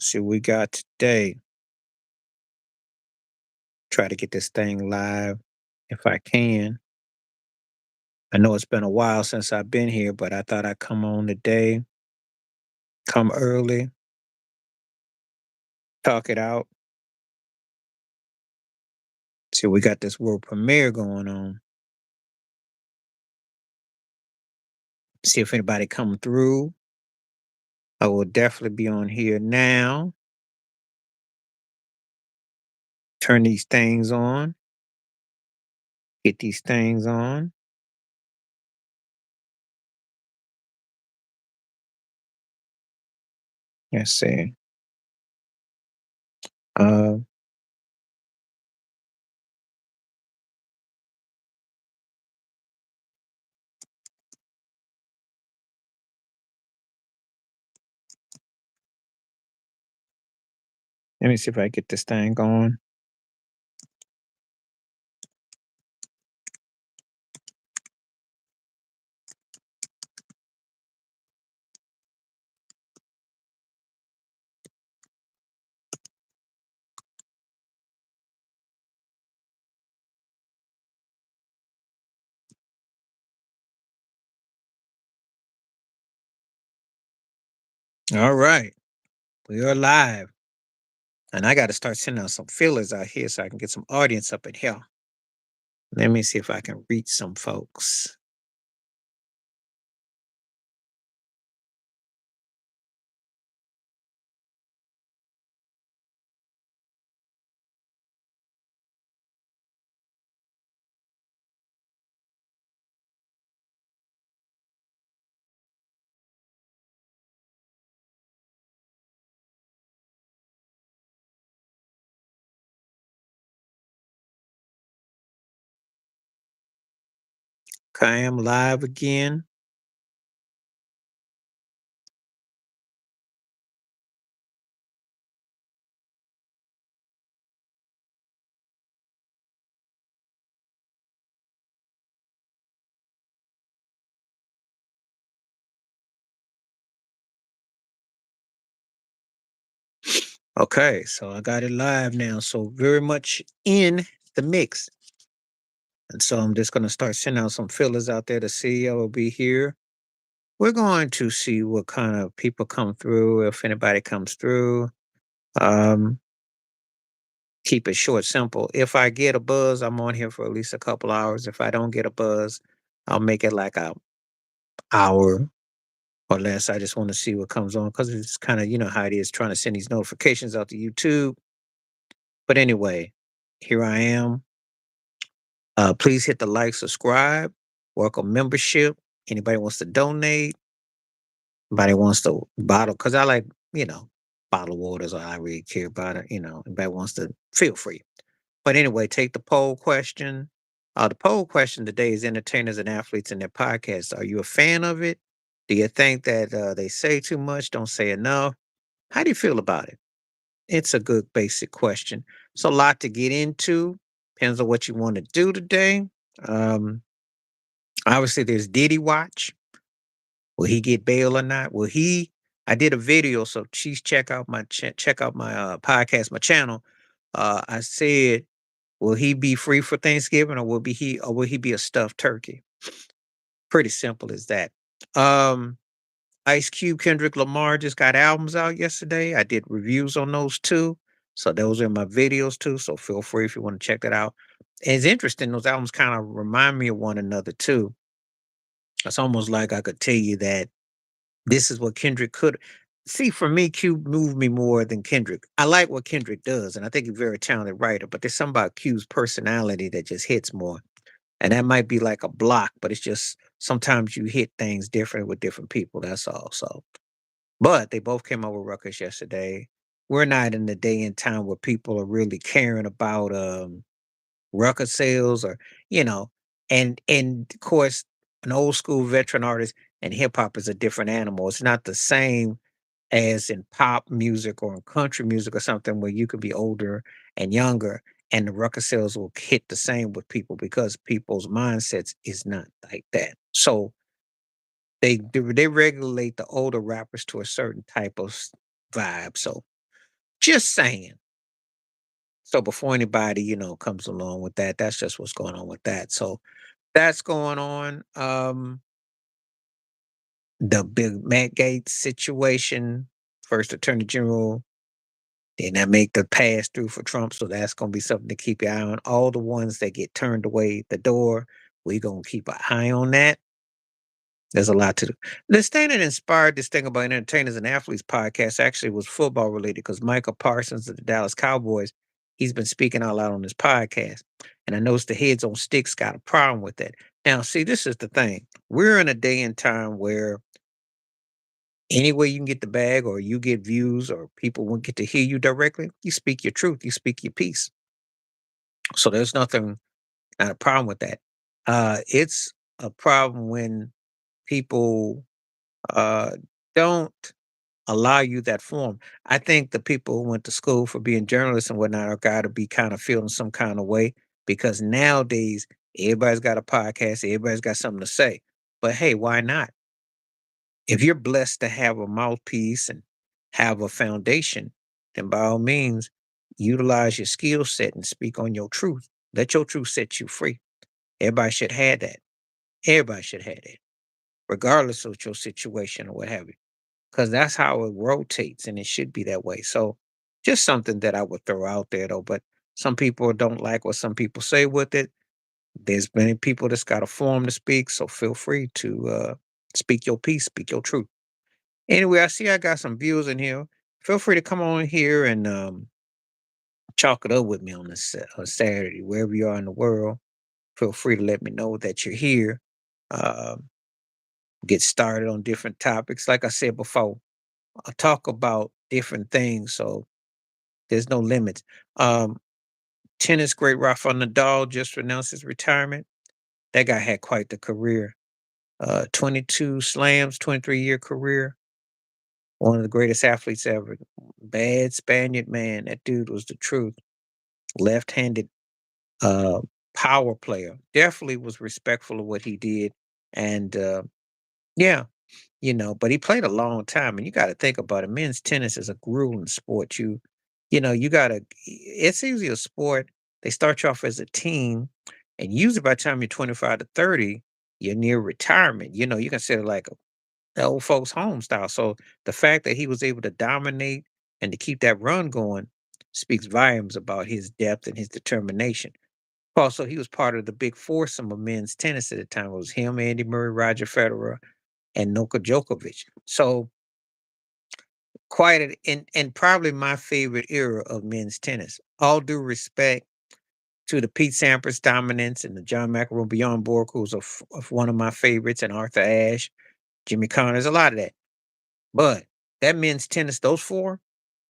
See what we got today. Try to get this thing live if I can. I know it's been a while since I've been here, but I thought I'd come on today, come early, talk it out. See, we got this world premiere going on. See if anybody come through. I will definitely be on here now. Turn these things on. Get these things on. Let's see. Uh, Let me see if I get this thing going. All right. We are live. And I got to start sending out some feelers out here so I can get some audience up in here. Let me see if I can reach some folks. Okay, I am live again. Okay, so I got it live now. So very much in the mix. And so I'm just going to start sending out some fillers out there. The CEO will be here. We're going to see what kind of people come through, if anybody comes through. Um, Keep it short, simple. If I get a buzz, I'm on here for at least a couple hours. If I don't get a buzz, I'll make it like a hour or less. I just want to see what comes on because it's kind of, you know how it is trying to send these notifications out to YouTube. But anyway, here I am. Please hit the like, subscribe, welcome membership. Anybody wants to donate, anybody wants to bottle, because I like, you know, bottled waters, or I really care about it. Anybody wants to feel free. But anyway, take the poll question. The poll question today is entertainers and athletes in their podcasts. Are you a fan of it? Do you think that they say too much, don't say enough? How do you feel about it? It's a good basic question. It's a lot to get into. Depends on what you want to do today. Um, Obviously, there's Diddy Watch. Will he get bail or not? Will he? I did a video, so please check out my podcast, my channel. I said, will he be free for Thanksgiving, or will he be a stuffed turkey? Pretty simple as that. Um, Ice Cube, Kendrick Lamar just got albums out yesterday. I did reviews on those too. So those are my videos too. So feel free if you want to check that out. And it's interesting, those albums kind of remind me of one another too. It's almost like I could tell you that this is what Kendrick could see. For me, Cube moved me more than Kendrick. I like what Kendrick does, and I think he's a very talented writer, but there's something about Cube's personality that just hits more. And that might be like a block, but it's just sometimes you hit things different with different people. That's all. So, but they both came out with records yesterday. We're not in the day and time where people are really caring about record sales, or you know, and of course, an old school veteran artist and hip hop is a different animal. It's not the same as in pop music or in country music or something where you could be older and younger and the record sales will hit the same with people because people's mindsets is not like that. So they regulate the older rappers to a certain type of vibe. So Just saying. So before anybody, comes along with that, that's just what's going on with that. So that's going on. The big Matt Gates situation, first Attorney General, then I make the pass through for Trump. So that's going to be something to keep your eye on. All the ones that get turned away at the door, we're going to keep an eye on that. There's a lot to do. This thing that inspired this thing about entertainers and athletes podcast actually was football related because Michael Parsons of the Dallas Cowboys, he's been speaking out loud on this podcast. And I noticed the heads on sticks got a problem with that. Now, see, this is the thing. We're in a day and time where any way you can get the bag or you get views or people won't get to hear you directly, you speak your truth, you speak your piece. So there's nothing, not a problem with that. It's a problem when people uh, don't allow you that form. I think the people who went to school for being journalists and whatnot are got to be kind of feeling some kind of way because nowadays everybody's got a podcast, everybody's got something to say. But hey, why not? If you're blessed to have a mouthpiece and have a foundation, then by all means, utilize your skill set and speak on your truth. Let your truth set you free. Everybody should have that. Everybody should have that, regardless of your situation or what have you, because that's how it rotates and it should be that way. So, just something that I would throw out there though. But some people don't like what some people say with it. There's many people that's got a form to speak, so feel free to speak your piece, speak your truth. Anyway, I see I got some viewers in here. Feel free to come on here and chalk it up with me on this Saturday, wherever you are in the world. Feel free to let me know that you're here. Um, get started on different topics. Like I said before, I'll talk about different things, so there's no limits. Um, tennis great Rafael Nadal just announced his retirement. That guy had quite the career. 22 slams, 23-year career. One of the greatest athletes ever. Bad Spaniard man. That dude was the truth. Left-handed uh, power player. Definitely was respectful of what he did. And yeah, but he played a long time. And you got to think about it. Men's tennis is a grueling sport. You got to, it's usually a sport. They start you off as a team. And usually by the time you're 25 to 30, you're near retirement. You consider like the old folks home style. So the fact that he was able to dominate and to keep that run going speaks volumes about his depth and his determination. Also, he was part of the big foursome of men's tennis at the time. It was him, Andy Murray, Roger Federer, and Novak Djokovic. So quite and probably my favorite era of men's tennis. All due respect to the Pete Sampras dominance and the John McEnroe, Bjorn Borg, who's of one of my favorites, and Arthur Ashe, Jimmy Connors, a lot of that. But that men's tennis, those four,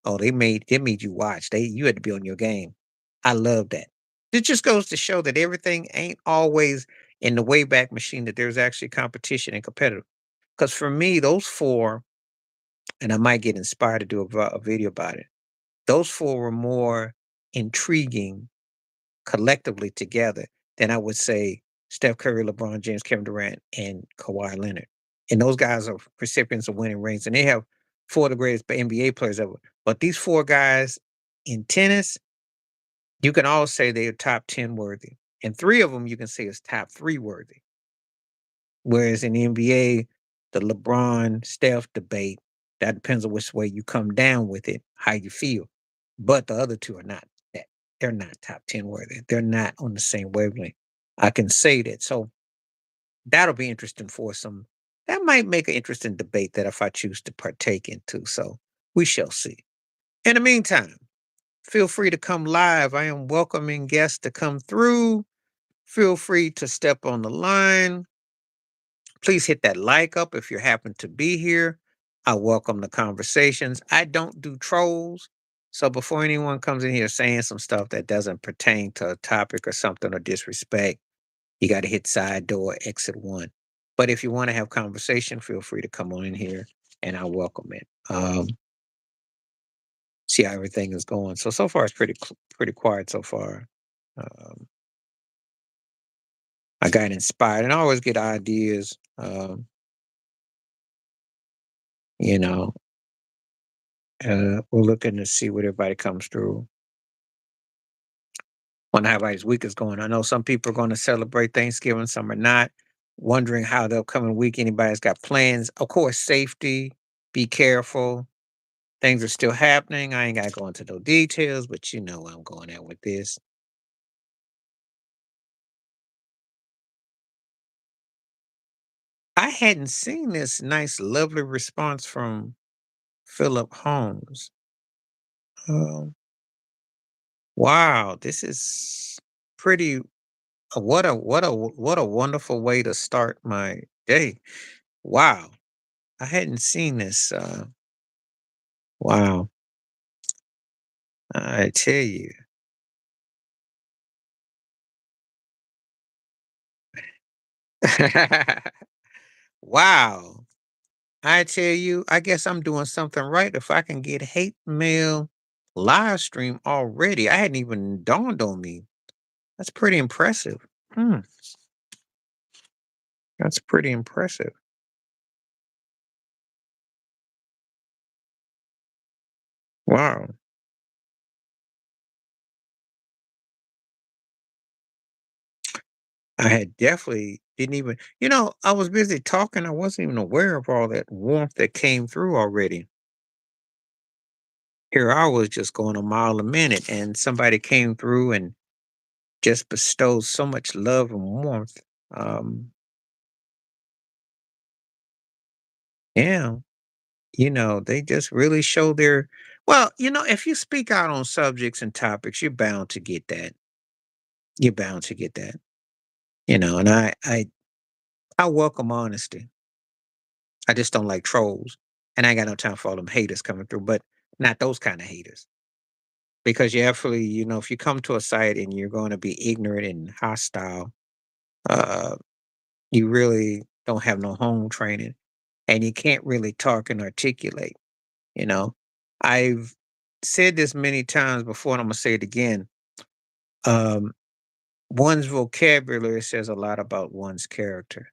oh, they made you watch. You had to be on your game. I love that. It just goes to show that everything ain't always in the wayback machine, that there's actually competition and competitive. Because for me, those four, and I might get inspired to do a video about it. Those four were more intriguing collectively together than I would say Steph Curry, LeBron James, Kevin Durant, and Kawhi Leonard. And those guys are recipients of winning rings, and they have four of the greatest NBA players ever. But these four guys in tennis, you can all say they are top 10 worthy. And three of them you can say is top three worthy. Whereas in the NBA, the LeBron Steph debate, that depends on which way you come down with it, how you feel. But the other two are not that. They're not top 10 worthy. They're not on the same wavelength. I can say that. So that'll be interesting for some. That might make an interesting debate that if I choose to partake into. So we shall see. In the meantime, feel free to come live. I am welcoming guests to come through. Feel free to step on the line. Please hit that like up if you happen to be here. I welcome the conversations. I don't do trolls. So before anyone comes in here saying some stuff that doesn't pertain to a topic or something or disrespect, you got to hit side door, exit one. But if you want to have conversation, feel free to come on in here and I welcome it. See how everything is going. So far it's pretty quiet so far. Um, I got inspired and I always get ideas. You know, We're looking to see what everybody comes through. Wonder how everybody's week is going. I know some people are going to celebrate Thanksgiving, some are not. Wondering how the upcoming week, anybody's got plans. Of course, safety, be careful. Things are still happening. I ain't got to go into no details, but you know where I'm going at with this. I hadn't seen this nice, lovely response from Philip Holmes. Um, wow, this is pretty. What a wonderful way to start my day. Wow, I hadn't seen this. Wow, I tell you. Wow, I tell you. I guess I'm doing something right if I can get hate mail live stream already. I hadn't even dawned on me. That's pretty impressive. Hmm, that's pretty impressive. Wow. I had definitely didn't even, I was busy talking. I wasn't even aware of all that warmth that came through already. Here I was just going a mile a minute, and somebody came through and just bestowed so much love and warmth. Um, yeah, they just really show their, well, if you speak out on subjects and topics, you're bound to get that. You're bound to get that. And I welcome honesty. I just don't like trolls. And I ain't got no time for all them haters coming through, but not those kind of haters. Because you actually, if you come to a site and you're going to be ignorant and hostile, uh, you really don't have no home training and you can't really talk and articulate, you know. I've said this many times before and I'm gonna say it again. Um, One's vocabulary says a lot about one's character.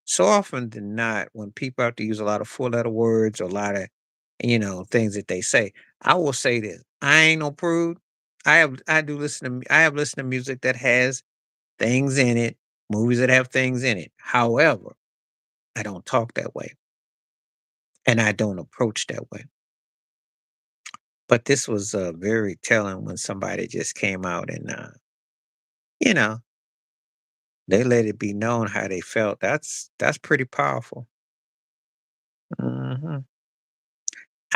So often than not, when people have to use a lot of four-letter words or a lot of, things that they say, I will say this: I ain't no prude. I have listened to music that has things in it, movies that have things in it. However, I don't talk that way, and I don't approach that way. But this was very telling when somebody just came out and, you know, they let it be known how they felt. That's pretty powerful. Mhm.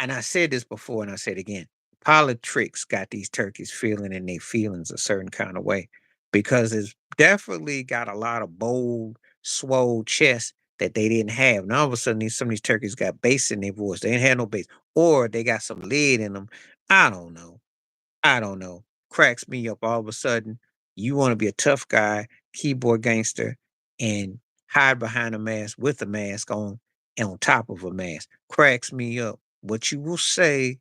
And I said this before and I said again, politics got these turkeys feeling in their feelings a certain kind of way because it's definitely got a lot of bold, swole chest that they didn't have. Now all of a sudden, some of these turkeys got bass in their voice. They didn't have no bass, or they got some lead in them. I don't know. I don't know. Cracks me up all of a sudden. You want to be a tough guy, keyboard gangster, and hide behind a mask with a mask on and on top of a mask. Cracks me up. What you will say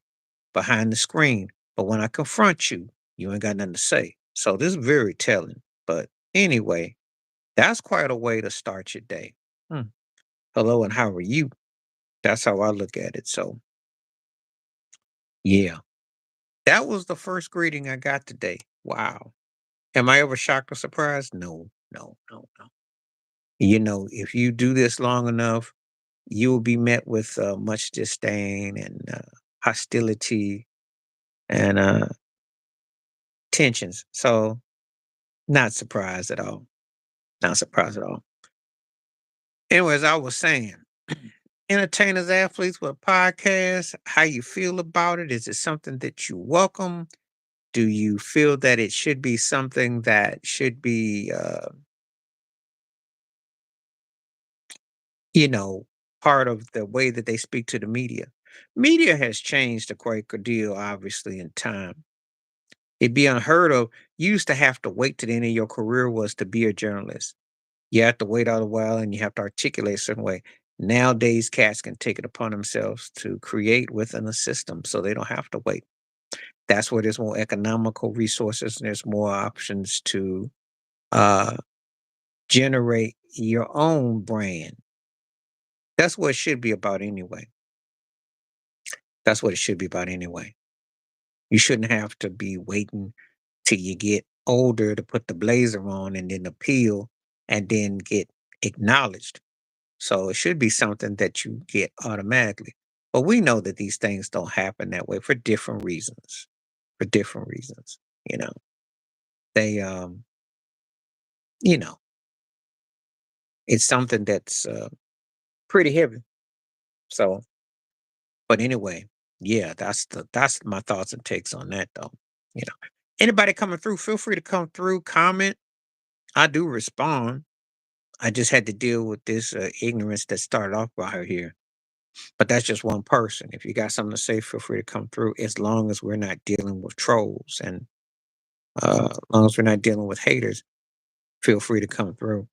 behind the screen. But when I confront you, you ain't got nothing to say. So this is very telling. But anyway, that's quite a way to start your day. Hmm. Hello and how are you? That's how I look at it. So yeah. That was the first greeting I got today. Wow. Am I ever shocked or surprised? No, no, no, no. If you do this long enough, you will be met with much disdain and hostility and tensions. So, not surprised at all. Not surprised at all. Anyways, I was saying, entertainers, athletes with podcasts, how you feel about it? Is it something that you welcome? Do you feel that it should be something that should be you know, part of the way that they speak to the media. Media has changed a quite good deal, obviously, in time. It'd be unheard of. You used to have to wait to the end of your career was to be a journalist. You have to wait out a while and you have to articulate a certain way. Nowadays, cats can take it upon themselves to create within a system so they don't have to wait. That's where there's more economical resources and there's more options to uh, generate your own brand. That's what it should be about anyway. That's what it should be about anyway. You shouldn't have to be waiting till you get older to put the blazer on and then appeal and then get acknowledged. So it should be something that you get automatically. But we know that these things don't happen that way for different reasons. For different reasons, you know. They you know, it's something that's pretty heavy. So, but anyway, yeah, that's my thoughts and takes on that though. You know. Anybody coming through, feel free to come through, comment. I do respond. I just had to deal with this ignorance that started off right here. But that's just one person. If you got something to say, feel free to come through as long as we're not dealing with trolls and as long as we're not dealing with haters, feel free to come through.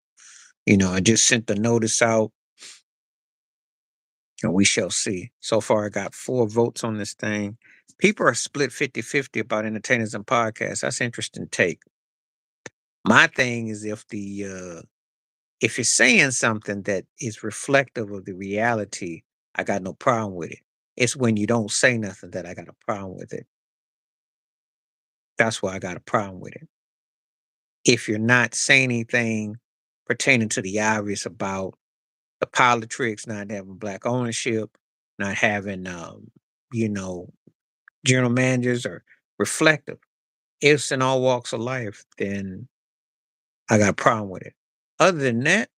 I just sent the notice out and we shall see. So far, I got 4 votes on this thing. People are split 50-50 about entertainers and podcasts. That's interesting take. My thing is if you're saying something that is reflective of the reality, I got no problem with it. It's when you don't say nothing that I got a problem with it. That's why I got a problem with it. If you're not saying anything pertaining to the obvious about the politics, not having black ownership, not having, you know, general managers or reflective, if it's in all walks of life, then I got a problem with it. Other than that,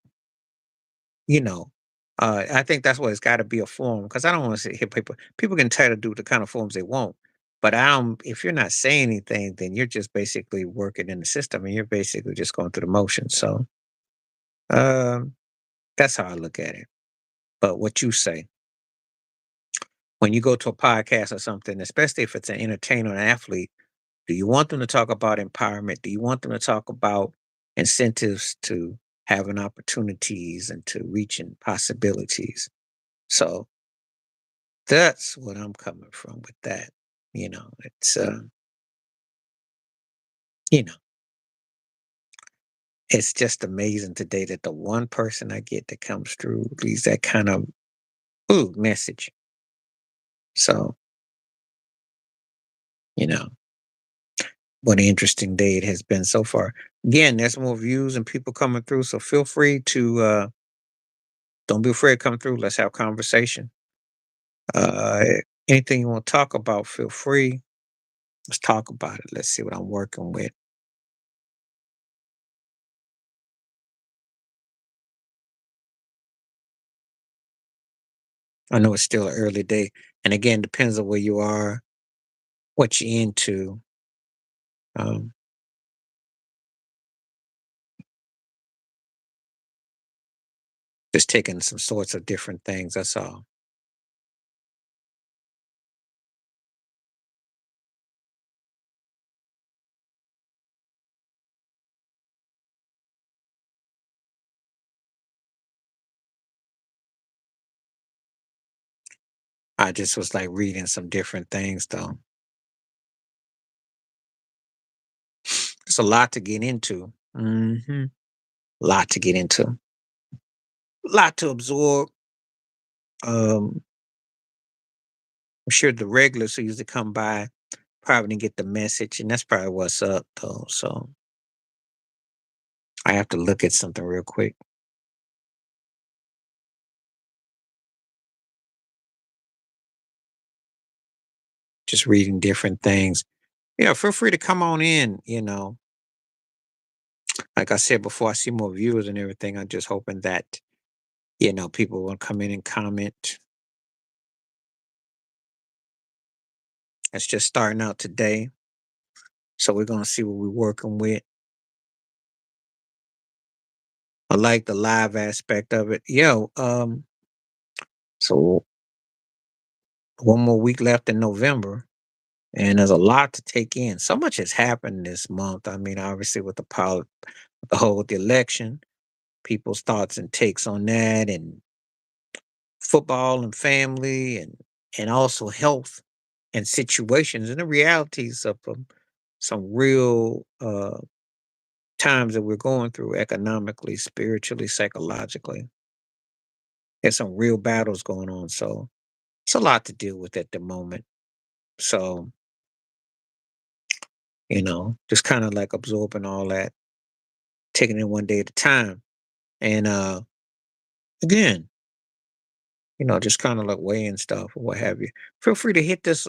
you know, I think that's why it's got to be a forum because I don't want to hit people. People can try to do the kind of forums they want, but I don't. If you're not saying anything, then you're just basically working in the system, and you're basically just going through the motions. So um, that's how I look at it. But what you say when you go to a podcast or something, especially if it's an entertainer or an athlete, do you want them to talk about empowerment? Do you want them to talk about incentives to having opportunities and to reaching possibilities? So that's what I'm coming from with that. It's you know, it's just amazing today that the one person I get that comes through leaves that kind of ooh message. So, you know, what an interesting day it has been so far. Again, there's more views and people coming through. So feel free to don't be afraid to come through. Let's have conversation. Uh anything you want to talk about, feel free. Let's talk about it. Let's see what I'm working with. I know it's still an early day. And again, depends on where you are, what you're into. Um, just taking some sorts of different things. That's all. I just was like reading some different things though. It's a lot to get into. Lot to get into. Lot to absorb. I'm sure the regulars who usually come by probably didn't get the message, and that's probably what's up though. So I have to look at something real quick. Just reading different things. Feel free to come on in. Like I said before, I see more viewers and everything. I'm just hoping that people will come in and comment. It's just starting out today. So we're gonna see what we're working with. I like the live aspect of it. So one more week left in November. And there's a lot to take in. So much has happened this month. I mean, obviously with the whole with the election, people's thoughts and takes on that, and football and family, and also health and situations and the realities of some real times that we're going through economically, spiritually, psychologically. There's some real battles going on. So it's a lot to deal with at the moment. So, just kind of like absorbing all that, taking it one day at a time. And again, just kind of like weighing stuff or what have you. Feel free to hit this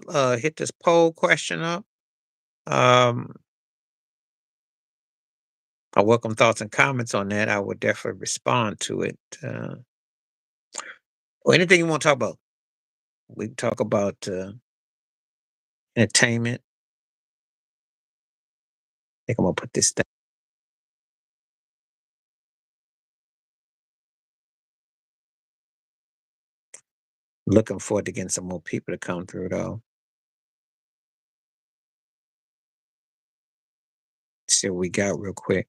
poll question up. Um, I welcome thoughts and comments on that. I would definitely respond to it. Or anything you want to talk about. We can talk about entertainment. I think I'm gonna put this down. Looking forward to getting some more people to come through though. See what we got real quick.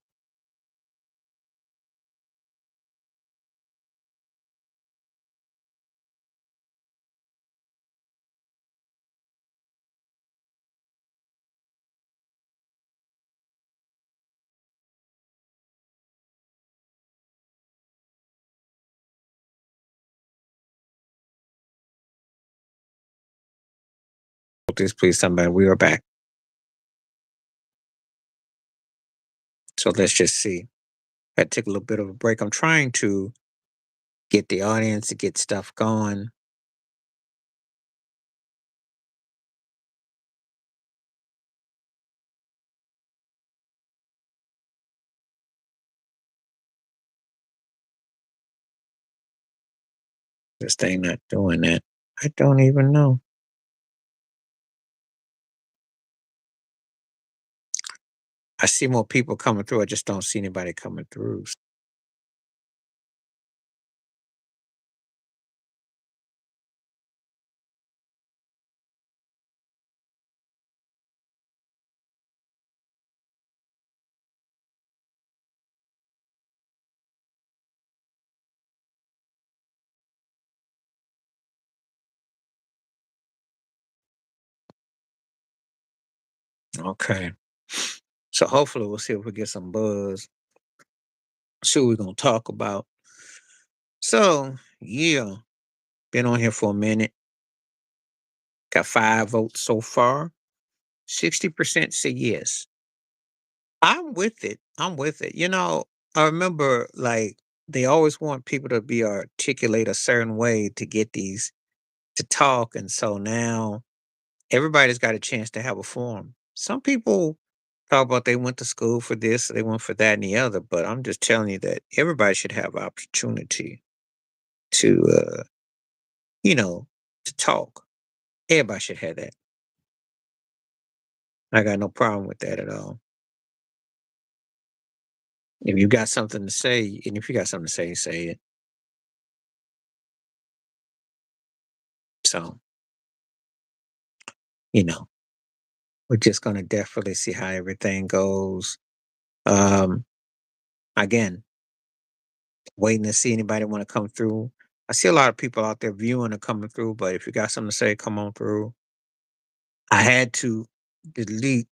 Please, please, somebody. We are back. So let's just see. I took a little bit of a break. I'm trying to get the audience to get stuff going. This thing not doing that. I don't even know. I see more people coming through. I just don't see anybody coming through. Okay. So hopefully we'll see if we get some buzz. See what we're gonna talk about. So yeah, been on here for a minute. Got 5 votes so far. 60% say yes. I'm with it. I'm with it. I remember like they always want people to be articulate a certain way to get these to talk. And so now everybody's got a chance to have a forum. Some people talk about they went to school for this, they went for that and the other, but I'm just telling you that everybody should have opportunity to you know, to talk. Everybody should have that. I got no problem with that at all. If you got something to say, and if you got something to say it. So, you know, we're just gonna definitely see how everything goes. Um, Again, waiting to see anybody want to come through. I see a lot of people out there viewing and coming through, but if you got something to say, come on through. I had to delete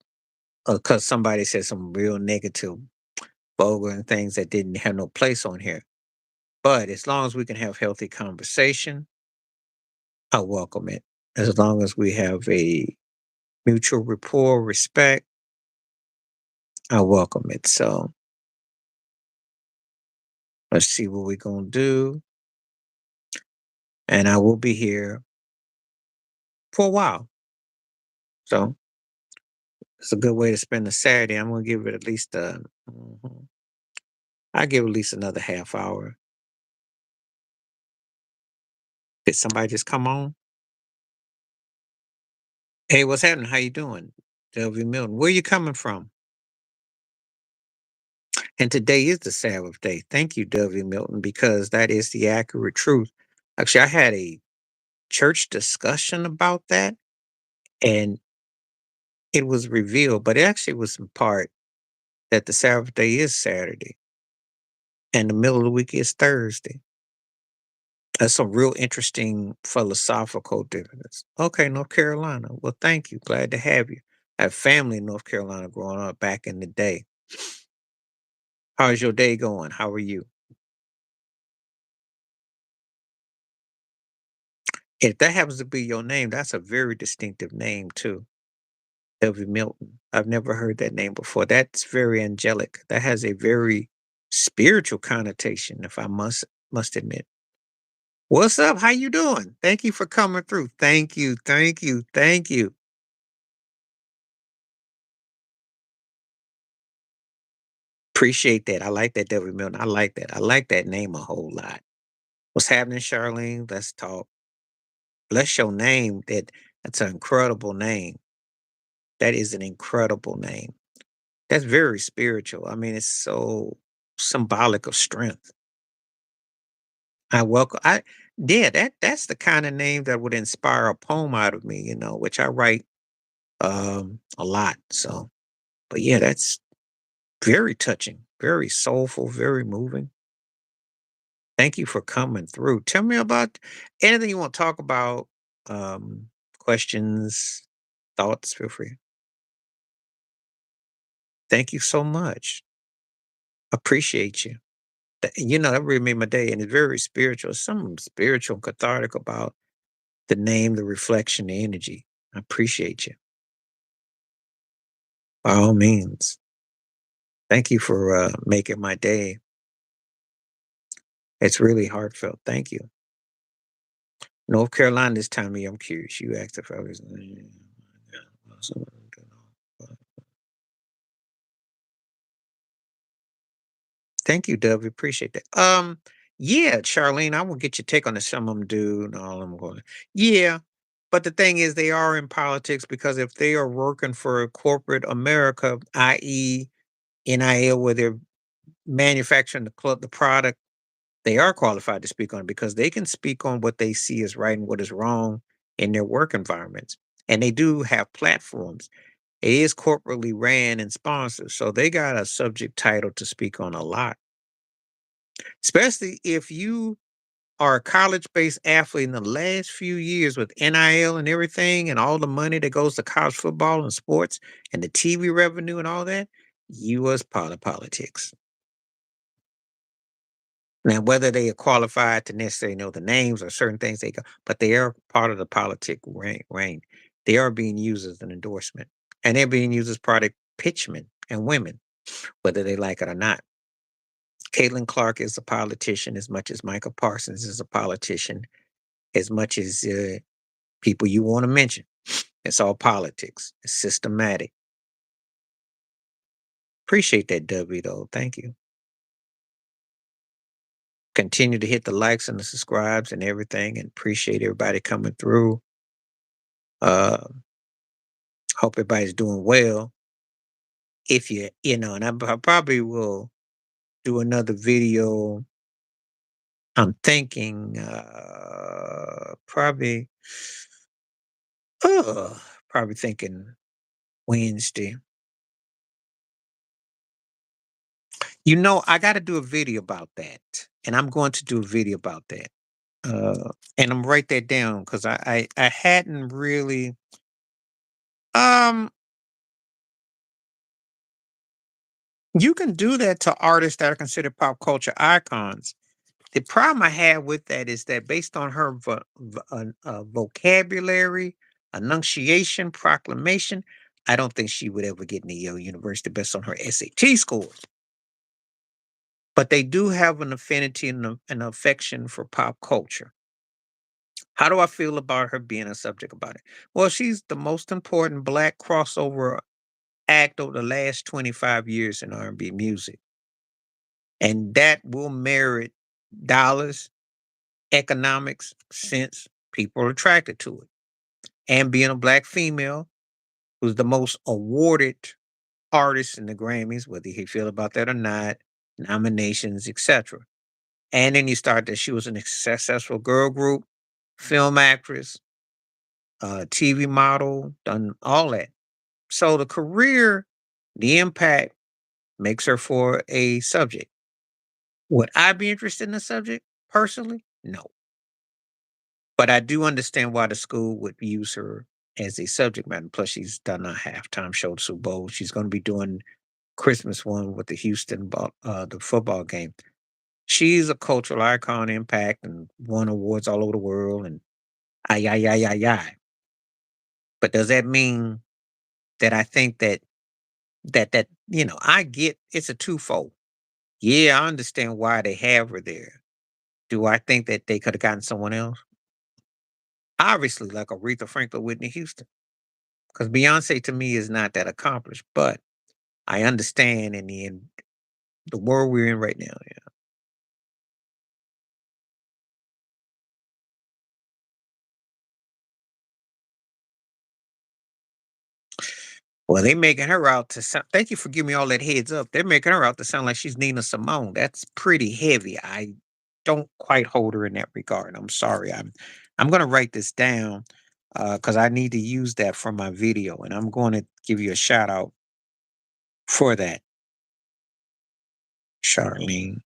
because somebody said some real negative, vulgar, and things that didn't have no place on here. But as long as we can have healthy conversation, I welcome it. As long as we have a mutual rapport, respect, I welcome it. So let's see what we're gonna do. And I will be here for a while. So it's a good way to spend a Saturday. I'm gonna give it at least I give at least another half hour. Did somebody just come on? Hey, what's happening? How you doing? W. Milton. Where you coming from? And today is the Sabbath day. Thank you, W. Milton, because that is the accurate truth. Actually, I had a church discussion about that, and it was revealed, but it actually was in part that the Sabbath day is Saturday and the middle of the week is Thursday. That's some real interesting philosophical difference. Okay, North Carolina. Well, thank you. Glad to have you. I have family in North Carolina growing up back in the day. How's your day going? How are you? If that happens to be your name, that's a very distinctive name too. Elvie Milton. I've never heard that name before. That's very angelic. That has a very spiritual connotation, if I must admit. What's up? How you doing? Thank you for coming through. Thank you, thank you, thank you. Appreciate that. I like that, Elvie Milton. I like that. I like that name a whole lot. What's happening, Charlene? Let's talk. Bless your name. That's an incredible name. That is an incredible name. That's very spiritual. I mean, it's so symbolic of strength. I welcome. Yeah, that's the kind of name that would inspire a poem out of me, which I write a lot. So, but yeah, that's very touching, very soulful, very moving. Thank you for coming through. Tell me about anything you want to talk about. Um, Questions, thoughts. Feel free. Thank you so much. Appreciate you. That really made my day, and it's very spiritual. Something spiritual, and cathartic about the name, the reflection, the energy. I appreciate you. By all means. Thank you for making my day. It's really heartfelt. Thank you. North Carolina this time of year, I'm curious. You asked if I was. Thank you, Dub. Appreciate that. Yeah, Charlene, I will get your take on this. Some of them do, and all of them going. Yeah, but the thing is, they are in politics because if they are working for corporate America, i.e., NIL, where they're manufacturing the product, they are qualified to speak on it because they can speak on what they see as right and what is wrong in their work environments, and they do have platforms. It is corporately ran and sponsored, so they got a subject title to speak on a lot, especially if you are a college-based athlete in the last few years with NIL and everything and all the money that goes to college football and sports and the TV revenue and all that, you was part of politics. Now, whether they are qualified to necessarily know the names or certain things they go, but they are part of the politic reign. They are being used as an endorsement, and they're being used as product pitchmen and women, whether they like it or not. Caitlin Clark is a politician as much as Michael Parsons is a politician, as much as people you want to mention. It's all politics. It's systematic. Appreciate that, W, though. Thank you. Continue to hit the likes and the subscribes and everything, and appreciate everybody coming through. Uh, Hope everybody's doing well. If and I probably will do another video. I'm thinking uh, probably thinking Wednesday. I got to do a video about that, and I'm going to do a video about that. And I'm write that down because I hadn't really. Um, you can do that to artists that are considered pop culture icons. The problem I had with that is that based on her vocabulary, enunciation, proclamation, I don't think she would ever get into Yale University based on her SAT scores. But they do have an affinity and an affection for pop culture. How do I feel about her being a subject about it? Well, she's the most important black crossover act over the last 25 years in R&B music. And that will merit dollars, economics, since people are attracted to it. And being a black female who's the most awarded artist in the Grammys, whether you feel about that or not, nominations, etc. And then you start that she was a successful girl group, film actress, TV model, done all that. So the career, the impact makes her for a subject. Would I be interested in the subject personally? No. But I do understand why the school would use her as a subject matter. Plus, she's done a halftime show at Super Bowl. She's going to be doing Christmas one with the the football game. She's a cultural icon, impact, and won awards all over the world. And Ay, ay, ay, ay, ay. But does that mean that I think that I get it's a twofold. Yeah, I understand why they have her there. Do I think that they could have gotten someone else? Obviously, like Aretha Franklin, Whitney Houston. Because Beyonce to me is not that accomplished, but I understand in the world we're in right now. Yeah. Well, they making her out to sound. Thank you for giving me all that heads up. They're making her out to sound like she's Nina Simone. That's pretty heavy. I don't quite hold her in that regard. I'm sorry. I'm gonna write this down because I need to use that for my video, and I'm going to give you a shout out for that, Charlene,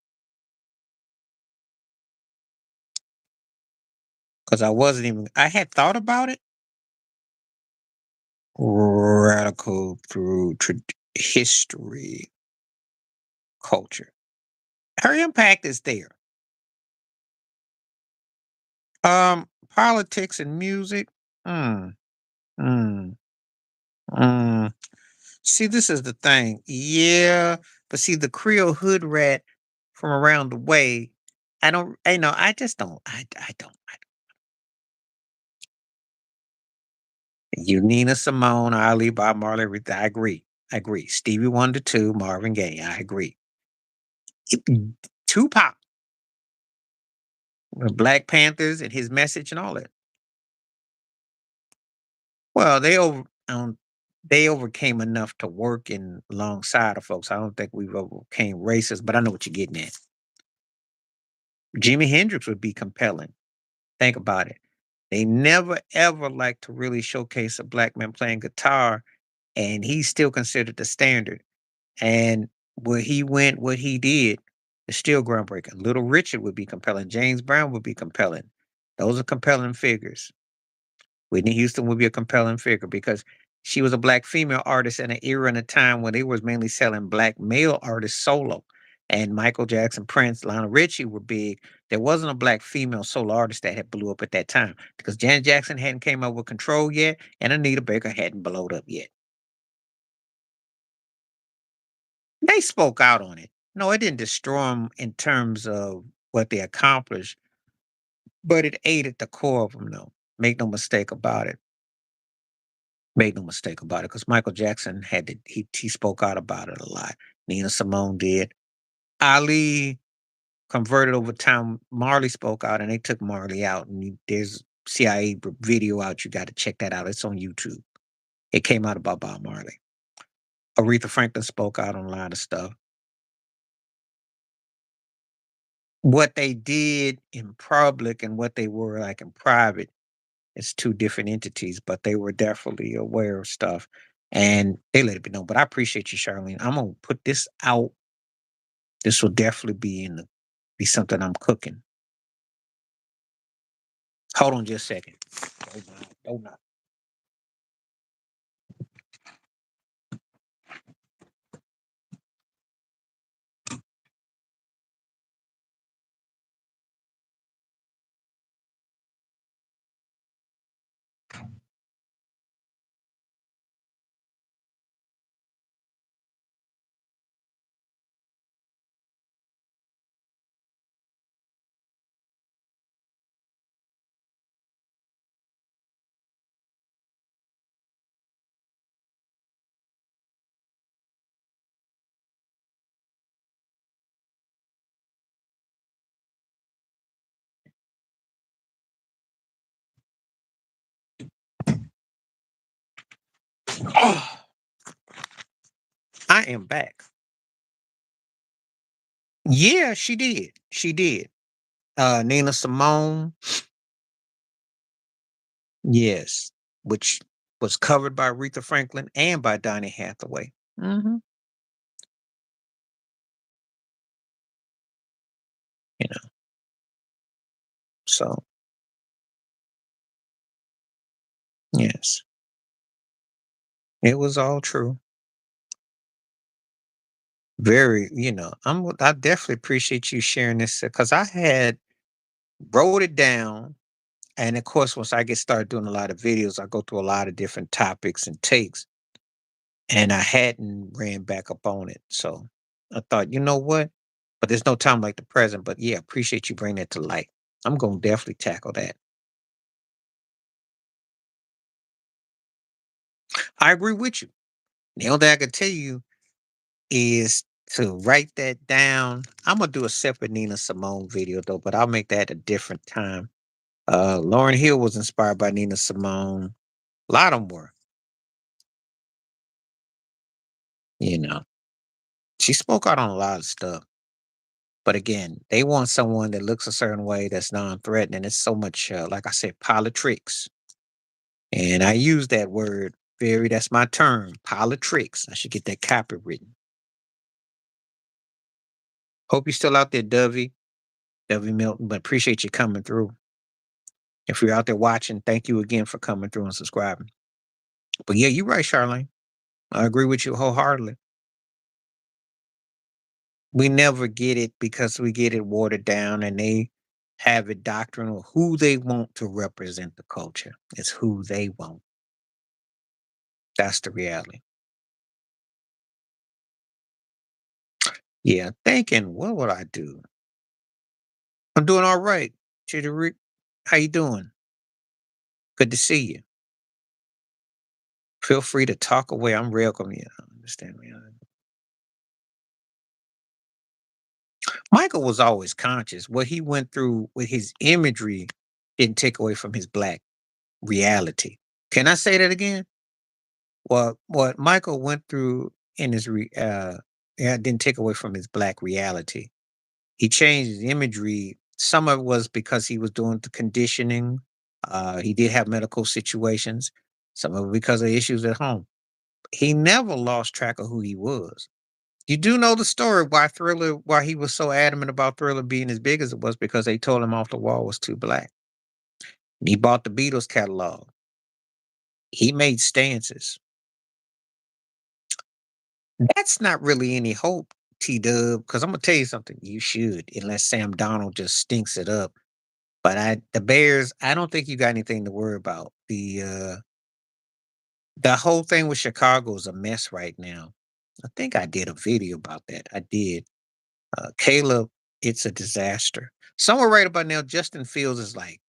because I wasn't even. I had thought about it. Radical through history, culture. Her impact is there. Politics and music. Mm, mm, mm. See, this is the thing. Yeah, but see, the Creole hood rat from around the way. I don't. I know. I just don't. I don't. You, Nina Simone, Ali, Bob Marley. I agree. I agree. Stevie Wonder too. Marvin Gaye. I agree. Tupac, Black Panthers, and his message and all that. Well, they overcame enough to work in alongside of folks. I don't think we've overcame races, but I know what you're getting at. Jimi Hendrix would be compelling. Think about it. They never ever like to really showcase a black man playing guitar, and he's still considered the standard. And where he went, what he did is still groundbreaking. Little Richard would be compelling. James Brown would be compelling. Those are compelling figures. Whitney Houston would be a compelling figure because she was a black female artist in an era and a time when they was mainly selling black male artists solo. And Michael Jackson, Prince, Lionel Richie were big. There wasn't a black female solo artist that had blew up at that time because Janet Jackson hadn't came up with Control yet, and Anita Baker hadn't blowed up yet. They spoke out on it. No, it didn't destroy them in terms of what they accomplished, but it aided the core of them, though. Make no mistake about it. Made no mistake about it, because Michael Jackson had to he spoke out about it a lot. Nina Simone did. Ali converted over time. Marley spoke out, and they took Marley out. And there's CIA video out. You got to check that out. It's on YouTube. It came out about Bob Marley. Aretha Franklin spoke out on a lot of stuff. What they did in public and what they were like in private is two different entities, but they were definitely aware of stuff and they let it be known. But I appreciate you, Charlene. I'm gonna put this out. This will definitely be something I'm cooking. Hold on just a second. Don't knock. Oh, I am back. Yeah, she did. She did. Nina Simone, yes, which was covered by Aretha Franklin and by Donny Hathaway. Hmm. You know, so yes, it was all true. Very, I definitely appreciate you sharing this because I had wrote it down. And of course, once I get started doing a lot of videos, I go through a lot of different topics and takes, and I hadn't ran back up on it. So I thought, you know what? But there's no time like the present. But yeah, appreciate you bringing that to light. I'm gonna definitely tackle that. I agree with you. The only thing I can tell you is to write that down. I'm gonna do a separate Nina Simone video though, but I'll make that a different time. Lauren Hill was inspired by Nina Simone. A lot of them were, you know. She spoke out on a lot of stuff. But again, they want someone that looks a certain way that's non-threatening. It's so much, like I said, politics. And I use that word very, that's my term, politics. I should get that copywritten. Hope you're still out there, Dovey Milton, but appreciate you coming through. If you're out there watching, thank you again for coming through and subscribing. But yeah, you're right, Charlene. I agree with you wholeheartedly. We never get it because we get it watered down and they have it doctrinal who they want to represent the culture. It's who they want. That's the reality. Yeah, thinking, what would I do? I'm doing all right. Chiderick, how you doing? Good to see you. Feel free to talk away. I'm welcome you. Understand me. Michael was always conscious. What he went through with his imagery didn't take away from his black reality. Can I say that again? Well, what Michael went through in his yeah, didn't take away from his black reality. He changed his imagery. Some of it was because he was doing the conditioning. He did have medical situations. Some of it because of issues at home. He never lost track of who he was. You do know the story why he was so adamant about Thriller being as big as it was because they told him off the wall was too black. He bought the Beatles catalog. He made stances. That's not really any hope, T Dub, because I'm gonna tell you something. You should, unless Sam Donald just stinks it up. But the Bears, I don't think you got anything to worry about. The whole thing with Chicago is a mess right now. I think I did a video about that. I did. Caleb, it's a disaster. Somewhere right about now, Justin Fields is like,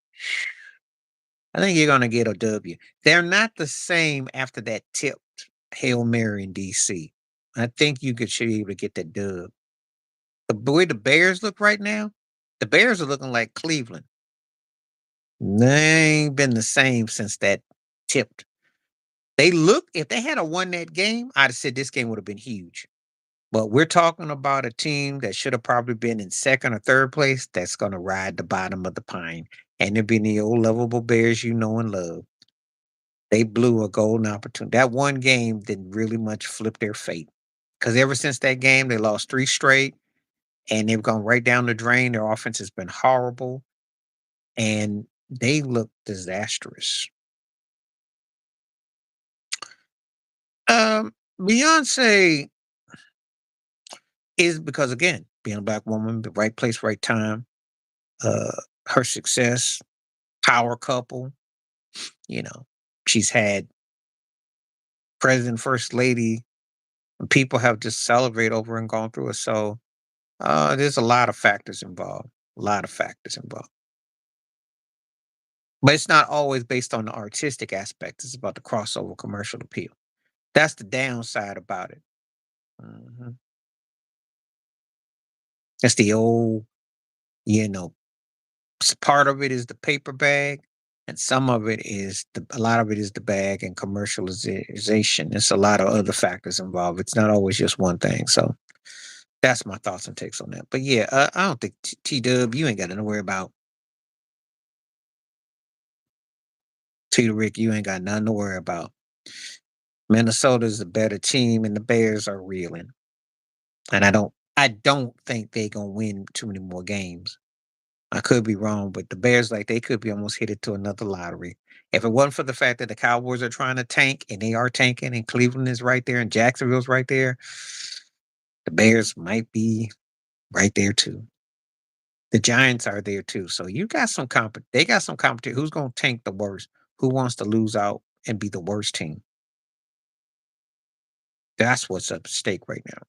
I think you're gonna get a W. They're not the same after that tipped Hail Mary in DC. I think you should be able to get that dub. The way the Bears look right now, the Bears are looking like Cleveland. They ain't been the same since that tipped. They look, if they had a won that game, I'd have said this game would have been huge. But we're talking about a team that should have probably been in second or third place that's going to ride the bottom of the pine. And they've been the old lovable Bears you know and love. They blew a golden opportunity. That one game didn't really much flip their fate. Because ever since that game, they lost three straight and they've gone right down the drain. Their offense has been horrible and they look disastrous. Beyonce is because, again, being a black woman, the right place, right time, uh, her success, power couple, you know, she's had president, first lady, and people have just celebrated over and gone through it. So there's a lot of factors involved, a lot of factors involved. But it's not always based on the artistic aspect. It's about the crossover commercial appeal. That's the downside about it. Mhm. That's the old, you know, part of it is the paper bag, and some of it is a lot of it is the bag and commercialization. There's a lot of other factors involved. It's not always just one thing. So that's my thoughts and takes on that. But yeah, I don't think T Dub, you ain't got to worry about T Rick. You ain't got nothing to worry about. Minnesota's a better team, and the Bears are reeling. And I don't think they gonna win too many more games. I could be wrong, but the Bears, like, they could be almost headed to another lottery. If it wasn't for the fact that the Cowboys are trying to tank and they are tanking and Cleveland is right there and Jacksonville's right there, the Bears might be right there too. The Giants are there too. So you got some they got some competition. Who's gonna tank the worst? Who wants to lose out and be the worst team? That's what's at stake right now.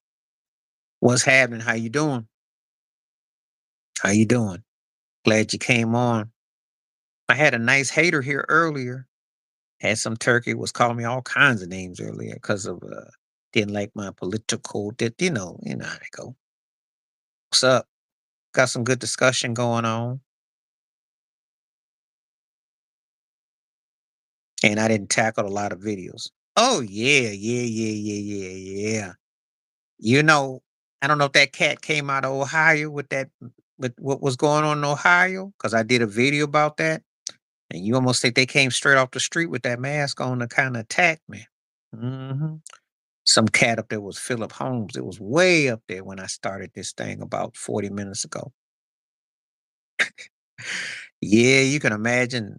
What's happening? How you doing? How you doing? Glad you came on. I had a nice hater here earlier. Had some turkey, was calling me all kinds of names earlier because of didn't like my political you know how they go. What's up? Got some good discussion going on. And I didn't tackle a lot of videos. Oh yeah, yeah. You know, I don't know if that cat came out of Ohio with that with what was going on in Ohio, because I did a video about that. And you almost think they came straight off the street with that mask on to kind of attack me. Hmm. Some cat up there was Philip Holmes. It was way up there when I started this thing about 40 minutes ago. Yeah, you can imagine.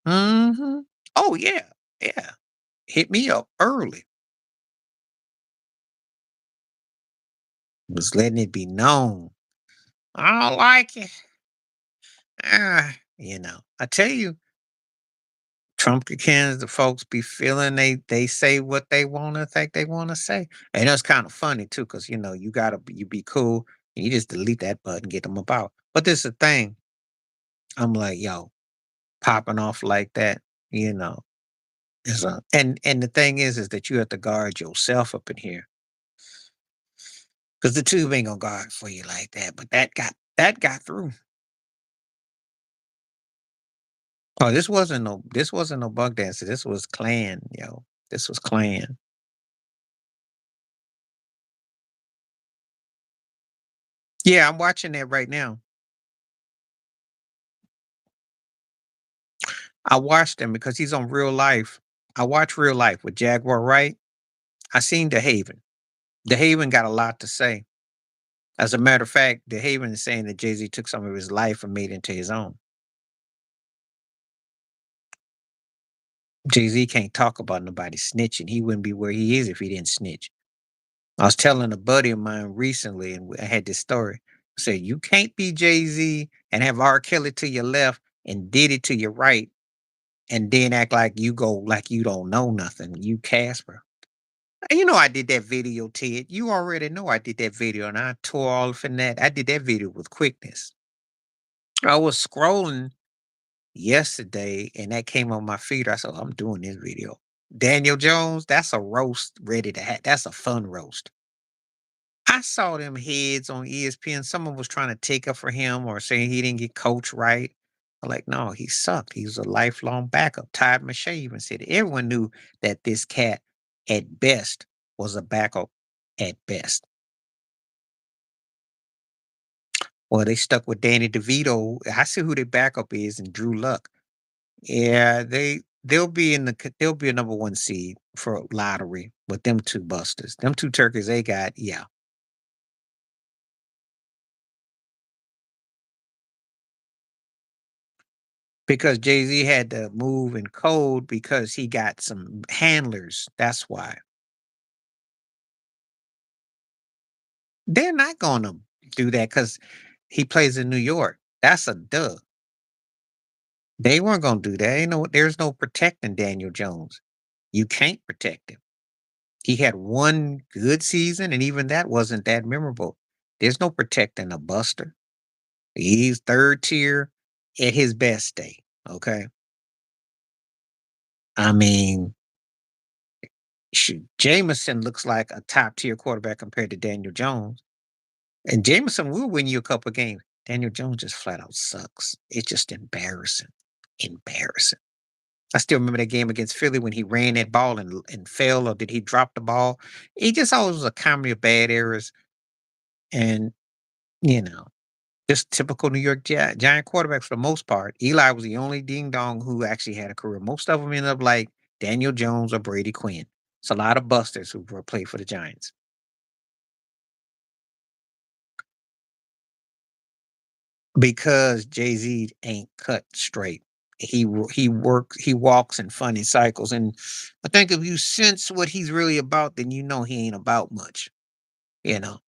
Hmm. Oh yeah, yeah. Hit me up early. Was letting it be known. I don't like it. I tell you, Trumpkins, the folks be feeling they say what they want to think they want to say, and that's kind of funny too, because you gotta you be cool, and you just delete that button, get them about. But this is the thing, I'm like, yo, popping off like that, you know, is a and the thing is that you have to guard yourself up in here, because the tube ain't gonna guard for you like that. But that got through. Oh, this wasn't no bug dancer. This was clan, yo. This was clan. Yeah, I'm watching that right now. I watched him because he's on Real Life. I watch Real Life with Jaguar Wright. I seen DeHaven. DeHaven got a lot to say. As a matter of fact, DeHaven is saying that Jay-Z took some of his life and made it into his own. Jay-Z can't talk about nobody snitching. He wouldn't be where he is if he didn't snitch. I was telling a buddy of mine recently, and I had this story. I said, you can't be Jay-Z and have R. Kelly to your left and Diddy to your right, and then act like you go like you don't know nothing. You Casper. I did that video, Ted. You already know I did that video, and I tore all up in that. I did that video with quickness. I was scrolling yesterday, and that came on my feed. I said, "I'm doing this video." Daniel Jones, that's a roast ready to have. That's a fun roast. I saw them heads on ESPN. Someone was trying to take up for him or saying he didn't get coached right. I'm like, no, he sucked. He was a lifelong backup. Todd McShay even said it. Everyone knew that this cat, at best, was a backup at best. Well, they stuck with Danny DeVito. I see who their backup is, and Drew Luck. Yeah, they'll be a number one seed for lottery with them two busters. Them two turkeys they got, yeah. Because Jay-Z had to move and code because he got some handlers. That's why. They're not gonna do that because he plays in New York. That's a duh. They weren't gonna do that. There's no protecting Daniel Jones. You can't protect him. He had one good season, and even that wasn't that memorable. There's no protecting a buster. He's third tier at his best day. Okay. I mean, shoot, Jameson looks like a top tier quarterback compared to Daniel Jones. And Jameson will win you a couple of games. Daniel Jones just flat out sucks. It's just embarrassing. Embarrassing. I still remember that game against Philly when he ran that ball and fell, or did he drop the ball? He just always was a comedy of bad errors. And, you know, just typical New York Giant quarterbacks for the most part. Eli was the only ding dong who actually had a career. Most of them ended up like Daniel Jones or Brady Quinn. It's a lot of busters who played for the Giants. Because Jay-Z ain't cut straight. He walks in funny cycles, and I think if you sense what he's really about, then you know he ain't about much, you know?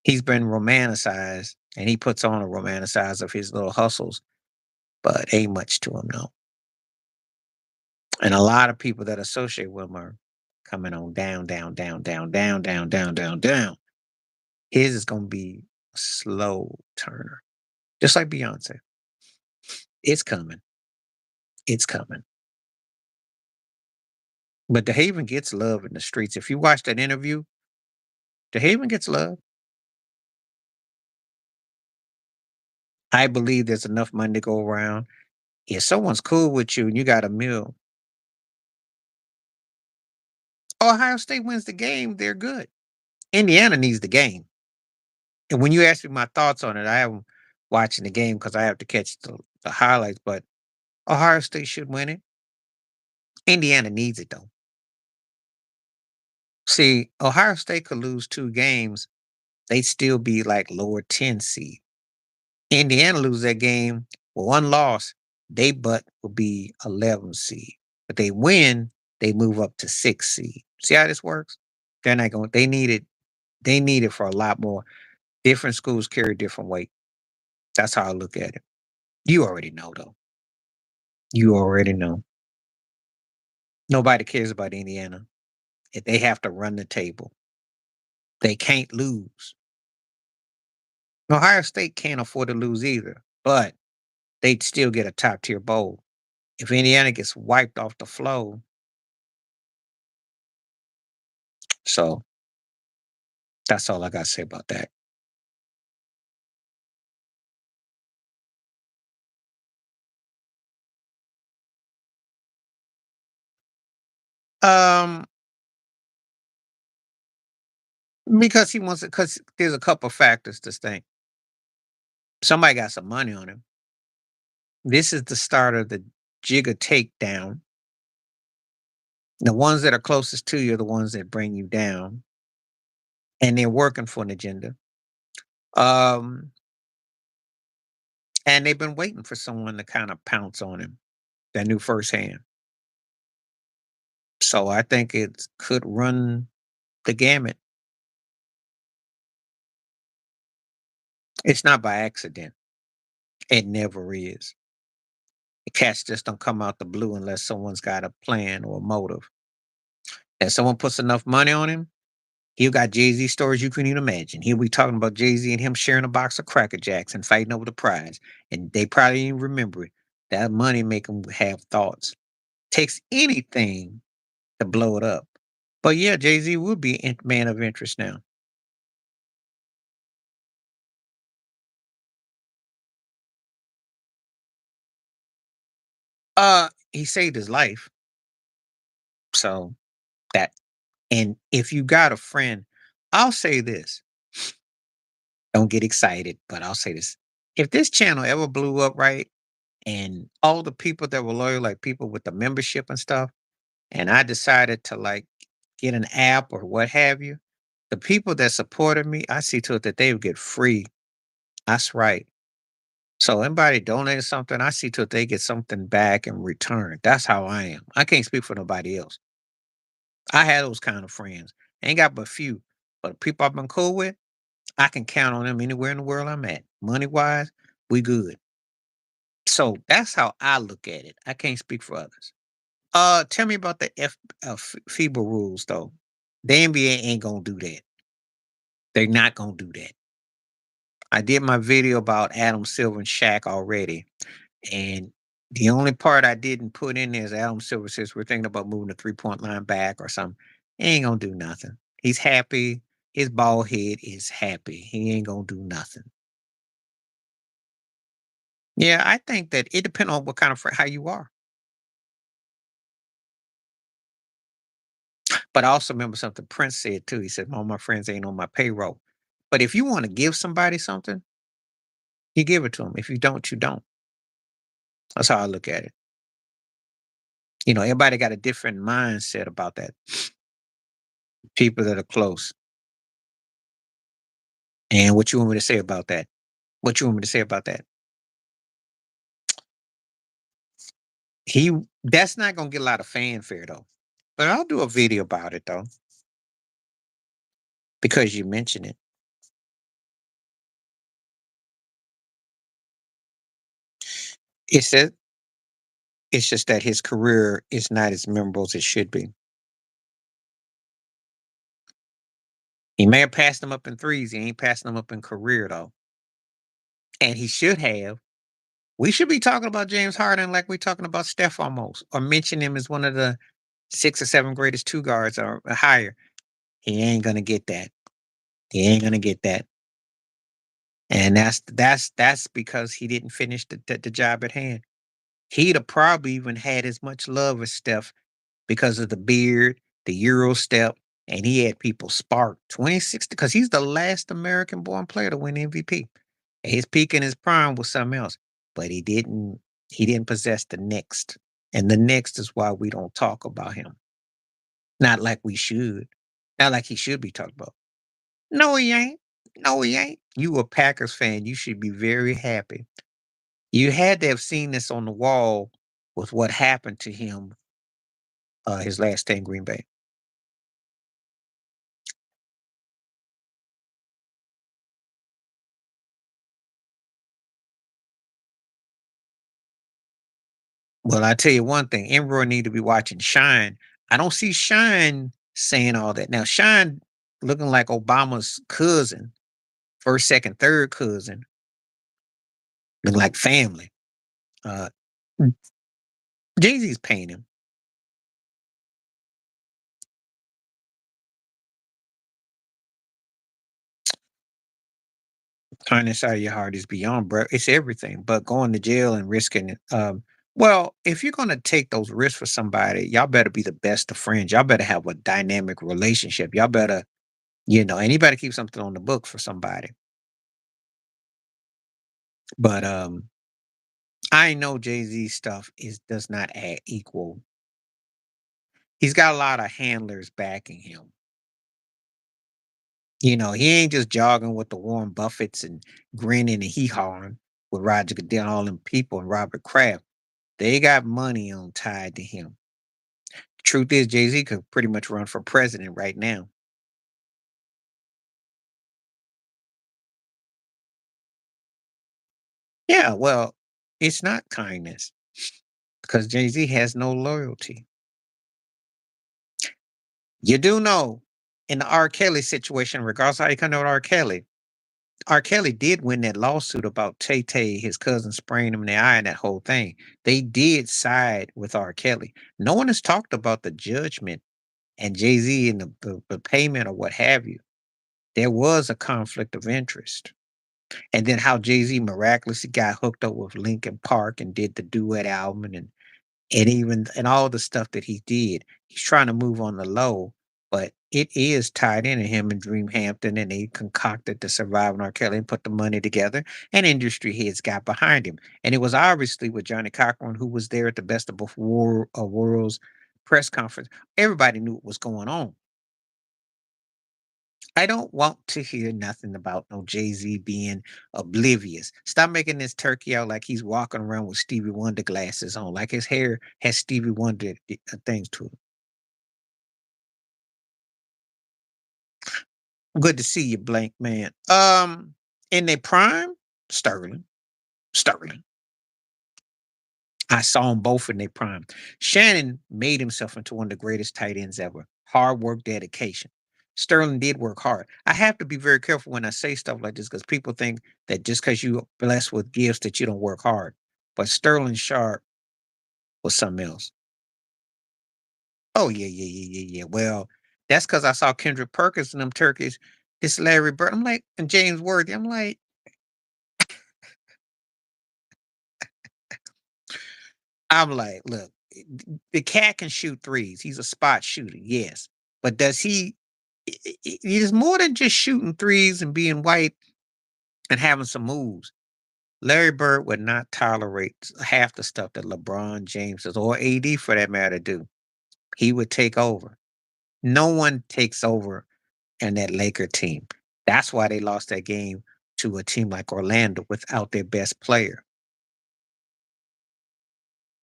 He's been romanticized, and he puts on a romanticize of his little hustles, but ain't much to him, no. And a lot of people that associate with him are coming on down, down, down, down, down, down, down, down, down. His is gonna be a slow turner, just like Beyonce. It's coming. It's coming. But the Haven gets love in the streets. If you watch that interview, the Haven gets love. I believe there's enough money to go around. If someone's cool with you and you got a meal, Ohio State wins the game, they're good. Indiana needs the game. And when you ask me my thoughts on it, I am watching the game because I have to catch the highlights, but Ohio State should win it. Indiana needs it though. See, Ohio State could lose 2 games, they'd still be like lower 10 seed. Indiana lose that game with 1 loss, they but will be 11 seed. But they win, they move up to 6 seed. See how this works? They're not going. They need it for a lot more. Different schools carry different weight. That's how I look at it. You already know though. You already know. Nobody cares about Indiana. If they have to run the table, they can't lose. Ohio State can't afford to lose either, but they'd still get a top tier bowl. If Indiana gets wiped off the flow, so that's all I got to say about that. Um, because he wants it, because there's a couple factors to think. Somebody got some money on him. This is the start of the Jigga takedown. The ones that are closest to you are the ones that bring you down, and they're working for an agenda. Um, and they've been waiting for someone to kind of pounce on him that knew firsthand. So I think it could run the gamut. It's not by accident. It never is. The cats just don't come out the blue unless someone's got a plan or a motive. And someone puts enough money on him, he'll got Jay-Z stories you couldn't even imagine. He'll be talking about Jay-Z and him sharing a box of Cracker Jacks and fighting over the prize. And they probably even remember it. That money make them have thoughts. Takes anything to blow it up. But yeah, Jay-Z would be man of interest now. He saved his life. So that, and if you got a friend, I'll say this. Don't get excited, but I'll say this. If this channel ever blew up, right, and all the people that were loyal, like people with the membership and stuff, and I decided to like get an app or what have you, the people that supported me, I see to it that they would get free. That's right. So anybody donated something, I see to it they get something back in return. That's how I am. I can't speak for nobody else. I had those kind of friends. Ain't got but few, but people I've been cool with, I can count on them anywhere in the world I'm at. Money wise, we good. So that's how I look at it. I can't speak for others. Tell me about the FIBA rules though. The NBA ain't gonna do that. They're not gonna do that. I did my video about Adam Silver and Shaq already, and the only part I didn't put in there is Adam Silver says we're thinking about moving the 3-point line back or something. He ain't gonna do nothing. He's happy. His bald head is happy. He ain't gonna do nothing. Yeah, I think that it depends on what kind of friend, how you are. But I also remember something Prince said too. He said, "All my friends ain't on my payroll." But if you want to give somebody something, you give it to them. If you don't, you don't. That's how I look at it. Everybody got a different mindset about that. People that are close. And what you want me to say about that? What you want me to say about that? He That's not gonna get a lot of fanfare though. But I'll do a video about it though, because you mentioned it. It's a, it's just that his career is not as memorable as it should be. He may have passed them up in threes. He ain't passing them up in career though, and he should have. We should be talking about James Harden like we're talking about Steph almost, or mention him as one of the 6 or 7 greatest two guards or higher. He ain't gonna get that. He ain't gonna get that. And that's because he didn't finish the job at hand. He'd have probably even had as much love as Steph because of the beard, the Euro step, and he had people sparked 2060 because he's the last American born player to win MVP. His peak in his prime was something else, but he didn't possess the next. And the next is why we don't talk about him. Not like we should. Not like he should be talked about. No, he ain't. No, he ain't. You a Packers fan. You should be very happy. You had to have seen this on the wall with what happened to him his last day in Green Bay. Well, I tell you one thing, Emroy need to be watching Shine. I don't see Shine saying all that. Now, Shine looking like Obama's cousin, first, second, third cousin, looking like family. Uh, Jay-Z's paying him. Kindness out of your heart is beyond, bro. It's everything. But going to jail and risking it. Well, if you're gonna take those risks for somebody, y'all better be the best of friends. Y'all better have a dynamic relationship. Y'all better, anybody keep something on the book for somebody. But I know Jay Z stuff is does not add equal. He's got a lot of handlers backing him. He ain't just jogging with the Warren Buffetts and grinning and hee hawing with Roger Goodell, all them people and Robert Kraft. They got money on tied to him. Truth is, Jay Z could pretty much run for president right now. Yeah, well, it's not kindness because Jay Z has no loyalty. You do know in the R. Kelly situation, regardless how you come to R. Kelly did win that lawsuit about Tay Tay, his cousin spraying him in the eye and that whole thing. They did side with R. Kelly. No one has talked about the judgment and Jay Z and the payment or what have you. There was a conflict of interest. And then how Jay Z miraculously got hooked up with Linkin Park and did the duet album and even and all the stuff that he did. He's trying to move on the low, but it is tied into him and Dream Hampton, and they concocted the Surviving R. Kelly and put the money together, and industry heads got behind him. And it was obviously with Johnny Cochran, who was there at the Best of Both Worlds press conference. Everybody knew what was going on. I don't want to hear nothing about no Jay-Z being oblivious. Stop making this turkey out like he's walking around with Stevie Wonder glasses on, like his hair has Stevie Wonder things to it. Good to see you, blank man. In their prime, Sterling. Sterling. I saw them both in their prime. Shannon made himself into one of the greatest tight ends ever. Hard work, dedication. Sterling did work hard. I have to be very careful when I say stuff like this because people think that just because you blessed with gifts that you don't work hard. But Sterling Sharp was something else. Oh yeah, yeah, yeah, yeah, yeah. Well, that's because I saw Kendrick Perkins and them turkeys. This Larry Bird. I'm like, and James Worthy. I'm like, look, the cat can shoot threes. He's a spot shooter, yes. But does he's more than just shooting threes and being white and having some moves. Larry Bird would not tolerate half the stuff that LeBron James does, or AD for that matter do. He would take over. No one takes over in that Laker team. That's why they lost that game to a team like Orlando without their best player.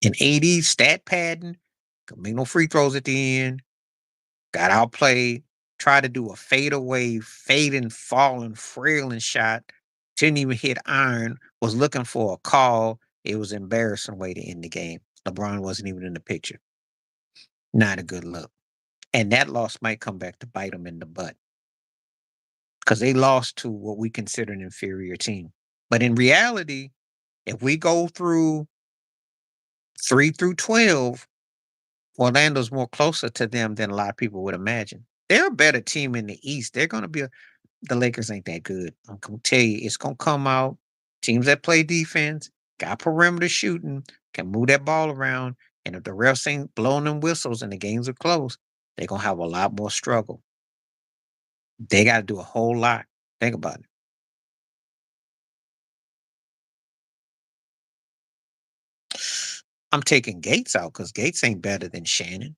And AD stat padding, could make no free throws at the end, got outplayed, tried to do a fadeaway, fading, falling, frailing shot, didn't even hit iron, was looking for a call. It was an embarrassing way to end the game. LeBron wasn't even in the picture. Not a good look. And that loss might come back to bite them in the butt because they lost to what we consider an inferior team. But in reality, if we go through 3 through 12, Orlando's more closer to them than a lot of people would imagine. They're a better team in the East. They're going to be the Lakers ain't that good. I'm going to tell you, it's going to come out. Teams that play defense, got perimeter shooting, can move that ball around. And if the refs ain't blowing them whistles and the games are close, they're going to have a lot more struggle. They got to do a whole lot. Think about it. I'm taking Gates out because Gates ain't better than Shannon.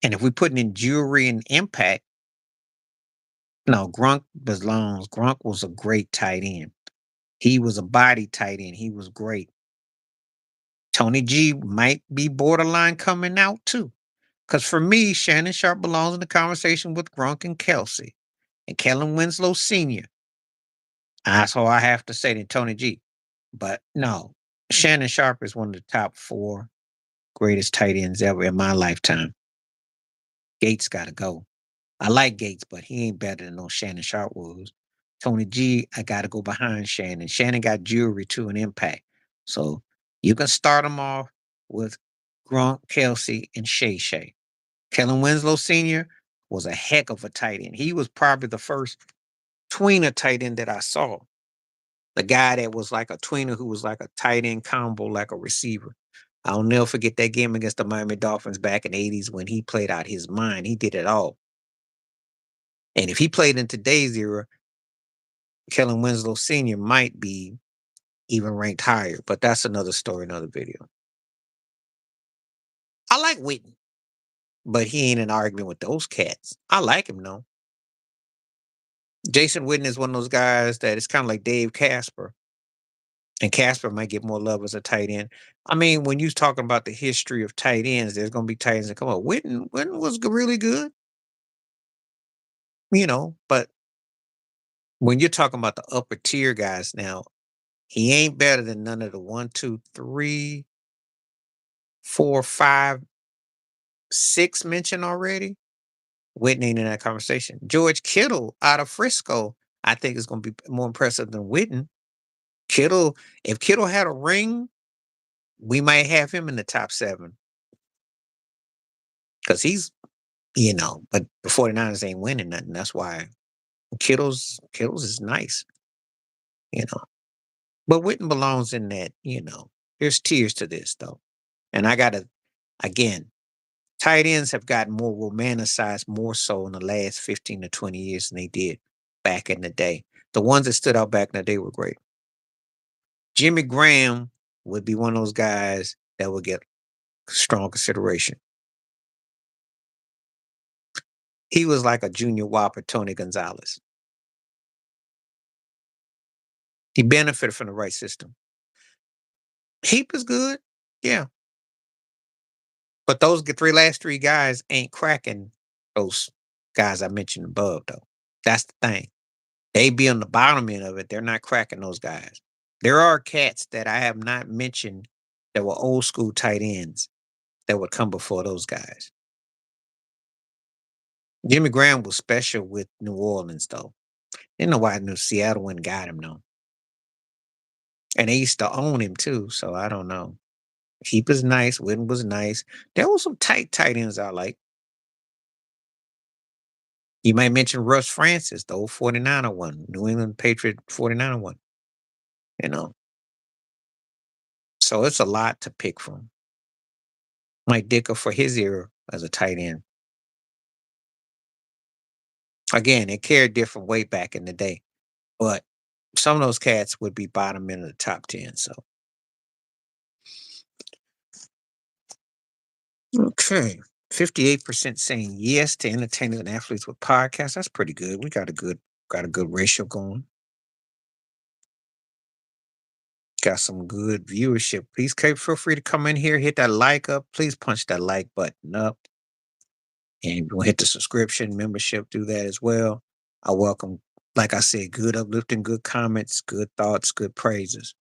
And if we're putting in jewelry and impact, no, Grunk belongs. Grunk was a great tight end. He was a body tight end. He was great. Tony G might be borderline coming out too. Because for me, Shannon Sharp belongs in the conversation with Grunk and Kelsey and Kellen Winslow Sr. That's all I have to say to Tony G. But no, Shannon Sharp is one of the top 4 greatest tight ends ever in my lifetime. Gates got to go. I like Gates, but he ain't better than no Shannon Sharp was. Tony G, I got to go behind Shannon. Shannon got jewelry too and impact. So you can start them off with Grunk, Kelsey, and Shay Shay. Kellen Winslow Sr. was a heck of a tight end. He was probably the first tweener tight end that I saw. The guy that was like a tweener who was like a tight end combo, like a receiver. I'll never forget that game against the Miami Dolphins back in the 80s when he played out his mind. He did it all. And if he played in today's era, Kellen Winslow Sr. might be even ranked higher, but that's another story, another video. I like Witten, but he ain't in an argument with those cats. I like him though. Jason Witten is one of those guys that is kind of like Dave Casper, and Casper might get more love as a tight end. I mean, when you're talking about the history of tight ends, there's going to be tight ends that come up. Witten was really good, but when you're talking about the upper tier guys now, he ain't better than none of the 1, 2, 3, 4, 5, 6 mentioned already. Witten ain't in that conversation. George Kittle out of Frisco, I think is going to be more impressive than Witten. Kittle, if Kittle had a ring, we might have him in the top 7 because but the 49ers ain't winning nothing. That's why Kittle's is nice, you know. But Witten belongs in that. There's tiers to this though. And I gotta again, tight ends have gotten more romanticized more so in the last 15 to 20 years than they did back in the day. The ones that stood out back in the day were great. Jimmy Graham would be one of those guys that would get strong consideration. He was like a junior whopper, Tony Gonzalez. He benefited from the right system. Heap is good, yeah. But those last three guys ain't cracking those guys I mentioned above, though. That's the thing. They be on the bottom end of it. They're not cracking those guys. There are cats that I have not mentioned that were old school tight ends that would come before those guys. Jimmy Graham was special with New Orleans, though. Didn't know why New Seattle went and got him, though. And they used to own him, too, so I don't know. Heap is nice. Witten was nice. There was some tight ends I like. You might mention Russ Francis, the old 49er one, New England Patriot 49er one, you know. So it's a lot to pick from. Mike Dicker for his era as a tight end. Again, it carried different weight back in the day, but some of those cats would be bottom end of the top 10. So, okay. 58% saying yes to entertainers and athletes with podcasts. That's pretty good. We got a good ratio going. Got some good viewership. Please feel free to come in here, hit that like up. Please punch that like button up. And we'll hit the subscription, membership, do that as well. I welcome, like I said, good uplifting, good comments, good thoughts, good praises.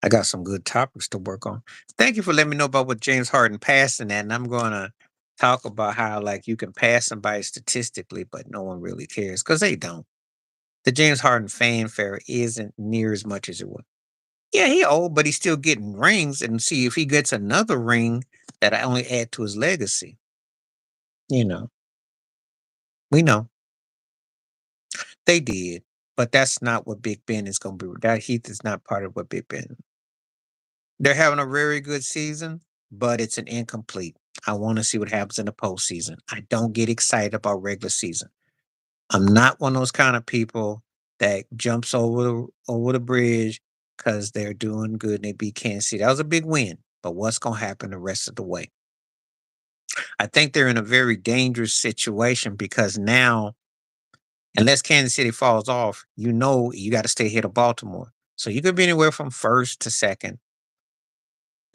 I got some good topics to work on. Thank you for letting me know about what James Harden passing at, and I'm gonna talk about how like you can pass somebody statistically, but no one really cares because they don't. The James Harden fanfare isn't near as much as it was. Yeah, he old, but he's still getting rings, and see if he gets another ring that I only add to his legacy. You know, we know they did, but that's not what Big Ben is going to be. That Heath is not part of what Big Ben. They're having a very good season, but it's an incomplete. I want to see what happens in the postseason. I don't get excited about regular season. I'm not one of those kind of people that jumps over the bridge because they're doing good and they beat Kansas City. That was a big win, but what's going to happen the rest of the way? I think they're in a very dangerous situation because now, unless Kansas City falls off, you know you got to stay ahead of Baltimore. So you could be anywhere from first to second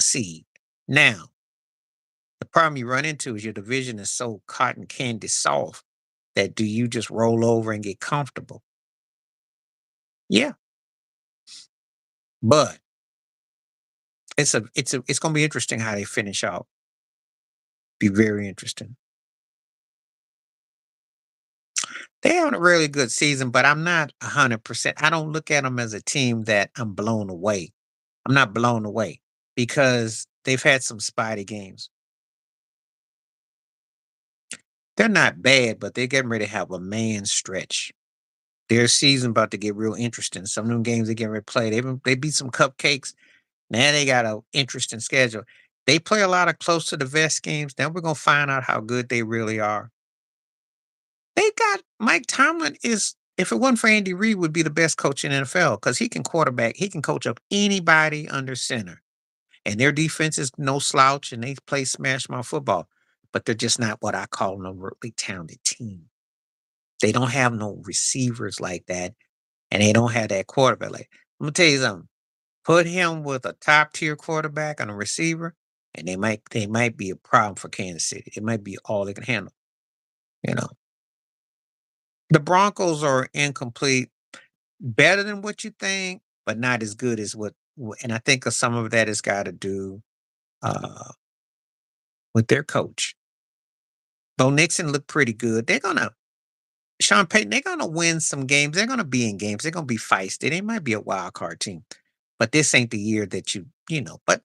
seed. Now, the problem you run into is your division is so cotton candy soft that do you just roll over and get comfortable? Yeah, but it's gonna be interesting how they finish out. Be very interesting. They having a really good season, but I'm not 100%. I don't look at them as a team that I'm blown away. I'm not blown away because they've had some spotty games. They're not bad, but they're getting ready to have a man stretch. Their season about to get real interesting. Some of them games they get ready to play. They beat some cupcakes. Now they got an interesting schedule. They play a lot of close to the vest games. Then we're gonna find out how good they really are. They got Mike Tomlin is if it wasn't for Andy Reid, would be the best coach in NFL because he can quarterback, he can coach up anybody under center. And their defense is no slouch and they play smash mouth football. But they're just not what I call an overtly talented team. They don't have no receivers like that, and they don't have that quarterback. Like, I'm gonna tell you something. Put him with a top tier quarterback and a receiver, and they might be a problem for Kansas City. It might be all they can handle. You know, the Broncos are incomplete, better than what you think, but not as good as And I think some of that has got to do uh, with their coach. Bo Nixon looked pretty good. They're gonna Sean Payton. They're gonna win some games. They're gonna be in games. They're gonna be feisty. They might be a wild card team, but this ain't the year that you know. But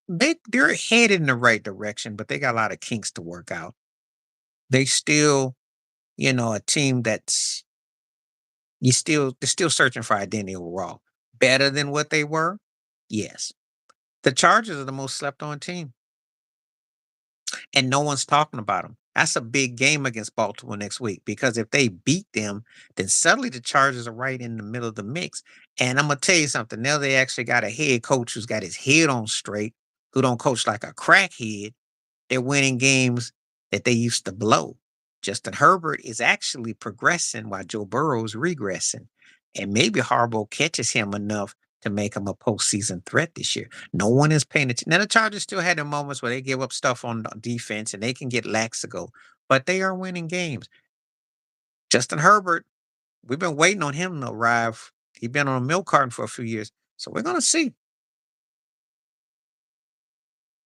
they're headed in the right direction, but they got a lot of kinks to work out. They still, a team that's they're still searching for identity overall. Better than what they were, yes. The Chargers are the most slept on team, and no one's talking about them. That's a big game against Baltimore next week because if they beat them, then suddenly the Chargers are right in the middle of the mix. And I'm gonna tell you something. Now they actually got a head coach who's got his head on straight, who don't coach like a crackhead. They're winning games that they used to blow. Justin Herbert is actually progressing while Joe Burrow is regressing. And maybe Harbaugh catches him enough to make him a postseason threat this year. No one is paying attention. Now, the Chargers still had their moments where they give up stuff on defense and they can get laxical, but they are winning games. Justin Herbert, we've been waiting on him to arrive. He's been on a milk carton for a few years. So we're going to see.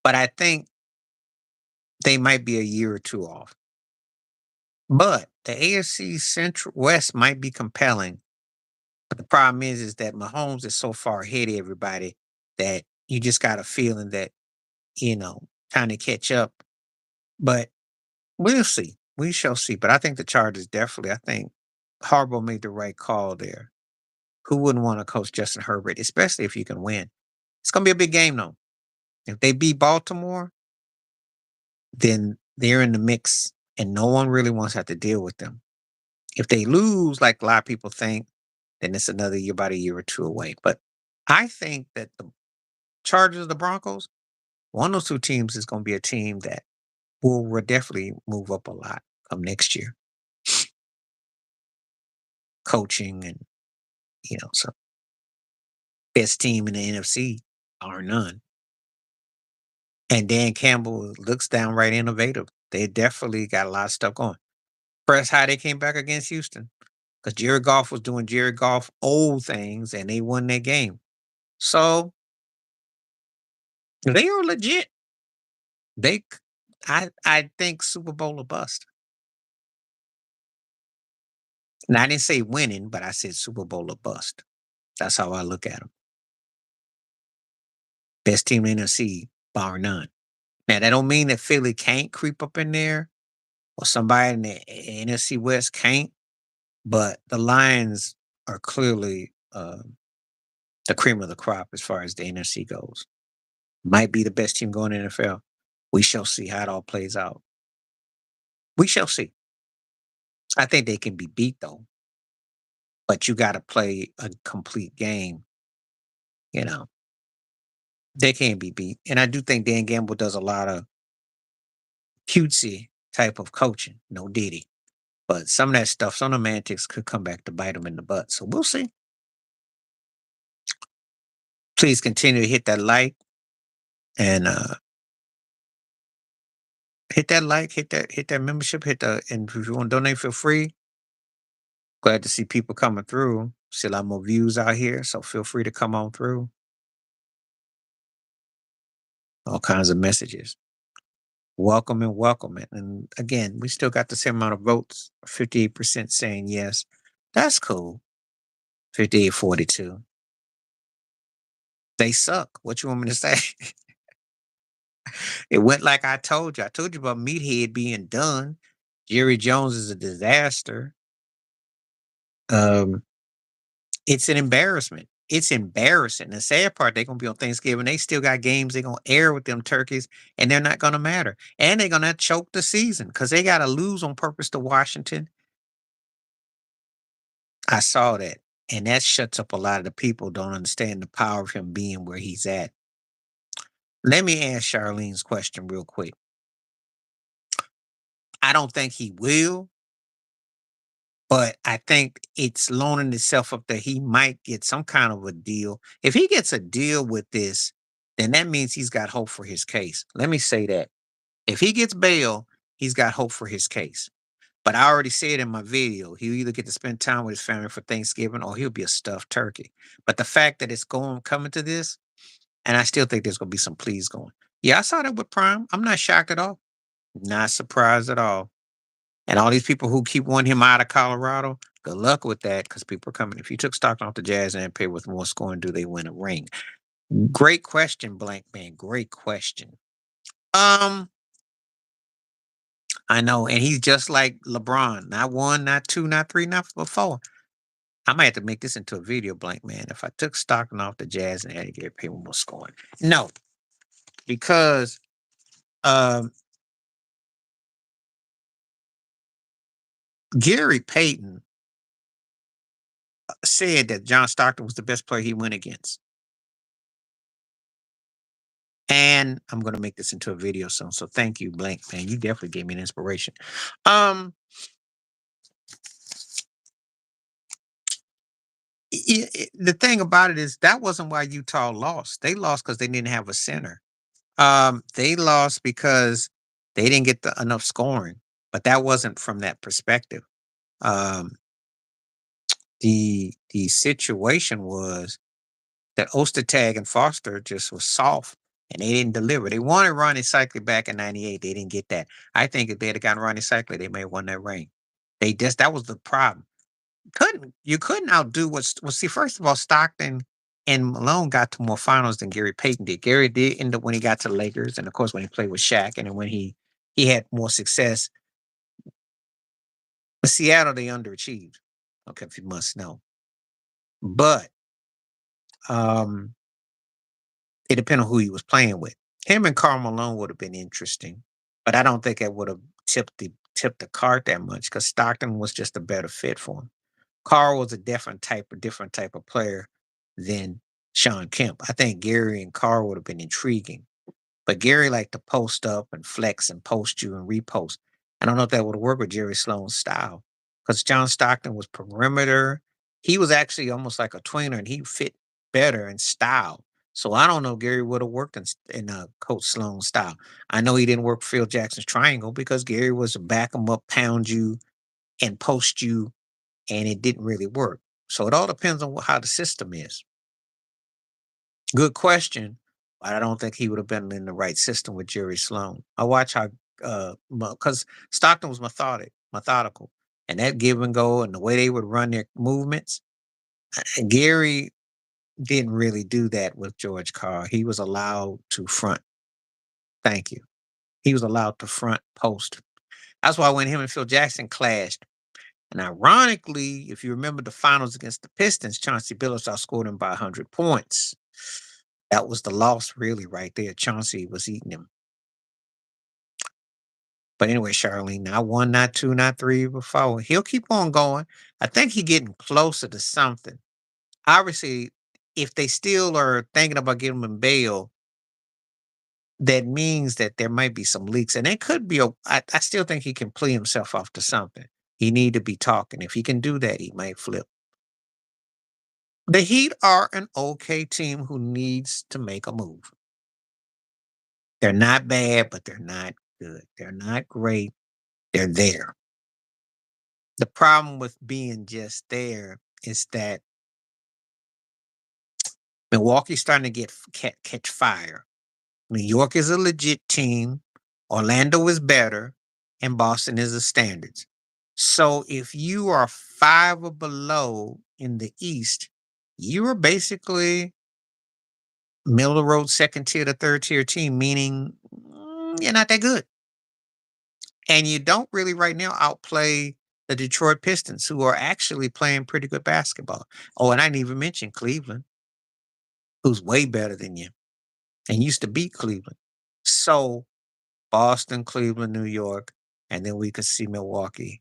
But I think they might be a year or two off. But the AFC Central West might be compelling. But the problem is that Mahomes is so far ahead of everybody that you just got a feeling that, trying to catch up. But we'll see. We shall see. But I think the Chargers definitely, I think Harbaugh made the right call there. Who wouldn't want to coach Justin Herbert, especially if you can win? It's going to be a big game, though. If they beat Baltimore, then they're in the mix and no one really wants to have to deal with them. If they lose, like a lot of people think, then it's another year, about a year or two away. But I think that the Chargers, the Broncos, one of those two teams is going to be a team that will definitely move up a lot come next year. Coaching and, so best team in the NFC are none. And Dan Campbell looks downright innovative. They definitely got a lot of stuff going. Press how they came back against Houston because Jared Goff was doing Jared Goff old things and they won that game. So They are legit. They, I think Super Bowl or bust. Now I didn't say winning, but I said Super Bowl or bust. That's how I look at them. Best team in the NFC, bar none. Now that don't mean that Philly can't creep up in there or somebody in the NFC West can't, but the Lions are clearly the cream of the crop as far as the NFC goes. Might be the best team going in the NFL. We shall see how it all plays out. We shall see. I think they can be beat though, but you got to play a complete game. You know, they can't be beat. And I do think Dan Gamble does a lot of cutesy type of coaching. No Diddy. But some of that stuff, some of the antics could come back to bite him in the butt. So we'll see. Please continue to hit that like and hit that like, hit that membership, hit the and if you want to donate, feel free. Glad to see people coming through. See a lot more views out here. So feel free to come on through. All kinds of messages. Welcome and welcome it. And again, we still got the same amount of votes. 58% saying yes. That's cool. 58-42. They suck. What you want me to say? It went like I told you. I told you about Meathead being done. Jerry Jones is a disaster. Um, it's an embarrassment. It's embarrassing. The sad part, they're gonna be on Thanksgiving. They still got games they're gonna air with them turkeys, and they're not gonna matter. And they're gonna choke the season because they gotta lose on purpose to Washington. I saw that. And that shuts up a lot of the people don't understand the power of him being where he's at. Let me ask Charlene's question real quick. I don't think he will, but I think it's loaning itself up that he might get some kind of a deal. If he gets a deal with this, then that means he's got hope for his case. Let me say that. If he gets bail, he's got hope for his case. But I already said in my video, he'll either get to spend time with his family for Thanksgiving or he'll be a stuffed turkey. But the fact that it's coming to this, and I still think there's gonna be some pleas going. Yeah, I saw that with Prime. I'm not shocked at all. Not surprised at all. And all these people who keep wanting him out of Colorado, good luck with that because people are coming. If you took stock off the Jazz and paid with more scoring, do they win a ring? Great question, Blank Man. Great question. Um, I know, and he's just like LeBron. Not one, not two, not three, not four. I might have to make this into a video, Blank Man. If I took Stockton off the Jazz and had to get paid more scoring. No, because um Gary Payton said that John Stockton was the best player he went against. And I'm gonna make this into a video soon. So thank you, Blank Man. You definitely gave me an inspiration. Um, the thing about it is that wasn't why Utah lost. They lost because they didn't have a center. They lost because they didn't get enough scoring, but that wasn't from that perspective. Um, the situation was that Ostertag and Foster just was soft and they didn't deliver. They wanted Ronnie Cycler back in '98. They didn't get that. I think if they had gotten Ronnie Cycler, they may have won that ring. They just that was the problem. You couldn't outdo well, see, first of all, Stockton and Malone got to more finals than Gary Payton did. Gary did end up when he got to Lakers, and of course when he played with Shaq, and then when he had more success. But Seattle, they underachieved. Okay, if you must know. But um it depended on who he was playing with. Him and Karl Malone would have been interesting, but I don't think it would have tipped the card that much because Stockton was just a better fit for him. Carl was a different type of player than Sean Kemp. I think Gary and Carl would have been intriguing. But Gary liked to post up and flex and post you and repost. I don't know if that would work with Jerry Sloan's style because John Stockton was perimeter. He was actually almost like a tweener and he fit better in style. So I don't know if Gary would have worked in Coach Sloan's style. I know he didn't work Phil Jackson's triangle because Gary was a back him up, pound you, and post you, and it didn't really work. So it all depends on how the system is. Good question. But I don't think he would have been in the right system with Jerry Sloan. I watch how because Stockton was methodical, and that give and go and the way they would run their movements. And Gary didn't really do that with George Carr. He was allowed to front. Thank you. He was allowed to front post. That's why when him and Phil Jackson clashed, and ironically, if you remember the finals against the Pistons, Chauncey Billups outscored him by 100 points. That was the loss, really, right there. Chauncey was eating him. But anyway, Charlene, not one, not two, not three, but four. He'll keep on going. I think he's getting closer to something. Obviously, if they still are thinking about giving him bail, that means that there might be some leaks, and it could be. I still think he can play himself off to something. He need to be talking. If he can do that, he might flip. The Heat are an okay team who needs to make a move. They're not bad, but they're not good. They're not great. They're there. The problem with being just there is that Milwaukee's starting to catch fire. New York is a legit team. Orlando is better, and Boston is the standards. So if you are 5 or below in the East, you are basically middle of the road, second tier to third tier team, meaning you're not that good. And you don't really right now outplay the Detroit Pistons, who are actually playing pretty good basketball. Oh, and I didn't even mention Cleveland, who's way better than you and used to beat Cleveland. So Boston, Cleveland, New York, and then we could see Milwaukee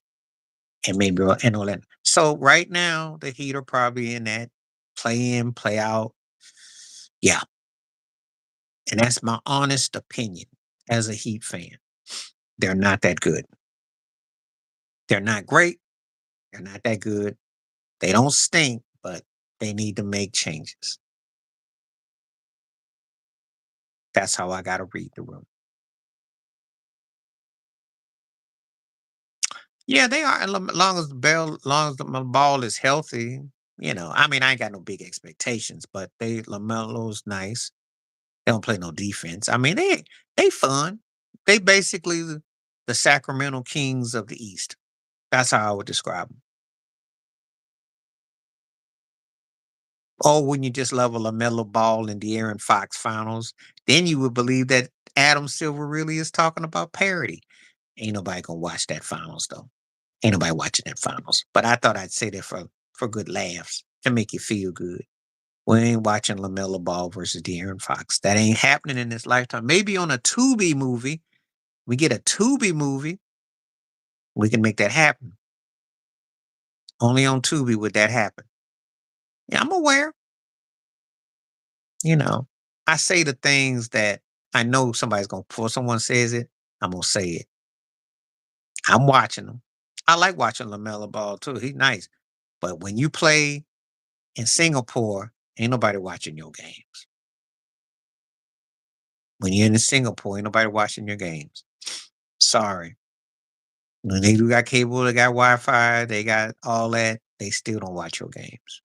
and maybe and Orlando. So right now, the Heat are probably in that play in, play out. Yeah. And that's my honest opinion as a Heat fan. They're not that good. They're not great. They're not that good. They don't stink, but they need to make changes. That's how I got to read the room. Yeah, they are. And long as long as the ball is healthy, I mean, I ain't got no big expectations, but Lamelo's nice. They don't play no defense. I mean, they fun. They basically the Sacramento Kings of the East. That's how I would describe them. Or when you just level LaMelo Ball in the Aaron Fox finals, then you would believe that Adam Silver really is talking about parity. Ain't nobody gonna watch that finals though. Ain't nobody watching that finals. But I thought I'd say that for good laughs to make you feel good. We ain't watching LaMelo Ball versus De'Aaron Fox. That ain't happening in this lifetime. Maybe on a Tubi movie, we get a Tubi movie, we can make that happen. Only on Tubi would that happen. Yeah, I'm aware. You know, I say the things that I know somebody's gonna before someone says it, I'm gonna say it. I'm watching them. I like watching LaMelo Ball too. He's nice. But when you play in Singapore, ain't nobody watching your games. When you're in Singapore, ain't nobody watching your games. Sorry. When they do got cable, they got Wi-Fi, they got all that, they still don't watch your games.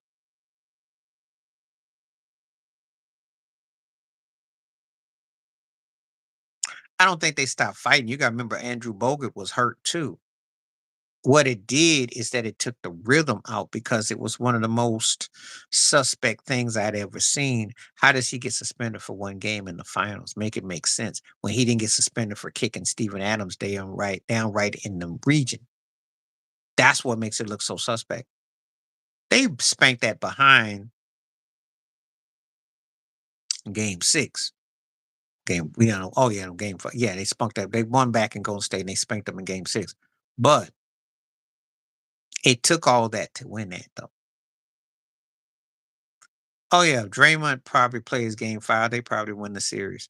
I don't think they stopped fighting. You gotta remember Andrew Bogut was hurt too. What it did is that it took the rhythm out because it was one of the most suspect things I'd ever seen. How does he get suspended for one game in the finals? Make it make sense when he didn't get suspended for kicking Steven Adams downright in the region. That's what makes it look so suspect. They spanked that behind in game six. Oh yeah, game five. Yeah, they spunked that. They won back in Golden State and they spanked them in game six. But it took all that to win that though. Oh yeah, Draymond probably plays game 5, they probably win the series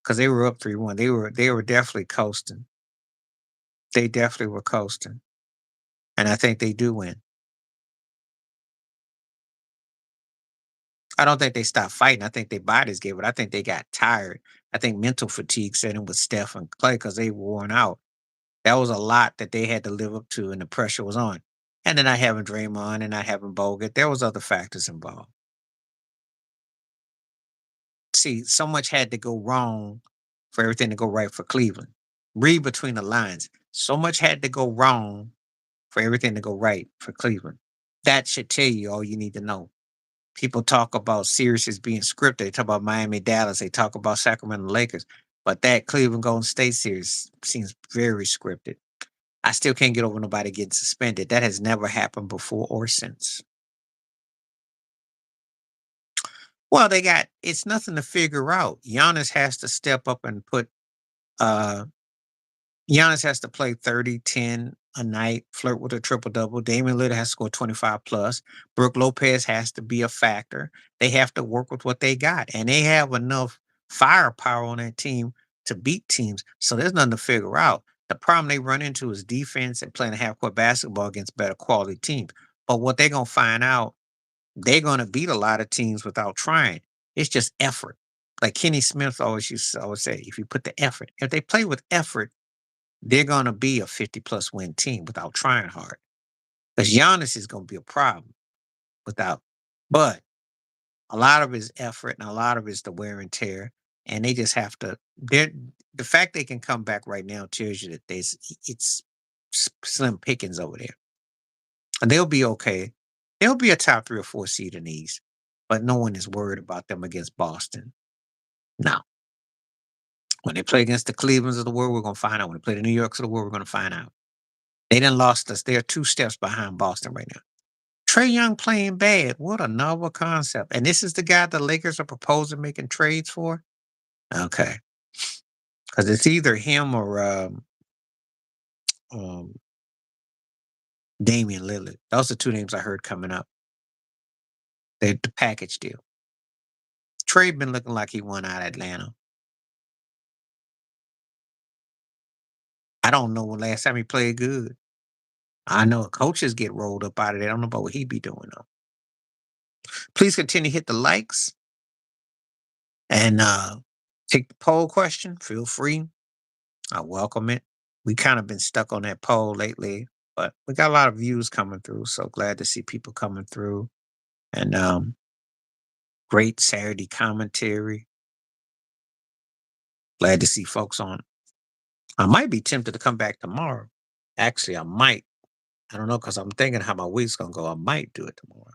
because they were up 3-1. They were definitely coasting. They definitely were coasting, and I think they do win. I don't think they stopped fighting. I think their bodies gave it. I think they got tired. I think mental fatigue set in with Steph and Clay because they were worn out. That was a lot that they had to live up to, and the pressure was on. And then not having Draymond and not having Bogut, there was other factors involved. see, so much had to go wrong for everything to go right for Cleveland. Read between the lines. So much had to go wrong for everything to go right for Cleveland. That should tell you all you need to know. People talk about series as being scripted. They talk about Miami, Dallas. They talk about Sacramento Lakers. But that Cleveland Golden State series seems very scripted. I still can't get over nobody getting suspended. That has never happened before or since. Well, they got it's nothing to figure out. Giannis has to step up and put uh Giannis has to play 30, 10 a night, flirt with a triple double. Damian Lillard has to score 25 plus. Brooke Lopez has to be a factor. They have to work with what they got. And they have enough firepower on that team to beat teams. So there's nothing to figure out. The problem they run into is defense and playing half court basketball against better quality teams. But what they're gonna find out, they're gonna beat a lot of teams without trying. It's just effort. Like Kenny Smith always used to always say, if you put the effort, if they play with effort, they're going to be a 50 plus win team without trying hard. Because Giannis is going to be a problem without, but a lot of his effort and a lot of it's the wear and tear. And they just have to, they're, the fact they can come back right now tells you that it's slim pickings over there. And they'll be okay. They'll be a top 3 or 4 seed in the East, but no one is worried about them against Boston. No. When they play against the Clevelands of the world, we're going to find out. When they play the New Yorks of the world, we're going to find out. They done lost us. They're 2 steps behind Boston right now. Trey Young playing bad. What a novel concept. And this is the guy the Lakers are proposing making trades for? Okay. Because it's either him or um, Damian Lillard. Those are 2 names I heard coming up. They're the package deal. Trey been looking like he won out of Atlanta. I don't know when last time he played good. I know coaches get rolled up out of there. I don't know about what he be doing though. Please continue to hit the likes and take the poll question. Feel free. I welcome it. We kind of been stuck on that poll lately, but we got a lot of views coming through. So glad to see people coming through. And great Saturday commentary. Glad to see folks on. I might be tempted to come back tomorrow. Actually, I might. I don't know because I'm thinking how my week's gonna go. I might do it tomorrow.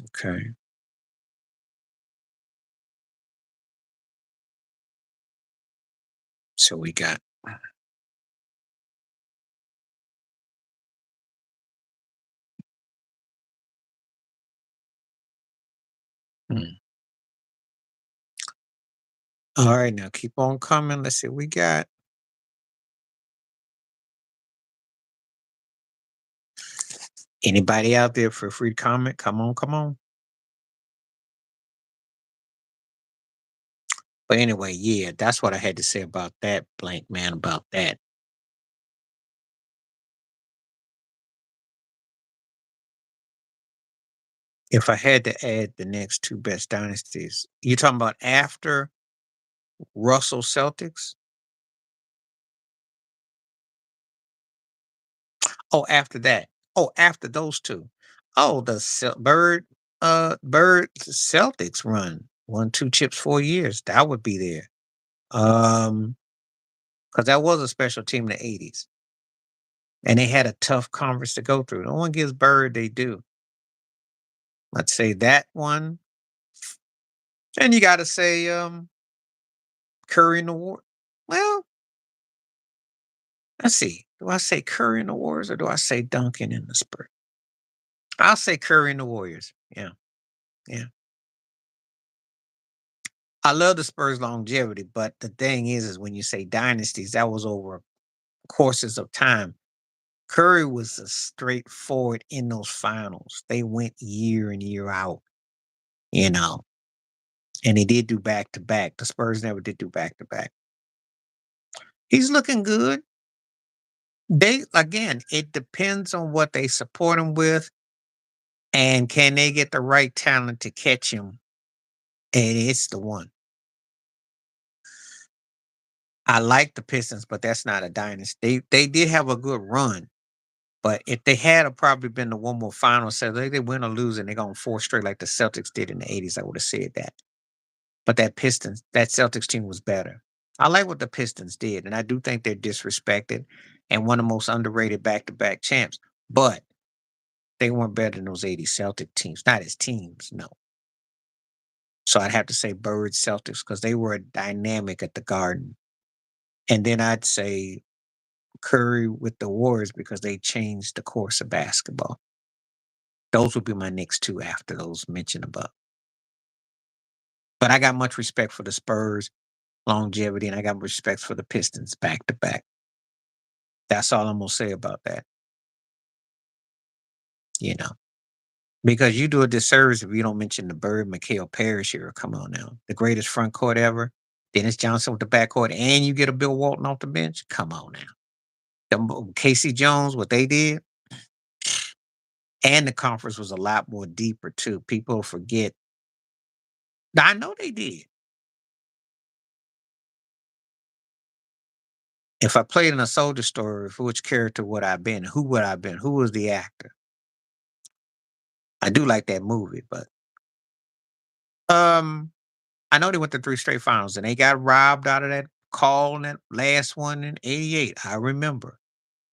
Okay. So we got hmm. All right, now keep on coming. Let's see what we got. Anybody out there for a free comment? Come on, come on. But anyway, yeah, that's what I had to say about that blank man about that. If I had to add the next 2 best dynasties, you talking about after Russell Celtics? Oh, after that. Oh, after those 2. Oh, the Bird Celtics run. Won 2 chips 4 years. That would be there. Because that was a special team in the 80s. And they had a tough conference to go through. No one gives Bird they do. Let's say that one. And you gotta say Curry in the War. Well, let's see. Do I say Curry in the Warriors or do I say Duncan in the Spurs? I'll say Curry in the Warriors. Yeah. Yeah. I love the Spurs longevity, but the thing is when you say dynasties, that was over courses of time. Curry was a straightforward in those finals. They went year in, year out, you know, and he did do back to back. The Spurs never did do back to back. He's looking good. They again, it depends on what they support him with, and can they get the right talent to catch him? And it's the one. I like the Pistons, but that's not a dynasty. They did have a good run, but if they had have probably been to one more final, so they win or lose, and they're going four straight like the Celtics did in the '80s, I would have said that. But that Celtics team was better. I like what the Pistons did, and I do think they're disrespected and one of the most underrated back-to-back champs. But they weren't better than those '80s Celtic teams, not as teams, no. So I'd have to say Birds Celtics because they were dynamic at the Garden. And then I'd say Curry with the Warriors because they changed the course of basketball. Those would be my next two after those mentioned above. But I got much respect for the Spurs longevity, and I got respect for the Pistons back to back. That's all I'm gonna say about that. You know, because you do a disservice if you don't mention the Bird Mikhail Parrish here. Come on now, the greatest front court ever. Dennis Johnson with the backcourt, and you get a Bill Walton off the bench. Come on now, Casey Jones, what they did, and the conference was a lot more deeper too. People forget. I know they did. If I played in a soldier story, for which character would I been? Who would I been? Who was the actor? I do like that movie, but um, I know they went to three straight finals and they got robbed out of that call in that last one in '88. I remember.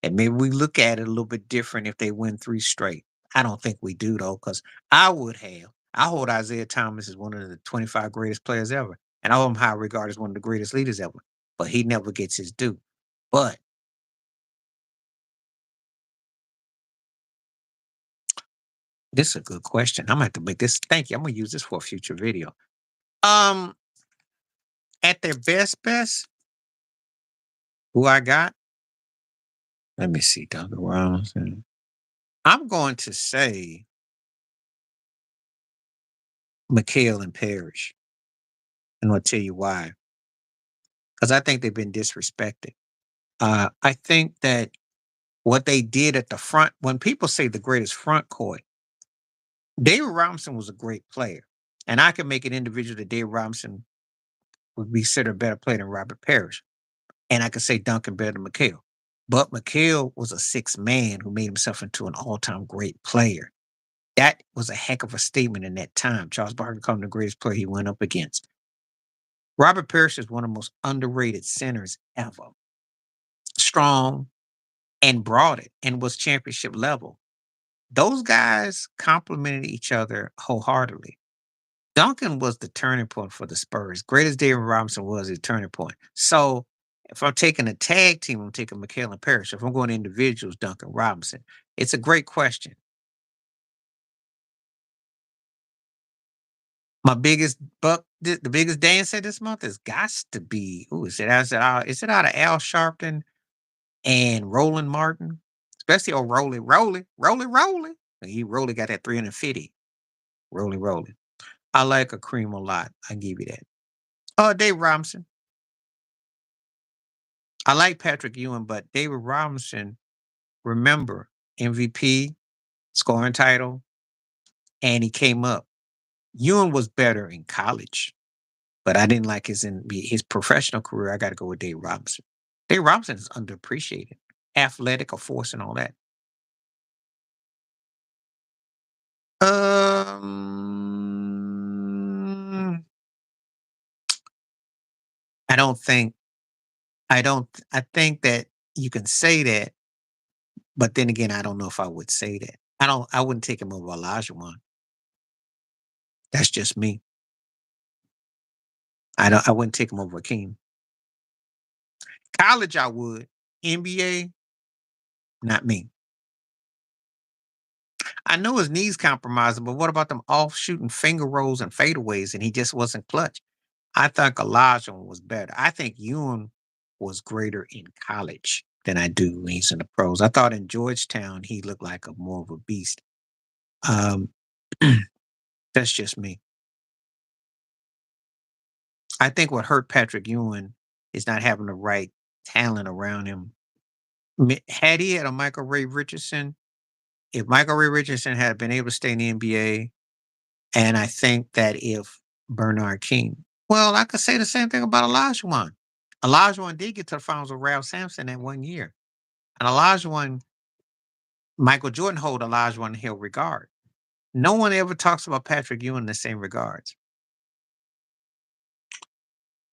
And maybe we look at it a little bit different if they win three straight. I don't think we do though, because I would have. I hold Isaiah Thomas as one of the 25 greatest players ever. And I hold him high regard as one of the greatest leaders ever. But he never gets his due. But this is a good question. I'm gonna have to make this. Thank you. I'm gonna use this for a future video. Um, at their best, who I got? Let me see, Duncan Robinson. I'm going to say McHale and Parrish. And I'll tell you why. Because I think they've been disrespected. I think that what they did at the front, when people say the greatest front court, David Robinson was a great player. And I can make an individual that David Robinson would be considered a better player than Robert Parrish. And I could say Duncan better than McHale. But McHale was a sixth man who made himself into an all-time great player. That was a heck of a statement in that time. Charles Barkley called him the greatest player he went up against. Robert Parrish is one of the most underrated centers ever. Strong and brought it and was championship level. Those guys complemented each other wholeheartedly. Duncan was the turning point for the Spurs. Great as David Robinson was the turning point. So if I'm taking a tag team, I'm taking McHale and Parrish. If I'm going individuals, Duncan Robinson. It's a great question. My biggest buck, the biggest dance set this month is got to be. Who is it? Is it out of Al Sharpton and Roland Martin? Especially on Rolly. He Rolly got that 350. Rolly. I like a cream a lot. I give you that. Dave Robinson. I like Patrick Ewing, but David Robinson, remember, MVP, scoring title, and he came up. Ewing was better in college, but I didn't like his professional career. I got to go with Dave Robinson. Dave Robinson is underappreciated, athletic, a force, and all that. Um, I don't think. I don't. I think that you can say that, but then again, I don't know if I would say that. I don't. I wouldn't take him over Olajuwon. That's just me. I don't. I wouldn't take him over Akeem. College, I would. NBA, not me. I know his knees compromising, but what about them off shooting finger rolls and fadeaways, and he just wasn't clutch? I think Olajuwon was better. I think Ewing was greater in college than I do when he's in the pros. I thought in Georgetown he looked like a more of a beast. Um, that's just me. I think what hurt Patrick Ewing is not having the right talent around him. Had he had a Michael Ray Richardson, if Michael Ray Richardson had been able to stay in the NBA, and I think that if Bernard King, well, I could say the same thing about Olajuwon. Olajuwon did get to the finals with Ralph Sampson that one year. And Olajuwon, Michael Jordan hold Olajuwon in held regard. No one ever talks about Patrick Ewing in the same regards.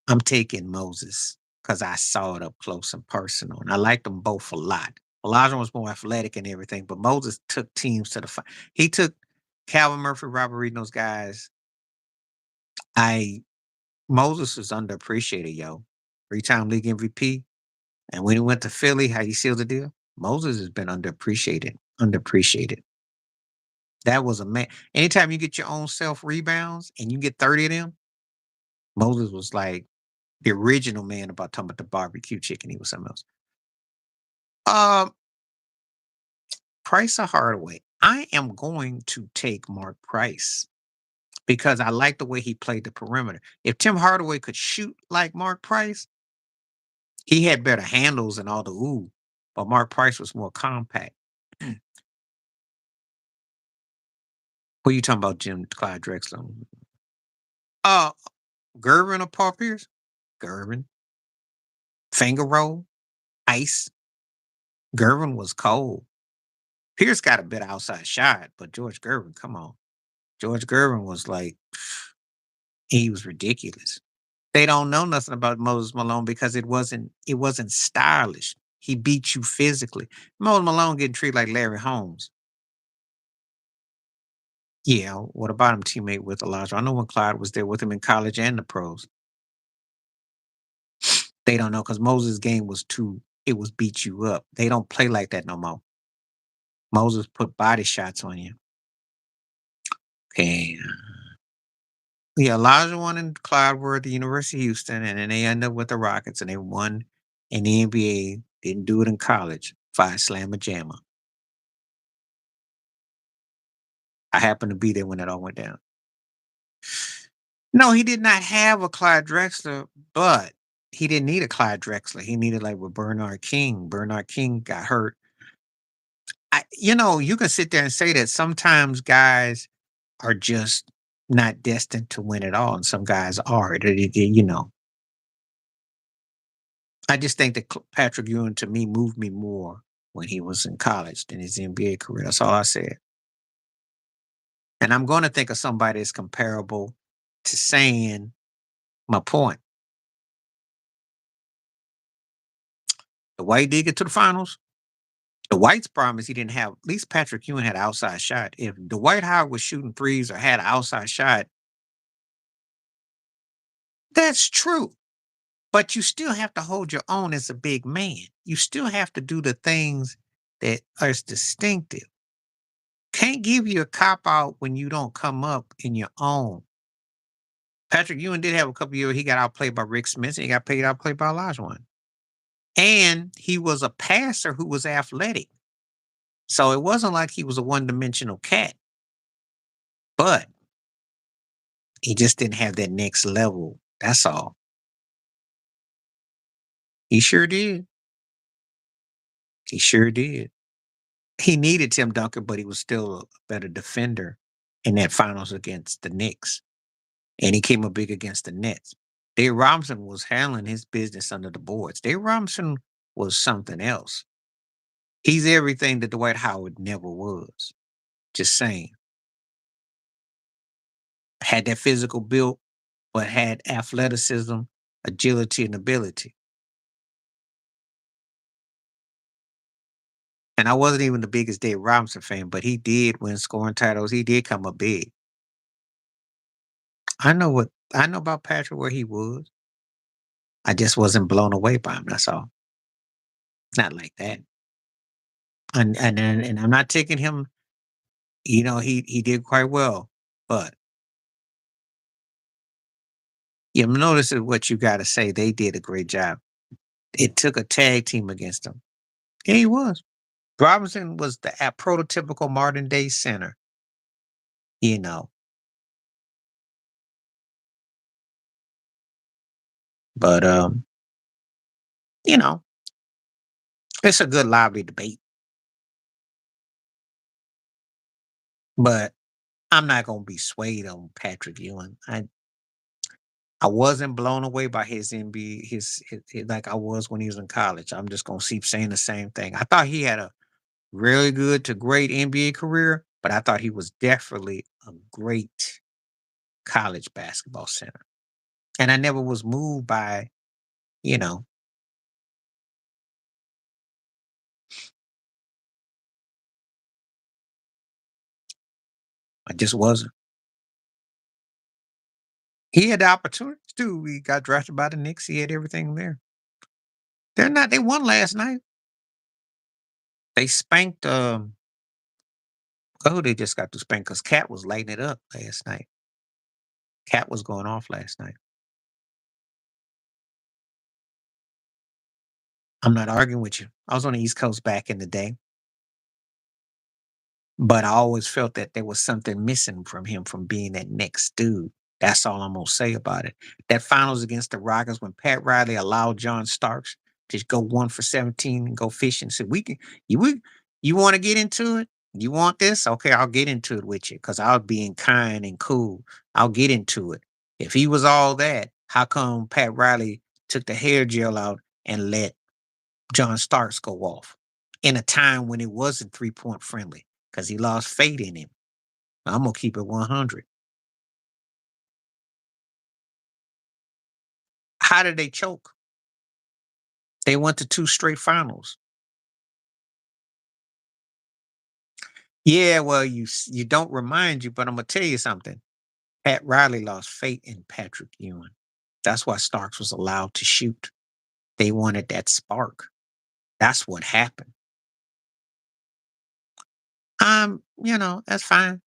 I'm taking Moses because I saw it up close and personal, and I liked them both a lot. Elijah was more athletic and everything, but Moses took teams to the he took Calvin Murphy, Robert Reed, and those guys. I Moses was underappreciated, yo. Three-time league MVP. And when he went to Philly, how you seal the deal? Moses has been underappreciated. Underappreciated. That was a man. Anytime you get your own self rebounds and you get 30 of them, Moses was like the original man about talking about the barbecue chicken. He was something else. Um, Price or Hardaway? I am going to take Mark Price because I like the way he played the perimeter. If Tim Hardaway could shoot like Mark Price, he had better handles and all the ooh, but Mark Price was more compact. Who you talking about, Jim Clyde Drexler? Uh, Gervin or Paul Pierce? Gervin. Finger roll, ice. Gervin was cold. Pierce got a better outside shot, but George Gervin, come on. George Gervin was like, he was ridiculous. They don't know nothing about Moses Malone because it wasn't stylish. He beat you physically. Moses Malone getting treated like Larry Holmes. Yeah, what about him teammate with Elijah? I know when Clyde was there with him in college and the pros. They don't know because Moses' game was it was beat you up. They don't play like that no more. Moses put body shots on you. Okay. Yeah, Elijah won and Clyde were at the University of Houston, and then they ended up with the Rockets, and they won in the NBA. Didn't do it in college. Five slammer jammer. I happened to be there when it all went down. No, he did not have a Clyde Drexler, but he didn't need a Clyde Drexler. He needed like with Bernard King. Bernard King got hurt. You can sit there and say that sometimes guys are just not destined to win at all, and some guys are. I just think that Patrick Ewing to me moved me more when he was in college than his NBA career. That's all I said. And I'm going to think of somebody that's comparable to saying my point. The White did get to the finals. The White's problem is he didn't have, at least Patrick Ewing had an outside shot. If the White Howard was shooting threes or had an outside shot, that's true. But you still have to hold your own as a big man. You still have to do the things that are distinctive. Can't give you a cop out when you don't come up in your own. Patrick Ewing did have a couple years he got outplayed by Rick Smith and he got paid outplayed by Olajuwon. And he was a passer who was athletic. So it wasn't like he was a one-dimensional cat, but he just didn't have that next level. That's all. He sure did. He sure did. He needed Tim Duncan, but he was still a better defender in that finals against the Knicks. And he came up big against the Nets. Dave Robinson was handling his business under the boards. Dave Robinson was something else. He's everything that Dwight Howard never was. Just saying. Had that physical build, but had athleticism, agility, and ability. And I wasn't even the biggest Dave Robinson fan, but he did win scoring titles. He did come up big. I know about Patrick where he was. I just wasn't blown away by him. That's all. Not like that. And I'm not taking him. He did quite well, but you notice is what you got to say. They did a great job. It took a tag team against him. Yeah, he was. Robinson was the prototypical modern day center. You know, but you know, it's a good lively debate. But I'm not gonna be swayed on Patrick Ewing. I wasn't blown away by his NBA, like I was when he was in college. I'm just gonna keep saying the same thing. I thought he had a really good to great NBA career, but I thought he was definitely a great college basketball center. And I never was moved by, you know, I just wasn't. He had the opportunities too. He got drafted by the Knicks. He had everything there. They're not. They won last night. They spanked. Oh, they just got to spank because Cat was lighting it up last night. Cat was going off last night. I'm not arguing with you. I was on the East Coast back in the day. But I always felt that there was something missing from him from being that next dude. That's all I'm gonna say about it. That finals against the Rockets when Pat Riley allowed John Starks to go 1 for 17 and go fishing. Said we can you want to get into it? You want this? Okay, I'll get into it with you because I'll being kind and cool. I'll get into it. If he was all that, how come Pat Riley took the hair gel out and let John Starks go off in a time when it wasn't 3-point friendly because he lost faith in him. I'm gonna keep it 100. How did they choke? They went to two straight finals. Yeah, well, you don't remind you, but I'm gonna tell you something. Pat Riley lost faith in Patrick Ewing. That's why Starks was allowed to shoot. They wanted that spark. That's what happened. That's fine.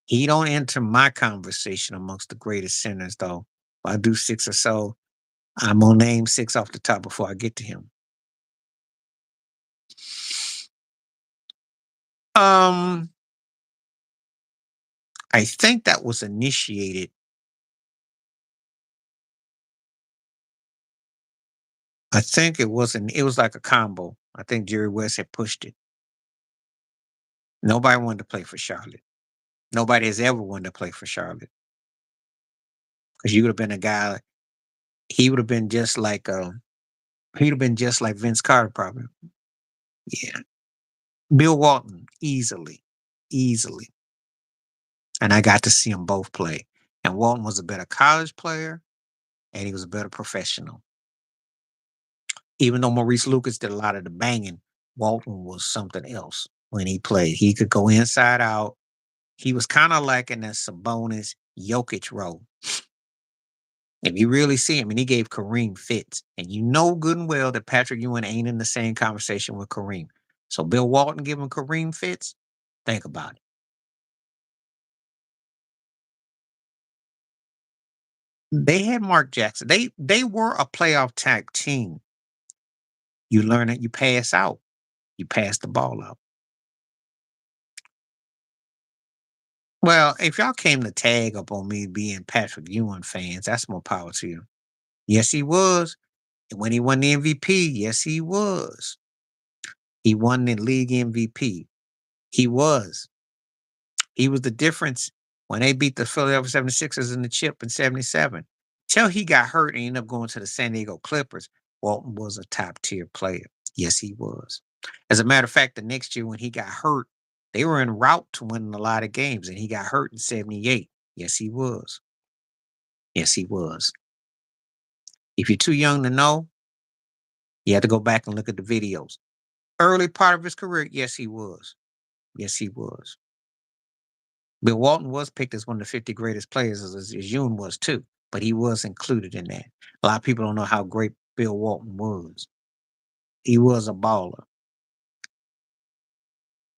He don't enter my conversation amongst the greatest sinners, though. If I do six or so, I'm gonna name six off the top before I get to him. Um, I think that was initiated. I think it wasn't. It was like a combo. I think Jerry West had pushed it. Nobody wanted to play for Charlotte. Nobody has ever wanted to play for Charlotte because you would have been a guy. He would have been just like he'd have been just like Vince Carter, probably. Yeah, Bill Walton, easily, easily. And I got to see them both play. And Walton was a better college player, and he was a better professional. Even though Maurice Lucas did a lot of the banging, Walton was something else when he played. He could go inside out. He was kind of like in that Sabonis Jokic role. If you really see him, and he gave Kareem fits, and you know good and well that Patrick Ewing ain't in the same conversation with Kareem. So Bill Walton giving Kareem fits, think about it. They had Mark Jackson. They were a playoff type team. You learn it, you pass out, you pass the ball out. Well, if y'all came to tag up on me being Patrick Ewing fans, that's more power to you. Yes, he was. And when he won the MVP, yes, he was. He won the league MVP. He was. He was the difference when they beat the Philadelphia 76ers in the chip in 77. Till he got hurt and ended up going to the San Diego Clippers, Walton was a top tier player. Yes, he was. As a matter of fact, the next year when he got hurt, they were en route to winning a lot of games, and he got hurt in 78. Yes, he was. Yes, he was. If you're too young to know, you have to go back and look at the videos. Early part of his career, yes, he was. Yes, he was. Bill Walton was picked as one of the 50 greatest players, as Ewing was too, but he was included in that. A lot of people don't know how great Bill Walton was. He was a baller.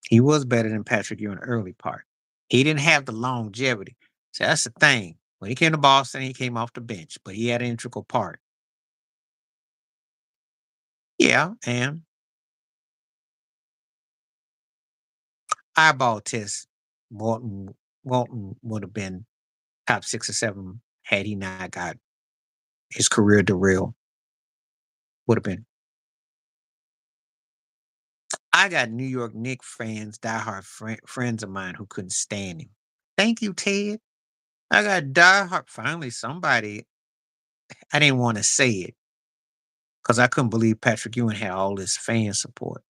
He was better than Patrick Ewing early part. He didn't have the longevity. So that's the thing. When he came to Boston, he came off the bench, but he had an integral part. Yeah, and eyeball test, Walton Walton would have been top 6 or 7 had he not got his career derailed. Would have been. I got New York Knicks fans, diehard friends of mine who couldn't stand him. Thank you, Ted. I got diehard. Finally, somebody. I didn't want to say it because I couldn't believe Patrick Ewing had all this fan support.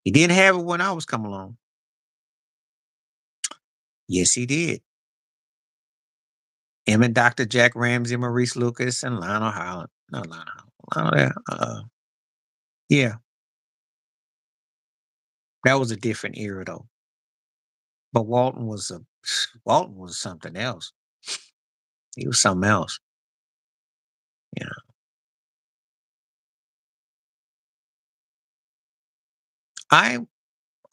He didn't have it when I was coming along. Yes, he did. Him and Dr. Jack Ramsey, Maurice Lucas, and Lionel Howland. Not Lionel Howland. Lionel, yeah, that was a different era though. But Walton was something else. He was something else. Yeah. I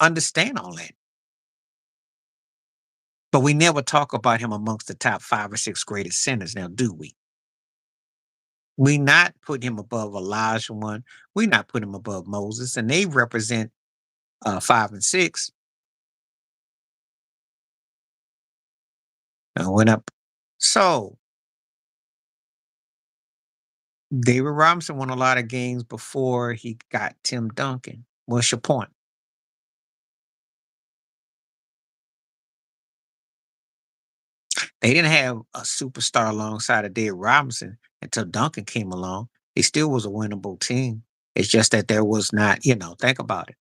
understand all that. But we never talk about him amongst the top 5 or 6 greatest centers now, do we? We not put him above Elijah one. We not put him above Moses, and they represent 5 and 6. Went up. So David Robinson won a lot of games before he got Tim Duncan. What's your point? They didn't have a superstar alongside of David Robinson until Duncan came along. It still was a winnable team. It's just that there was not, think about it.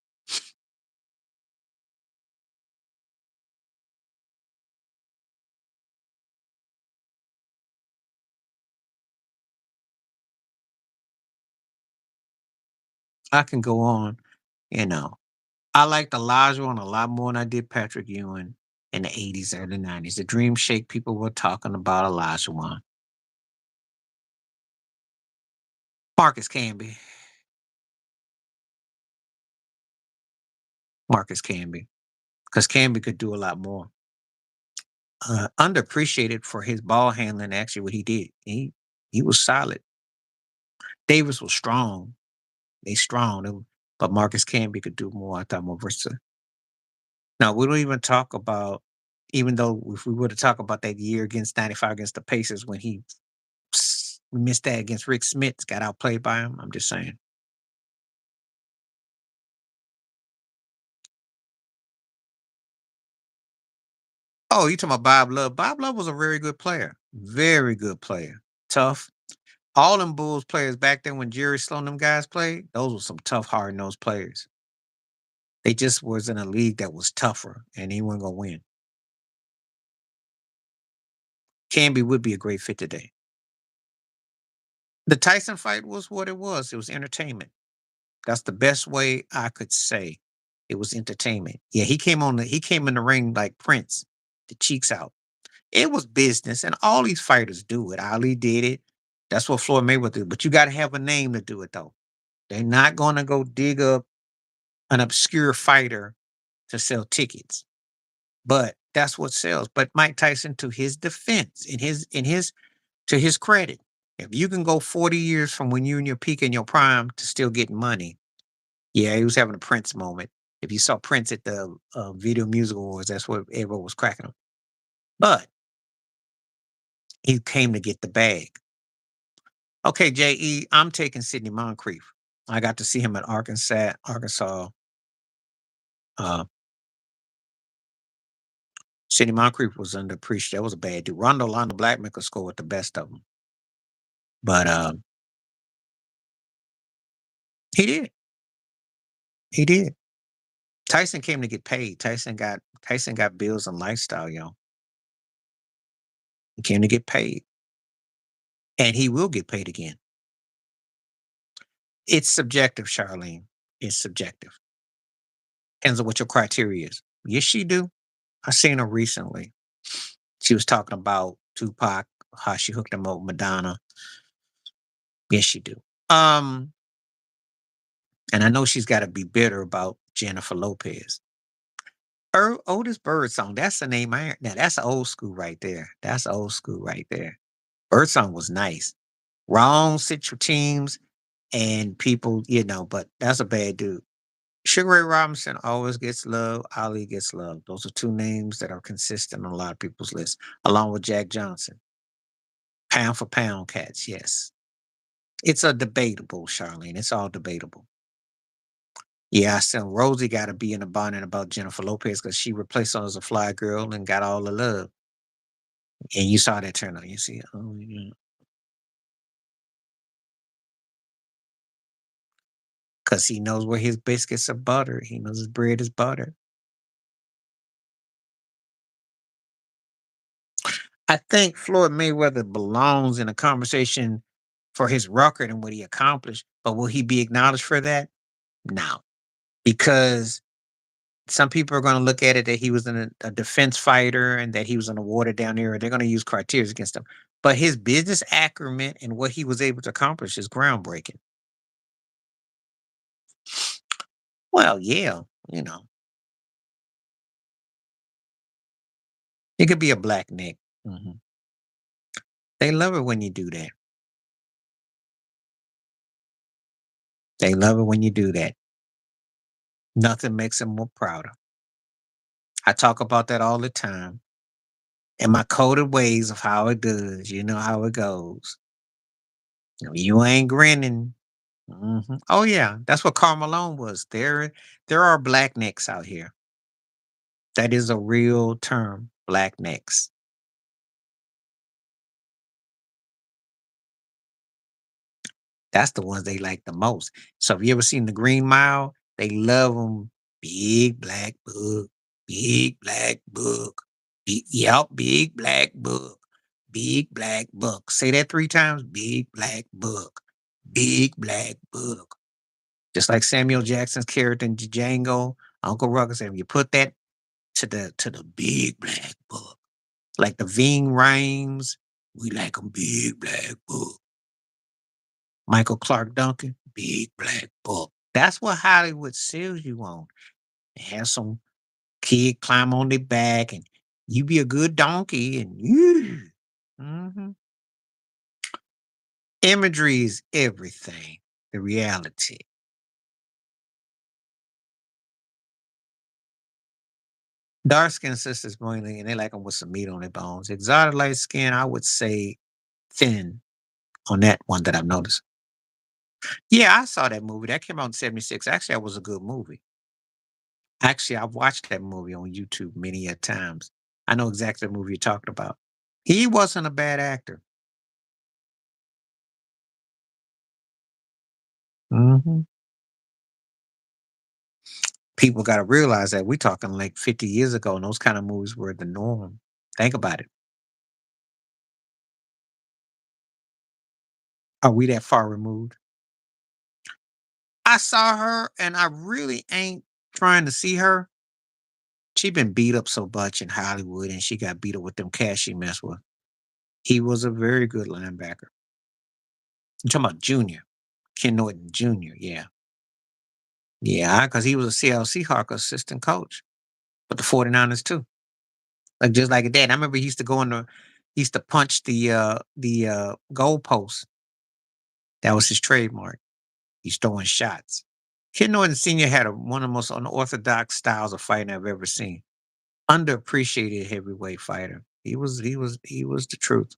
I can go on, you know. I liked Elijah one a lot more than I did Patrick Ewing in the 80s, early 90s. The Dream Shake people were talking about Elijah one. Marcus Camby. Marcus Camby. Because Camby could do a lot more. Underappreciated for his ball handling, actually, what he did. He was solid. Davis was strong. They strong. But Marcus Camby could do more. I thought more versatile. Now, we don't even talk about, even though if we were to talk about that year against 95 against the Pacers when he missed that against Rick Smith, got outplayed by him. I'm just saying. Oh, you talking about Bob Love? Bob Love was a very good player. Very good player. Tough. All them Bulls players back then when Jerry Sloan and them guys played, those were some tough, hard nosed players. They just was in a league that was tougher and he wasn't gonna win. Camby would be a great fit today. The Tyson fight was what it was. It was entertainment. That's the best way I could say. It was entertainment. Yeah, he came in the ring like Prince, the cheeks out. It was business, and all these fighters do it. Ali did it. That's what Floyd Mayweather did. But you got to have a name to do it, though. They're not going to go dig up an obscure fighter to sell tickets. But that's what sells. But Mike Tyson, to his defense, to his credit, if you can go 40 years from when you in your peak and your prime to still getting money, yeah, he was having a Prince moment. If you saw Prince at the Video Music Awards, that's what everyone was cracking him. But he came to get the bag. Okay, JE, I'm taking Sidney Moncrief. I got to see him at Arkansas. Uh, Sidney Moncrief was underappreciated. That was a bad dude. Rondo Blackman could score with the best of them. But he did. He did. Tyson came to get paid. Tyson got bills and lifestyle, yo. He came to get paid. And he will get paid again. It's subjective, Charlene. It's subjective. Depends on what your criteria is. Yes, she do. I seen her recently. She was talking about Tupac, how she hooked him up with Madonna. Yes, she do. And I know she's got to be bitter about Jennifer Lopez. Otis Birdsong, that's the name now that's old school right there. That's old school right there. Birdsong was nice. Wrong situ teams and people, but that's a bad dude. Sugar Ray Robinson always gets love. Ali gets love. Those are two names that are consistent on a lot of people's lists, along with Jack Johnson. Pound for pound cats, yes. It's a debatable, Charlene. It's all debatable. Yeah, so Rosie got to be in the bonnet about Jennifer Lopez because she replaced her as a fly girl and got all the love. And you saw that turn on. You see, oh, yeah. Because he knows where his biscuits are buttered. He knows his bread is buttered. I think Floyd Mayweather belongs in a conversation for his record and what he accomplished. But will he be acknowledged for that? No. Because some people are going to look at it that he was a defense fighter and that he was in a watered down era. They're going to use criteria against him. But his business acumen and what he was able to accomplish is groundbreaking. Well, yeah, you know, it could be a black neck. Mhm. They love it when you do that. They love it when you do that. Nothing makes them more prouder. I talk about that all the time. And my coded ways of how it does. You know how it goes. You ain't grinning. Oh yeah, that's what Karl Malone was. There are black necks out here. That is a real term, black necks. That's the ones they like the most. So if you ever seen the Green Mile, they love them. Big black book, big black book. Yep, big black book, big black book. Say that 3 times. Big black book, big black book. Just like Samuel Jackson's character in Django, Uncle Ruckus said, if you put that to the big black book, like the Ving rhymes, we like 'em big black book. Michael Clark Duncan, big black book. That's what Hollywood sells you on. They have some kid climb on their back and you be a good donkey and you. Imagery is everything. The reality. Dark skinned sisters mainly, and they like them with some meat on their bones. Exotic light skin, I would say thin on that one that I've noticed. Yeah, I saw that movie. That came out in '76. Actually, that was a good movie. Actually, I've watched that movie on YouTube many a times. I know exactly the movie you're talking about. He wasn't a bad actor. Mhm. People got to realize that we're talking like 50 years ago, and those kind of movies were the norm. Think about it. Are we that far removed? I saw her, and I really ain't trying to see her. She been beat up so much in Hollywood, and she got beat up with them cats she messed with. He was a very good linebacker. You talking about Junior, Ken Norton Jr. Yeah, yeah, because he was a Seattle Seahawk assistant coach, but the 49ers too. Like just like that. I remember he used to go in the, he used to punch the goal post. That was his trademark. He's throwing shots. Ken Norton Sr. had one of the most unorthodox styles of fighting I've ever seen. Underappreciated heavyweight fighter. He was the truth.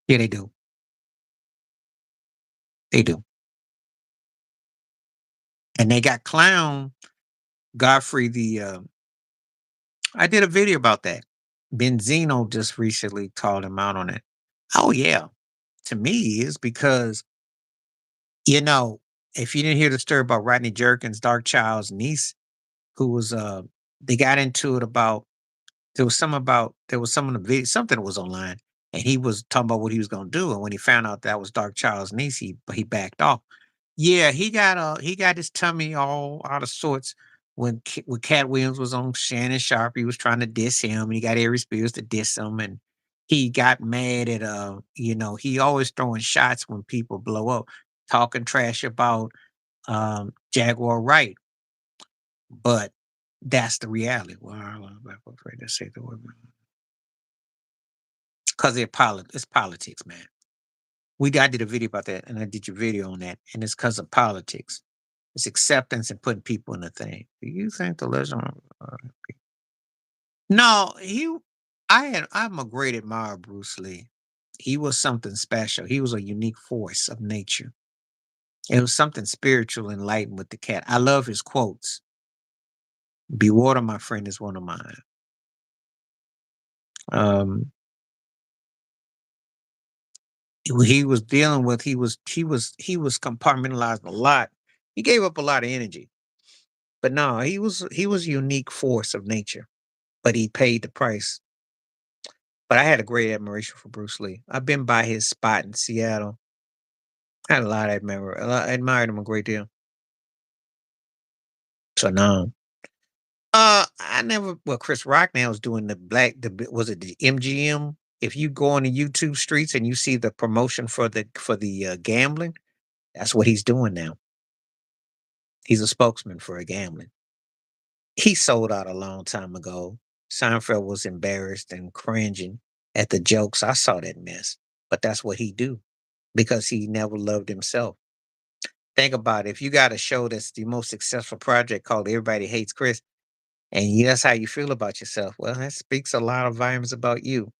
Yeah, they do. They do. And they got clown Godfrey I did a video about that. Benzino just recently called him out on it. Oh yeah. To me is because, you know, if you didn't hear the story about Rodney Jerkins, Dark Child's niece, who was they got into it about there was some in the video, something that was online, and he was talking about what he was gonna do. And when he found out that was Dark Child's niece, he backed off. Yeah, he got his tummy all out of sorts when Cat Williams was on Shannon Sharp. He was trying to diss him, and he got Aries Spears to diss him, and he got mad at he always throwing shots when people blow up, talking trash about Jaguar Wright, but that's the reality. Well, I'm afraid to say the word because it's politics, man. I did a video about that, and I did your video on that, and it's because of politics. It's acceptance and putting people in the thing. Do you think the legend? No, I'm a great admirer of Bruce Lee. He was something special. He was a unique force of nature. It was something spiritual, enlightened with the cat. I love his quotes. "Be water, my friend," is one of mine. Um, he was dealing with he was compartmentalized a lot. He gave up a lot of energy, but no, he was a unique force of nature. But he paid the price. But I had a great admiration for Bruce Lee. I've been by his spot in Seattle. I had a lot of I admired him a great deal. So no. I never. Well, Chris Rock now is doing was it the MGM? If you go on the YouTube streets and you see the promotion for the gambling, that's what he's doing now. He's a spokesman for a gambling. He sold out a long time ago. Seinfeld was embarrassed and cringing at the jokes. I saw that mess, but that's what he do because he never loved himself. Think about it. If you got a show that's the most successful project called Everybody Hates Chris, and that's how you feel about yourself, well, that speaks a lot of volumes about you.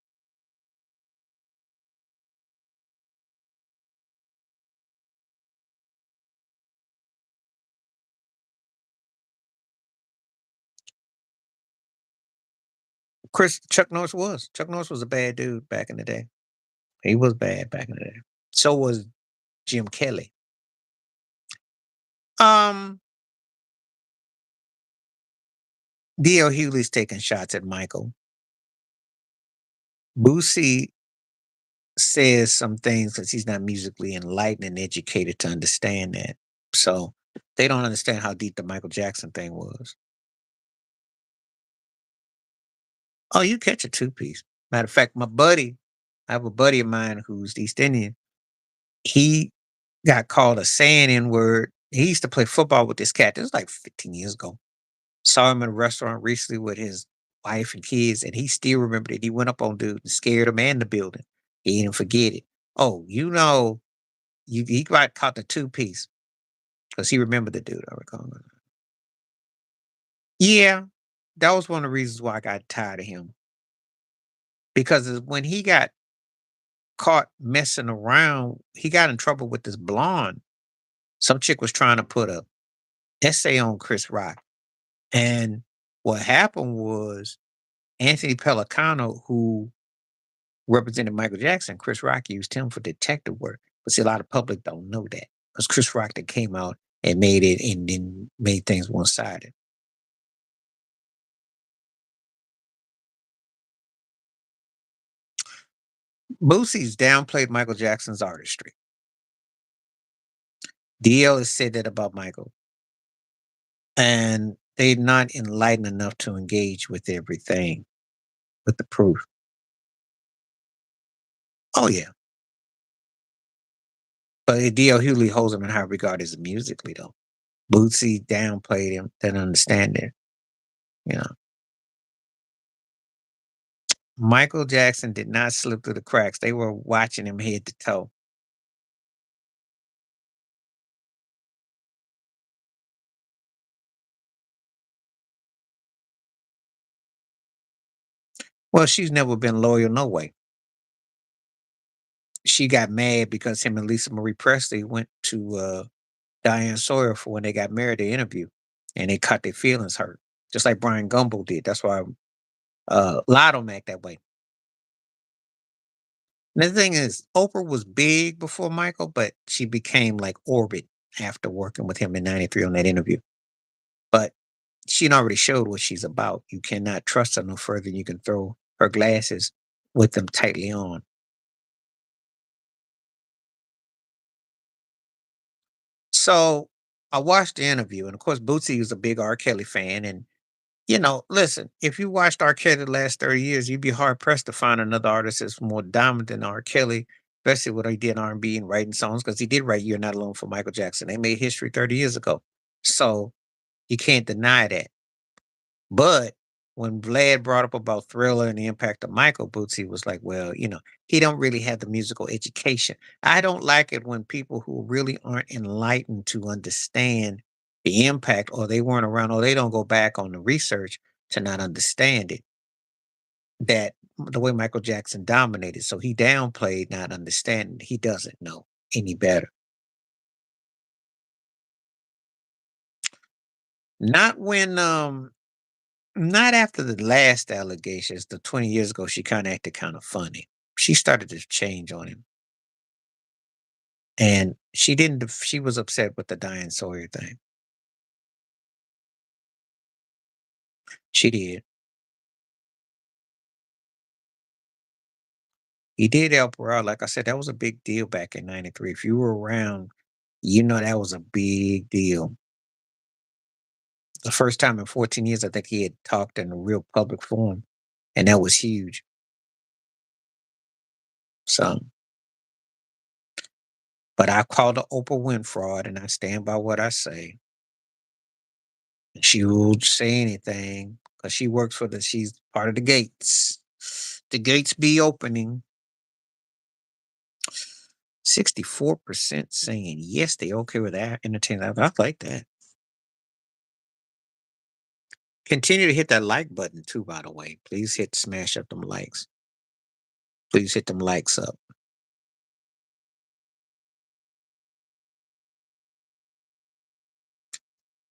Chuck Norris was a bad dude back in the day. He was bad back in the day. So was Jim Kelly. Um, D.L. Hewley's taking shots at Michael. Boosie says some things because he's not musically enlightened and educated to understand that. So they don't understand how deep the Michael Jackson thing was. Oh, you catch a two piece. Matter of fact, I have a buddy of mine who's East Indian. He got called a saying N word. He used to play football with this cat. This was like 15 years ago. Saw him in a restaurant recently with his wife and kids, and he still remembered it. He went up on dude and scared a man in the building. He didn't forget it. Oh, he got caught the two piece because he remembered the dude. I recall. Yeah, that was one of the reasons why I got tired of him because when he got caught messing around, he got in trouble with this blonde. Some chick was trying to put a essay on Chris Rock, and what happened was Anthony Pellicano, who represented Michael Jackson, Chris Rock used him for detective work. But see, a lot of public don't know that because Chris Rock that came out and made it and then made things one sided. Boosie's downplayed Michael Jackson's artistry. DL has said that about Michael, and they're not enlightened enough to engage with everything, with the proof. Oh yeah, but DL Hughley holds him in high regard as musically though. Bootsy downplayed him, didn't understand it. You know, Michael Jackson did not slip through the cracks. They were watching him head to toe. Well, she's never been loyal no way. She got mad because him and Lisa Marie Presley went to Diane Sawyer for when they got married to interview, and they cut their feelings hurt, just like Brian Gumbo did. That's why Lotto act that way. And the thing is, Oprah was big before Michael, but she became like orbit after working with him in '93 on that interview. But she already showed what she's about. You cannot trust her no further than you can throw her glasses with them tightly on. So I watched the interview, and of course, Bootsy was a big R. Kelly fan. And, listen, if you watched R. Kelly the last 30 years, you'd be hard pressed to find another artist that's more dominant than R. Kelly, especially what he did in R&B and writing songs, because he did write You're Not Alone for Michael Jackson. They made history 30 years ago. So you can't deny that. But when Vlad brought up about Thriller and the impact of Michael Bootsy was like, well, he don't really have the musical education. I don't like it when people who really aren't enlightened to understand the impact, or they weren't around, or they don't go back on the research to not understand it. That the way Michael Jackson dominated. So he downplayed not understanding. He doesn't know any better. Not when not after the last allegations, the 20 years ago, she kinda acted kinda funny. She started to change on him, and she was upset with the Diane Sawyer thing. She did. He did help her out, like I said, that was a big deal back in '93. If you were around, you know that was a big deal. The first time in 14 years, I think he had talked in a real public forum, and that was huge. So, but I called the Oprah Win fraud, and I stand by what I say. She will say anything because she works for she's part of the gates. The gates be opening. 64% saying yes, they okay with that entertainment. I like that. Continue to hit that like button too, by the way. Please hit smash up them likes. Please hit them likes up.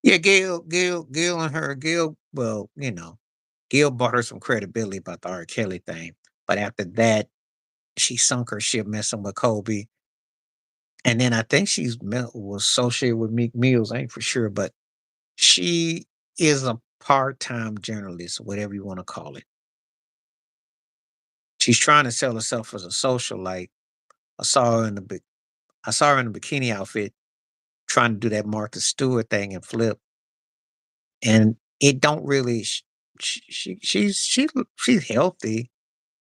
Yeah, Gail and her, Gail, well, Gail bought her some credibility about the R. Kelly thing. But after that, she sunk her ship messing with Kobe. And then I think was associated with Meek Mills. I ain't for sure, but she is a part-time journalist, whatever you want to call it. She's trying to sell herself as a socialite. I saw her in the I saw her in a bikini outfit trying to do that Martha Stewart thing and flip, and it don't really. She's healthy,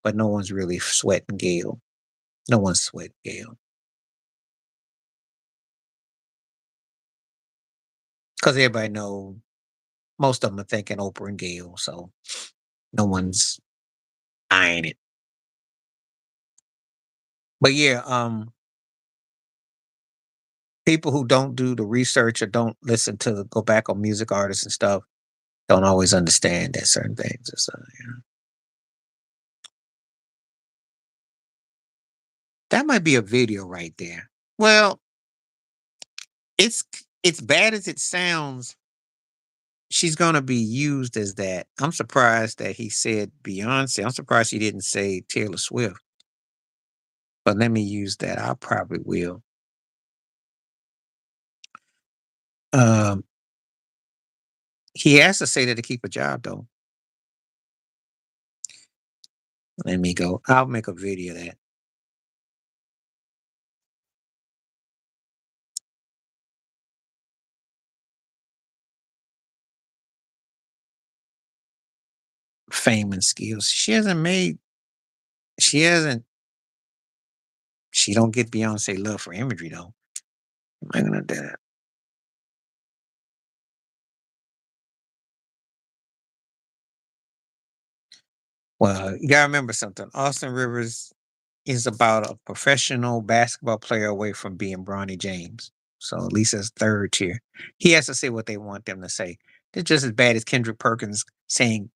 but no one's really sweating Gail. No one's sweating Gail because everybody know most of them are thinking Oprah and Gail, so no one's eyeing it. But yeah, people who don't do the research or don't listen to go back on music artists and stuff don't always understand that certain things. That might be a video right there. Well, it's it's bad as it sounds. She's gonna be used as that. I'm surprised that he said Beyonce. I'm surprised he didn't say Taylor Swift. But let me use that. I probably will. Um, he has to say that to keep a job, though. Let me go. I'll make a video of that. Fame and skills. She hasn't, she don't get Beyonce love for imagery, though. Am I gonna do that? Well, you gotta remember something. Austin Rivers is about a professional basketball player away from being Bronny James. So at least as third tier. He has to say what they want them to say. They're just as bad as Kendrick Perkins saying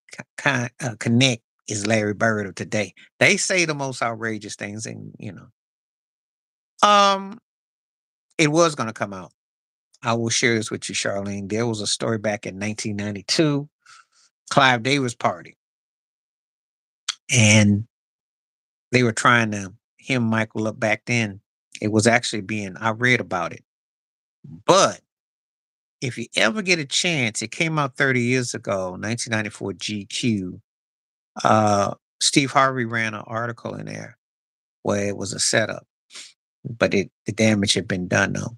connect is Larry Bird of today. They say the most outrageous things and. Um, it was gonna come out. I will share this with you, Charlene. There was a story back in 1992, Clive Davis party, and they were trying to hem Michael up back then. It was actually being I read about it. But if you ever get a chance, it came out 30 years ago, 1994 GQ. Steve Harvey ran an article in there where it was a setup, but the damage had been done though.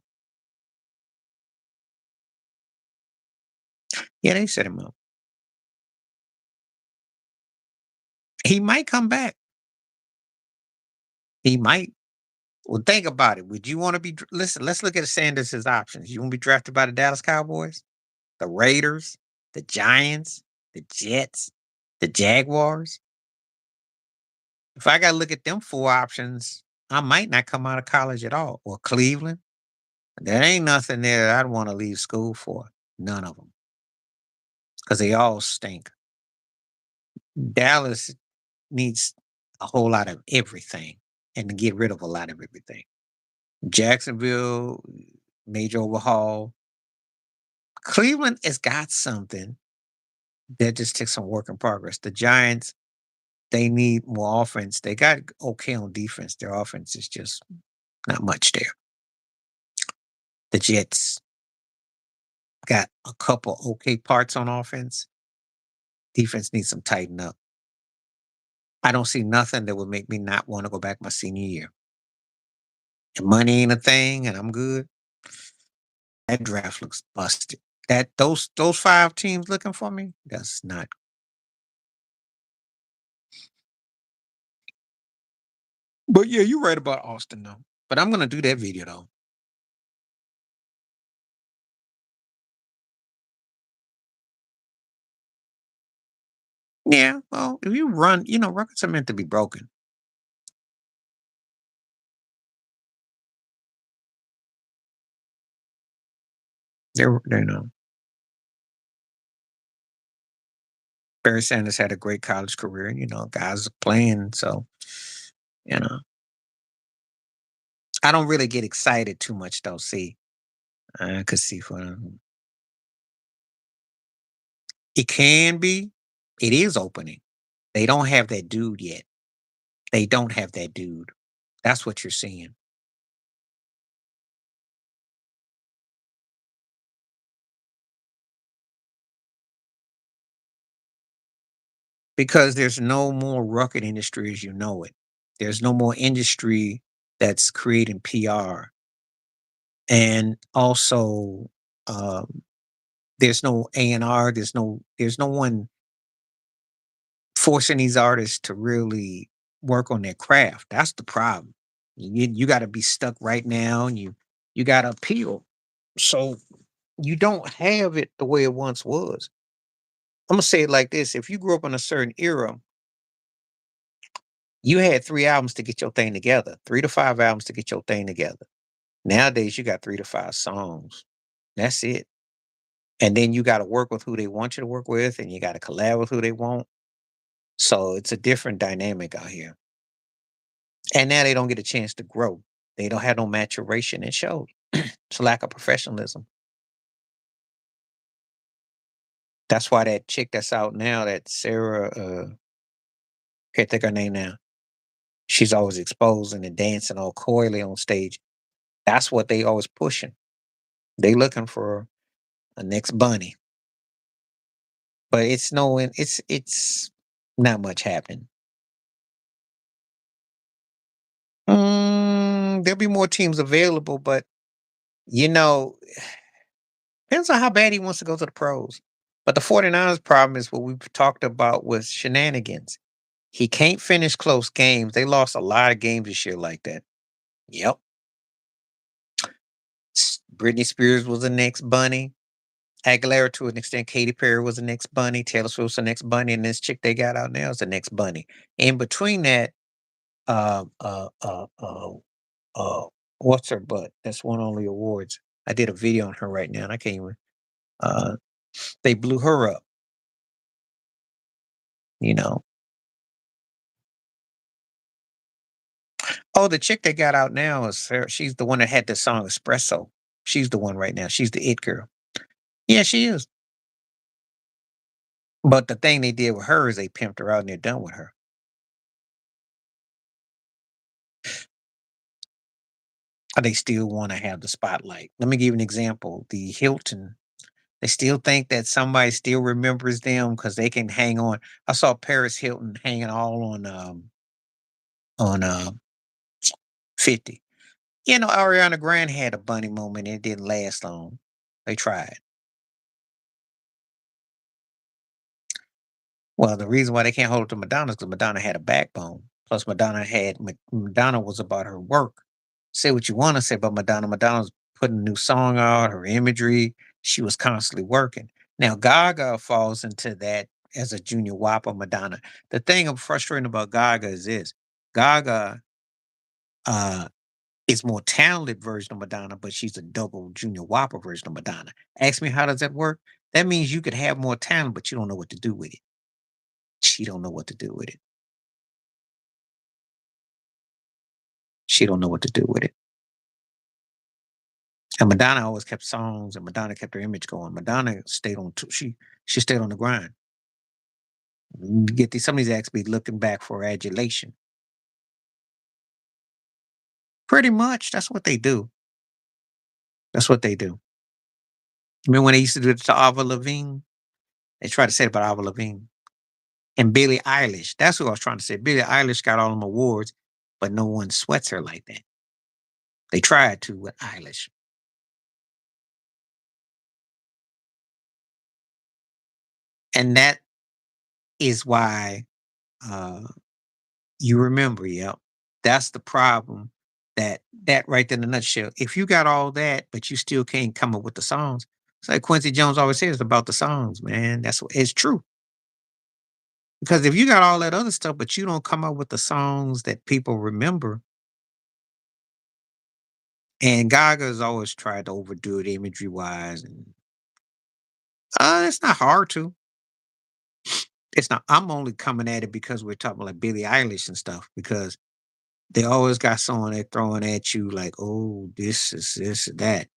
Yeah, they set him up. He might come back. He might. Well, think about it. Would you want to be? Listen, let's look at Sanders' options. You want to be drafted by the Dallas Cowboys, the Raiders, the Giants, the Jets, the Jaguars? If I got to look at them four options, I might not come out of college at all. Or Cleveland. There ain't nothing there that I'd want to leave school for. None of them. Because they all stink. Dallas needs a whole lot of everything and to get rid of a lot of everything. Jacksonville, major overhaul. Cleveland has got something that just takes some work in progress. The Giants, they need more offense. They got okay on defense. Their offense is just not much there. The Jets got a couple okay parts on offense. Defense needs some tighten up. I don't see nothing that would make me not want to go back my senior year. If money ain't a thing and I'm good, that draft looks busted. That those 5 teams looking for me, that's not. But yeah, you're right about Austin though. But I'm gonna do that video though. Yeah, well, if you run, records are meant to be broken. They're Barry Sanders had a great college career, and guys are playing. So, you know, I don't really get excited too much though. See, I could see for it can be, it is opening. They don't have that dude yet. They don't have that dude. That's what you're seeing. Because there's no more rocket industry as you know it. There's no more industry that's creating PR. And also, um, there's no A&R, there's no one forcing these artists to really work on their craft. That's the problem. You got to be stuck right now, and you got to appeal. So you don't have it the way it once was. I'm gonna say it like this: if you grew up in a certain era, you had 3 albums to get your thing together, 3 to 5 albums to get your thing together. Nowadays, you got 3 to 5 songs. That's it. And then you got to work with who they want you to work with, and you got to collab with who they want. So it's a different dynamic out here. And now they don't get a chance to grow. They don't have no maturation and shows. It's a lack of professionalism. That's why that chick that's out now, that Sarah, can't think her name now. She's always exposing and dancing all coyly on stage. That's what they always pushing. They looking for a next bunny, but it's not much happening. There'll be more teams available, but you know, depends on how bad he wants to go to the pros. But the 49ers problem is what we've talked about with shenanigans. He can't finish close games. They lost a lot of games this year like that. Yep. Britney Spears was the next bunny. Aguilera to an extent, Katy Perry was the next bunny. Taylor Swift's the next bunny, and this chick they got out now is the next bunny. In between that, uh, uh, uh, uh, uh, what's her butt? That's won only awards. I did a video on her right now, and I can't even. Uh, they blew her up. You know. Oh, the chick they got out now is her. She's the one that had the song Espresso. She's the one right now. She's the it girl. Yeah, she is. But the thing they did with her is they pimped her out and they're done with her. They still want to have the spotlight. Let me give you an example. The Hilton, they still think that somebody still remembers them because they can hang on. I saw Paris Hilton hanging all on 50. Ariana Grande had a bunny moment. It didn't last long. They tried. Well, the reason why they can't hold it to Madonna is because Madonna had a backbone. Plus, Madonna was about her work. Say what you want to say about Madonna. Madonna's putting a new song out, her imagery. She was constantly working. Now, Gaga falls into that as a junior whopper Madonna. The thing I'm frustrated about Gaga is this: Gaga uh, is more talented version of Madonna, but she's a double junior whopper version of Madonna. Ask me how does that work? That means you could have more talent, but you don't know what to do with it. She don't know what to do with it. She don't know what to do with it. And Madonna always kept songs, and Madonna kept her image going. Madonna stayed on. She stayed on the grind. You get these some of these acts be looking back for adulation. Pretty much, that's what they do. That's what they do. Remember when they used to do it to Ava Lavigne? They tried to say it about Ava Lavigne and Billie Eilish. That's what I was trying to say. Billie Eilish got all them awards, but no one sweats her like that. They tried to with Eilish, and that is why uh, you remember. Yep, that's the problem. That right there in a nutshell. If you got all that, but you still can't come up with the songs, it's like Quincy Jones always says about the songs, man. That's what it's true. Because if you got all that other stuff, but you don't come up with the songs that people remember, and Gaga's always tried to overdo it imagery wise, and it's not hard to. It's not. I'm only coming at it because we're talking like Billie Eilish and stuff. Because they always got someone they throwing at you like, "Oh, this is this and that."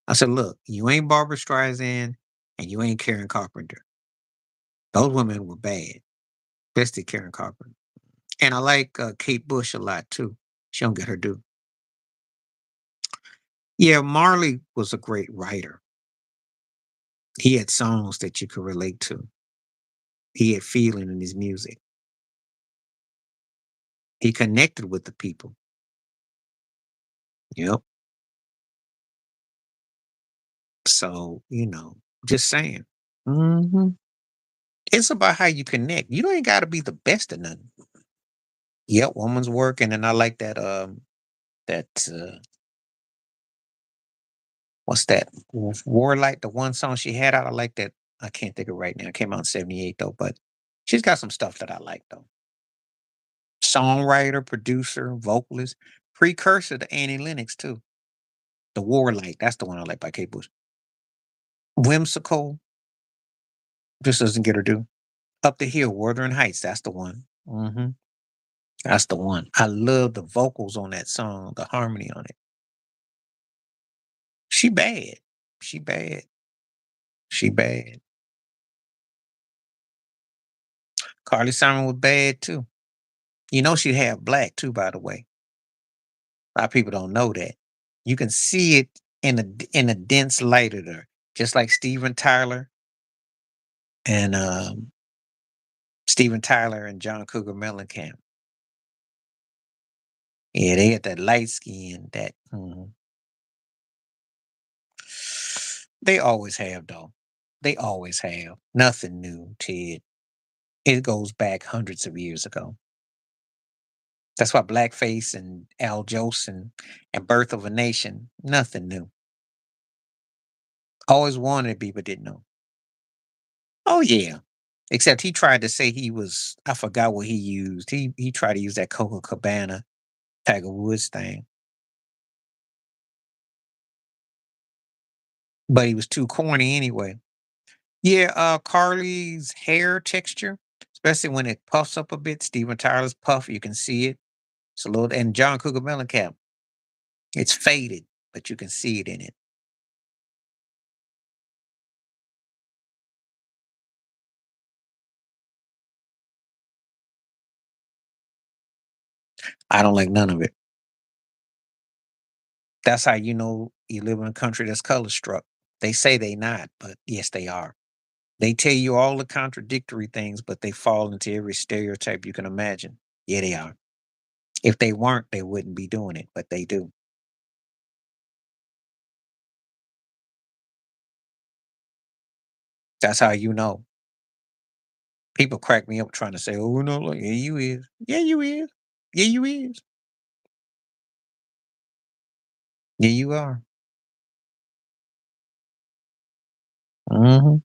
I said, "Look, you ain't Barbara Streisand, and you ain't Karen Carpenter. Those women were bad, especially Karen Carpenter." And I like Kate Bush a lot too. She don't get her due. Yeah, Marley was a great writer. He had songs that you could relate to. He had feeling in his music. He connected with the people. Yep. So, just saying. It's about how you connect. You don't ain't gotta be the best at nothing. Yep, woman's work, and then I like that what's that? Warlight, the one song she had out, I like that. I can't think of it right now. It came out in '78 though, but she's got some stuff that I like though. Songwriter, producer, vocalist, precursor to Annie Lennox too. The Warlight, that's the one I like by Kate Bush. Whimsical, just doesn't get her due. Up the Hill, Wuthering Heights, that's the one. That's the one. I love the vocals on that song, the harmony on it. She bad. She bad. She bad. Carly Simon was bad too. You know she had black too, by the way. A lot of people don't know that. You can see it in a dense light of her, just like Steven Tyler and Steven Tyler and John Cougar Mellencamp. Yeah, they had that light skin. They always have though. They always have. Nothing new, Ted. It goes back hundreds of years ago. That's why blackface and Al Jolson and Birth of a Nation, nothing new. Always wanted to be, but didn't know. Oh yeah. Except he tried to say he was, I forgot what he used. He tried to use that Coca Cabana Tiger Woods thing, but he was too corny anyway. Yeah, Carly's hair texture, especially when it puffs up a bit. Steven Tyler's puff, you can see it. It's a little, and John Cougar Mellencamp, it's faded, but you can see it in it. I don't like none of it. That's how you know you live in a country that's color struck. They say they not, but yes, they are. They tell you all the contradictory things, but they fall into every stereotype you can imagine. Yeah, they are. If they weren't, they wouldn't be doing it, but they do. That's how you know. People crack me up trying to say, "Oh no, look, yeah, you is, yeah, you is, yeah, you is, yeah, you are." hmm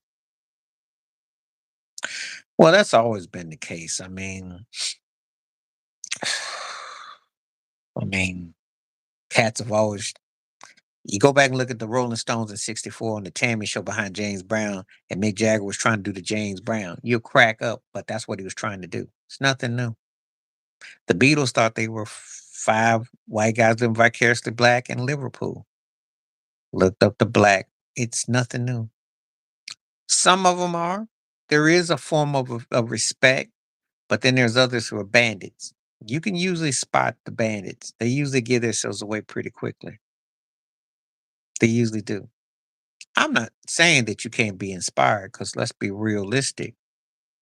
Well, that's always been the case. I mean, cats have always. You go back and look at the Rolling Stones in '64 on the Tammy Show behind James Brown, and Mick Jagger was trying to do the James Brown. You'll crack up, but that's what he was trying to do. It's nothing new. The Beatles thought they were five white guys living vicariously black in Liverpool. Looked up the black. It's nothing new. Some of them are. There is a form of respect, but then there's others who are bandits. You can usually spot the bandits. They usually give themselves away pretty quickly. They usually do. I'm not saying that you can't be inspired because let's be realistic.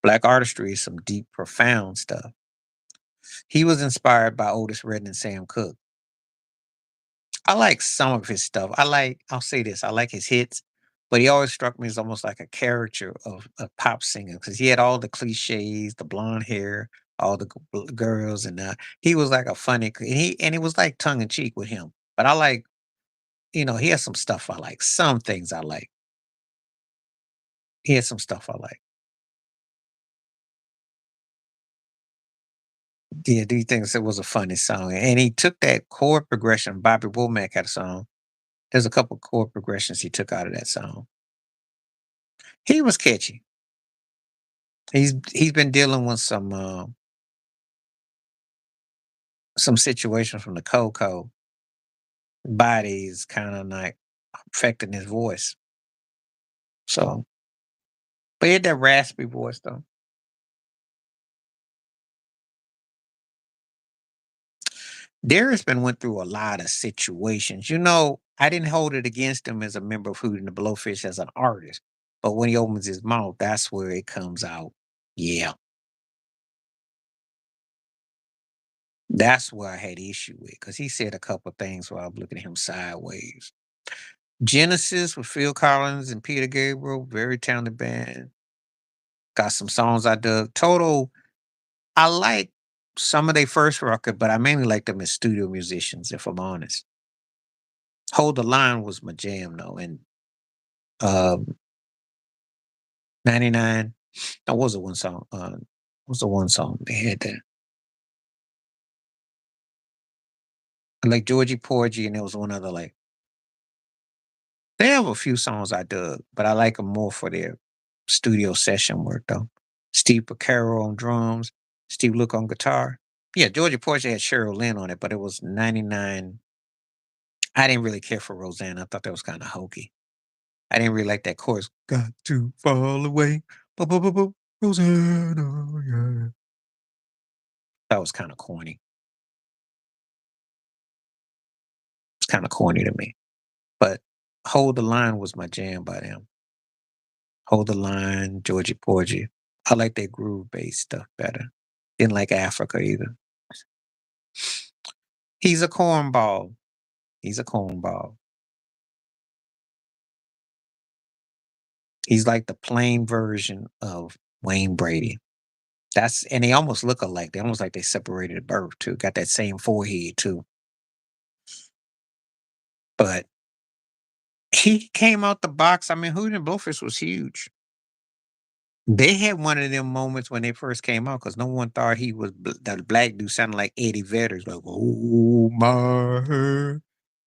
Black artistry is some deep, profound stuff. He was inspired by Otis Redding and Sam Cooke. I like some of his stuff. I'll say this, I like his hits, but he always struck me as almost like a character of a pop singer because he had all the cliches, the blonde hair, all the girls, and he was like a funny, and he was like tongue in cheek with him. But I like, he has some stuff I like, some things I like. He has some stuff I like. Yeah, do you think it was a funny song? And he took that chord progression. Bobby Womack had a song. There's a couple chord progressions he took out of that song. He was catchy. He's been dealing with some situations from the cocoa bodies kind of like affecting his voice. So, but he had that raspy voice though. Darius been went through a lot of situations. I didn't hold it against him as a member of Hootie and the Blowfish as an artist, but when he opens his mouth, that's where it comes out. Yeah, that's where I had issue with because he said a couple things while I'm looking at him sideways. Genesis with Phil Collins and Peter Gabriel, very talented band. Got some songs I dug. Total, I like some of their first record, but I mainly like them as studio musicians, if I'm honest. Hold the Line was my jam though. And 99, that was the one song. Was the one song they had that. I like Georgie Porgy, and there was one other like they have a few songs I dug, but I like them more for their studio session work though. Steve Porcaro on drums, Steve Look on guitar. Yeah, Georgia Porgy had Cheryl Lynn on it, but it was 99. I didn't really care for Roseanne. I thought that was kind of hokey. I didn't really like that chorus. Got to fall away. Rosanna, yeah. That was kind of corny. It's kind of corny to me. But Hold the Line was my jam by them. Hold the Line, Georgie Porgy. I like that groove based stuff better. Didn't like Africa either. He's a cornball. He's a cornball. He's like the plain version of Wayne Brady. And they almost look alike. They almost like they separated at birth too. Got that same forehead too. But he came out the box. I mean, Hootie and Blowfish was huge. They had one of them moments when they first came out because no one thought he was the black dude sounded like Eddie Vedder's like, oh my hair.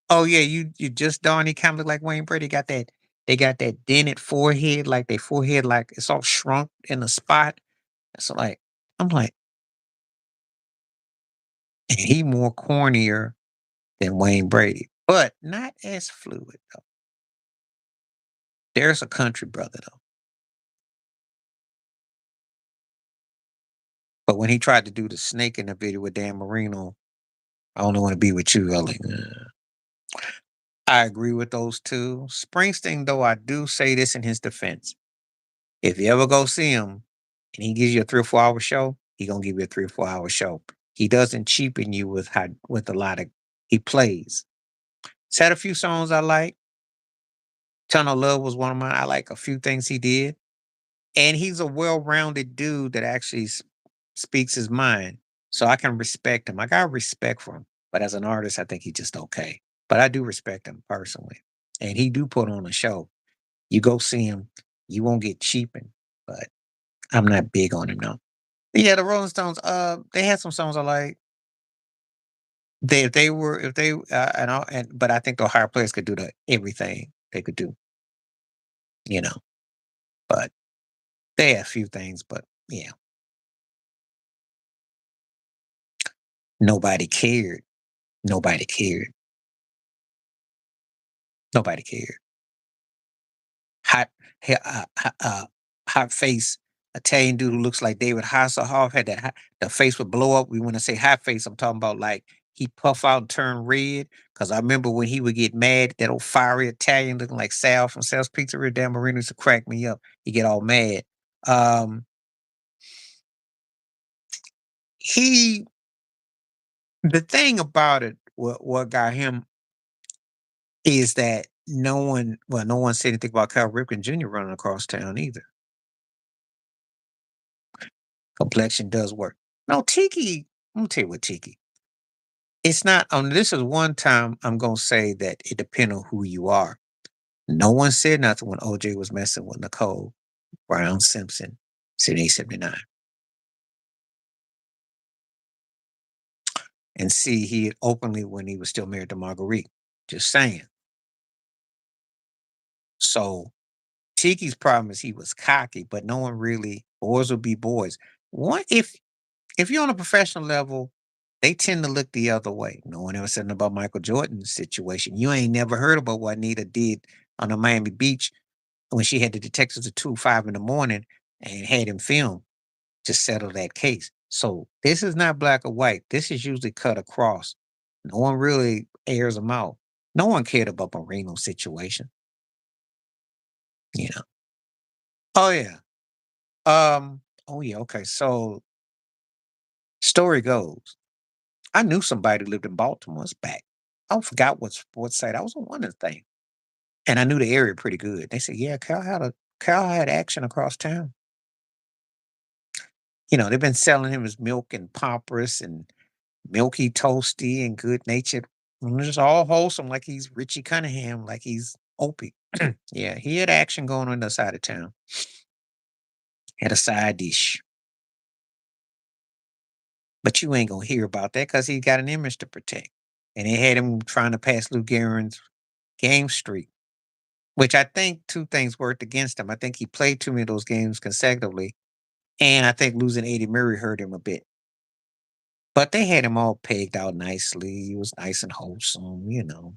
Oh yeah, you just dawned he kind of looked like Wayne Brady. They got that dented forehead, like their forehead, like it's all shrunk in a spot. So like I'm like, and he more cornier than Wayne Brady, but not as fluid though. There's a country brother though. But when he tried to do the snake in the video with Dan Marino, I only want to be with you. I like, I agree with those two. Springsteen, though, I do say this in his defense. If you ever go see him and he gives you a 3 or 4 hour show, he gonna give you a 3 or 4 hour show. He doesn't cheapen you with a lot of he plays. He's had a few songs I like. Tunnel Love was one of mine. I like a few things he did. And he's a well-rounded dude that actually speaks his mind. So I can respect him. I got respect for him. But as an artist, I think he's just okay. But I do respect him personally. And he do put on a show. You go see him, you won't get cheapened. But I'm not big on him now. Yeah, the Rolling Stones, they had some songs I like. If they but I think the higher players could do everything they could do, you know. But they had a few things, but yeah, nobody cared. Nobody cared. Nobody cared. Hot, hot face Italian dude who looks like David Hasselhoff had that. The face would blow up. We want to say hot face. I'm talking about like he puff out and turn red. Cause I remember when he would get mad, that old fiery Italian looking like Sal from Sal's Pizzeria Dan Marino used to crack me up. He get all mad. Um, he the thing about it, what got him is that no one said anything about Cal Ripken Jr. running across town either. Complexion does work. No, Tiki, I'm gonna tell you what Tiki. It's not this is one time I'm gonna say that it depends on who you are. No one said nothing when OJ was messing with Nicole Brown Simpson, 7879. And see, he had openly when he was still married to Marguerite. Just saying. So Tiki's problem is he was cocky, but no one really boys will be boys. What if you're on a professional level, they tend to look the other way. No one ever said nothing about Michael Jordan's situation. You ain't never heard about what Anita did on the Miami Beach when she had the detectives at 2, 5 in the morning and had him filmed to settle that case. So this is not black or white. This is usually cut across. No one really airs them out. No one cared about Marino's situation, you know. Oh yeah. Oh yeah, okay. So story goes, I knew somebody who lived in Baltimore. It's back. I forgot what site. I was on one of the things. And I knew the area pretty good. They said, yeah, Cal had action across town. You know, they've been selling him his milk and poppers and milky toasty and good natured. Just all wholesome, like he's Richie Cunningham, like he's Opie. Yeah, he had action going on the side of town. Had a side dish. But you ain't gonna hear about that because he got an image to protect. And they had him trying to pass Lou Gehrig's game streak, which I think two things worked against him. I think he played too many of those games consecutively, and I think losing 80 Murray hurt him a bit. But they had him all pegged out nicely. He was nice and wholesome, you know.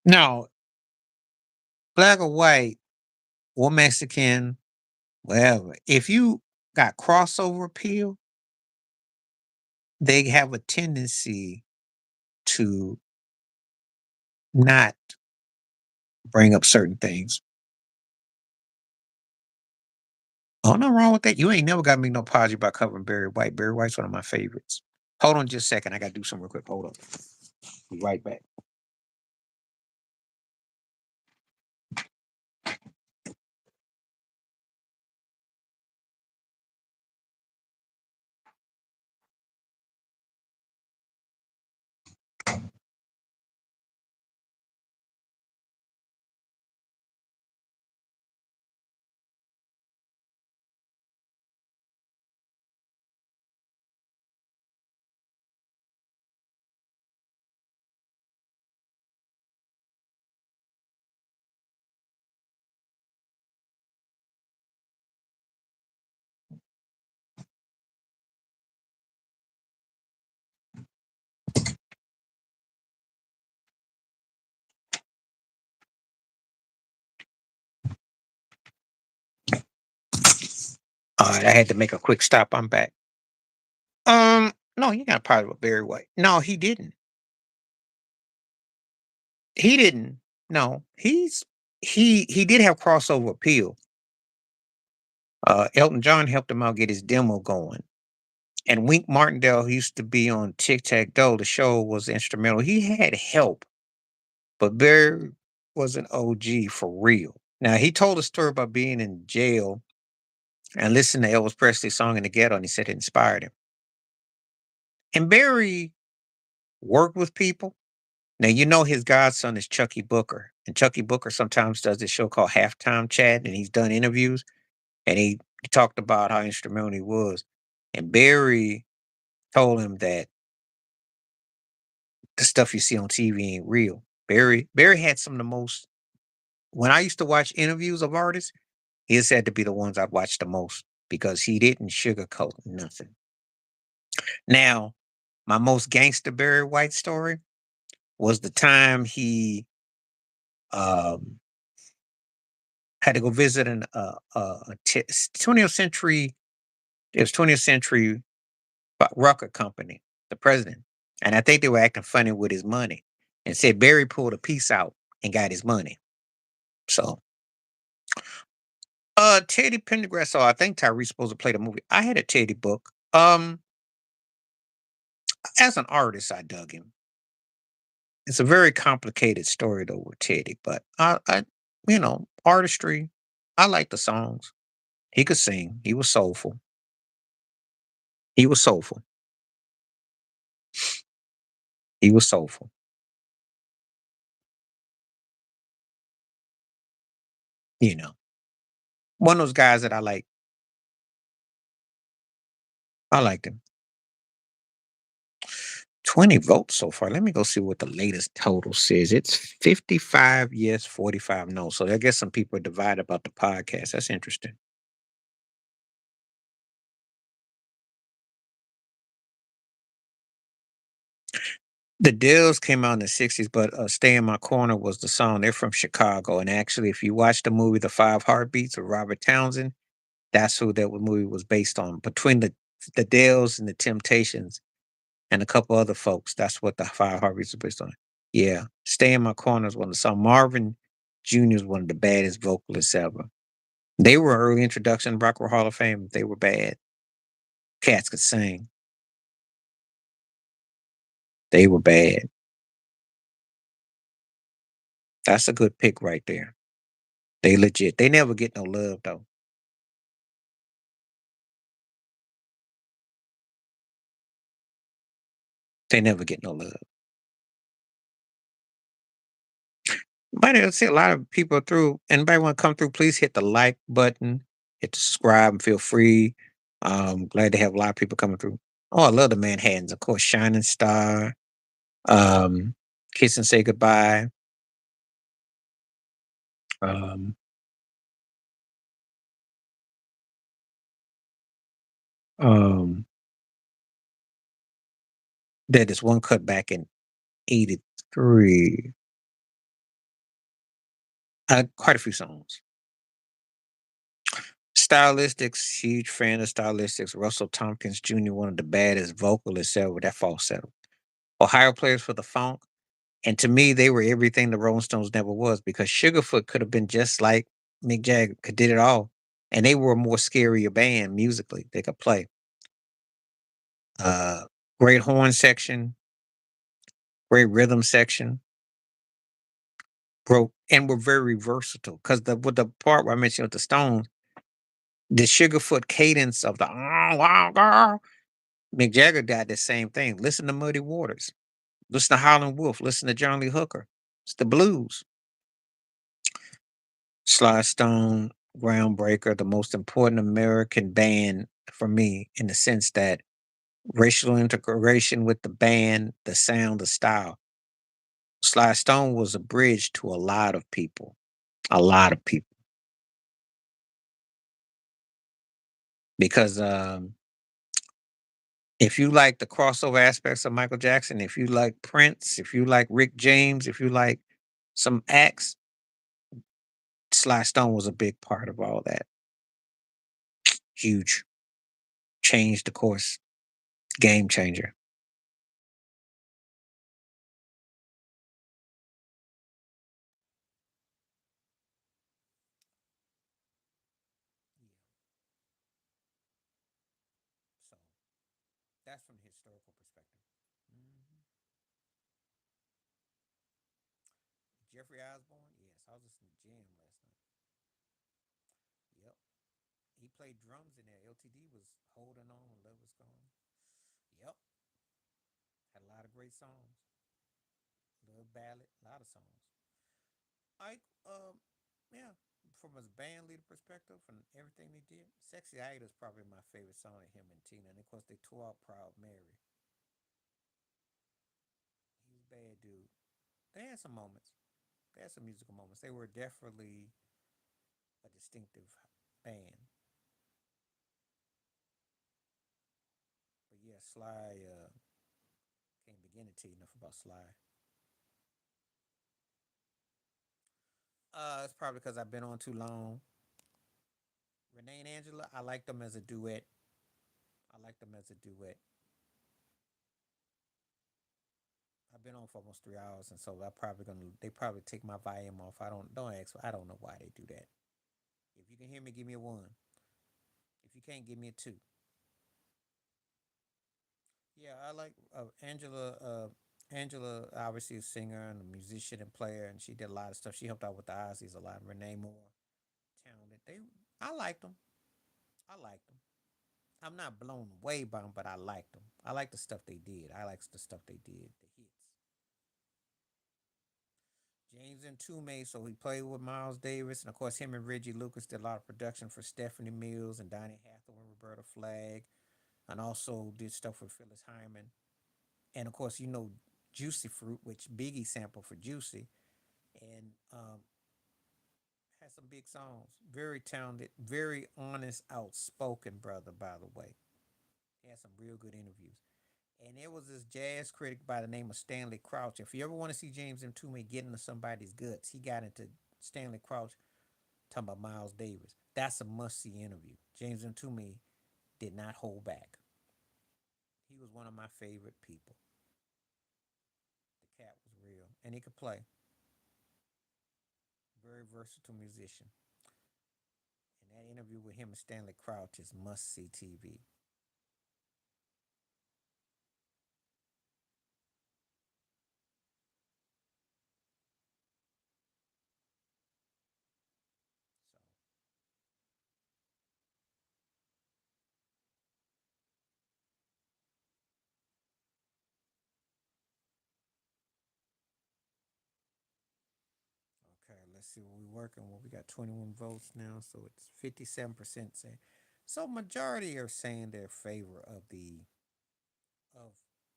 Now, black or white or Mexican, whatever, if you got crossover appeal, they have a tendency to not bring up certain things. Oh, no wrong with that. You ain't never got me no apology about covering Barry White. Barry White's one of my favorites. Hold on just a second. I got to do something real quick. Hold on. Be right back. All right. I had to make a quick stop. I'm back. No, you got a problem with Barry White. No, he didn't. He didn't. No, he did have crossover appeal. Elton John helped him out get his demo going. And Wink Martindale, who used to be on Tic Tac Toe, the show was instrumental. He had help, but Barry was an OG for real. Now he told a story about being in jail and listening to Elvis Presley's song in the ghetto, and he said it inspired him. And Barry worked with people. Now you know his godson is Chucky Booker, and Chucky Booker sometimes does this show called Halftime Chat, and he's done interviews, and he talked about how instrumental he was. And Barry told him that the stuff you see on TV ain't real. Barry had some of the most. When I used to watch interviews of artists, his had to be the ones I'd watch the most because he didn't sugarcoat nothing. Now, my most gangster Barry White story was the time he um, had to go visit 20th century. It was 20th century record company, the president, and I think they were acting funny with his money, and said Barry pulled a piece out and got his money. So, Teddy Pendergrass. So I think Tyree's supposed to play the movie. I had a Teddy book. As an artist, I dug him. It's a very complicated story though with Teddy, but artistry. I like the songs. He could sing. He was soulful. He was soulful. He was soulful. You know, one of those guys that I like. I liked him. 20 votes so far. Let me go see what the latest total says. It's 55 yes, 45 no. So I guess some people are divided about the podcast. That's interesting. The Dills came out in the 60s, but Stay in My Corner was the song. They're from Chicago. And actually, if you watch the movie The Five Heartbeats of Robert Townsend, that's who that movie was based on. Between the Dills and the Temptations and a couple other folks, that's what the Five Heartbeats was based on. Yeah. Stay in My Corner is one of the songs. Marvin Jr. is one of the baddest vocalists ever. They were an early introduction to Rock and Roll Hall of Fame. They were bad. Cats could sing. They were bad. That's a good pick right there. They legit. They never get no love though. They never get no love. But I see a lot of people through. Anybody want to come through? Please hit the like button, hit the subscribe, and feel free. Glad to have a lot of people coming through. Oh, I love the Manhattans, of course. Shining Star, Kiss and Say Goodbye. Um, um, that is one cut back in '83. Quite a few songs. Stylistics, huge fan of Stylistics. Russell Tompkins Jr., one of the baddest vocalists ever. That falsetto. Ohio Players for the Funk. And to me, they were everything the Rolling Stones never was because Sugarfoot could have been just like Mick Jagger, could did it all. And they were a more scarier band musically. They could play. Uh, great horn section, great rhythm section, broke, and were very versatile. Because with the part where I mentioned with the Stones, the Sugarfoot cadence of the Mick Jagger got the same thing. Listen to Muddy Waters. Listen to Howlin' Wolf. Listen to John Lee Hooker. It's the blues. Sly Stone, groundbreaker, the most important American band for me in the sense that racial integration with the band, the sound, the style. Sly Stone was a bridge to a lot of people, because if you like the crossover aspects of Michael Jackson, if you like Prince, if you like Rick James, if you like some acts, Sly Stone was a big part of all that. Huge, changed the course, game changer. So that's from the historical perspective. Mhm. Jeffrey Osborne, yes, I was listening to Jam last night. Yep, he played drums in there. LTD was holding on when love was gone. Yep, had a lot of great songs. Little ballad, a lot of songs. I yeah, from a band leader perspective, from everything they did, "Sexy Ida" is probably my favorite song of him and Tina. And of course, they tore out "Proud Mary." He was a bad dude. They had some moments. They had some musical moments. They were definitely a distinctive band. But yeah, Sly, can't begin to tell you enough about Sly. It's probably because I've been on too long. Renee and Angela, I like them as a duet. I like them as a duet. I've been on for almost 3 hours, and so they probably take my volume off. Don't ask. I don't know why they do that. If you can hear me, give me a one. If you can't, give me a two. Yeah, I like Angela. Angela obviously a singer and a musician and player, and she did a lot of stuff. She helped out with the Aussies a lot. Renee Moore, talented. I liked them. I liked them. I'm not blown away by them, but I liked them. I like the stuff they did. I like the stuff they did. The hits. James and Toomey, so he played with Miles Davis, and of course him and Reggie Lucas did a lot of production for Stephanie Mills and Donny Hathaway and Roberta Flack, and also did stuff with Phyllis Hyman. And of course, Juicy Fruit, which Biggie sampled for Juicy, and has some big songs. Very talented, very honest, outspoken brother, by the way. He had some real good interviews. And there was this jazz critic by the name of Stanley Crouch. If you ever want to see James M. Toomey get into somebody's guts, he got into Stanley Crouch talking about Miles Davis. That's a must-see interview. James M. Toomey did not hold back. He was one of my favorite people. The cat was real, and he could play. Very versatile musician. And that interview with him and Stanley Crouch is must-see TV. So, okay, let's see what we're working with. We got 21 votes now, so it's 57% saying. So majority are saying they're favor of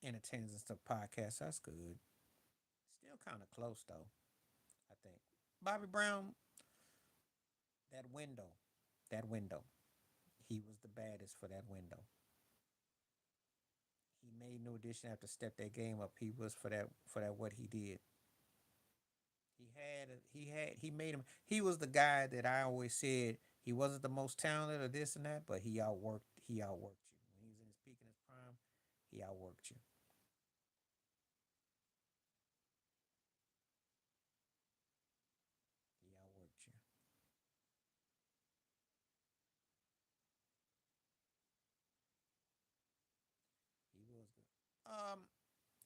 entertainers and stuff podcasts. That's good. Still kind of close though, I think. Bobby Brown, that window, that window. He was the baddest for that window. He made no addition have to step that game up. He was for that what he did. He made him. He was the guy that I always said he wasn't the most talented or this and that, but he outworked you when he was in his peak in his prime. He outworked you. He outworked you. He was good.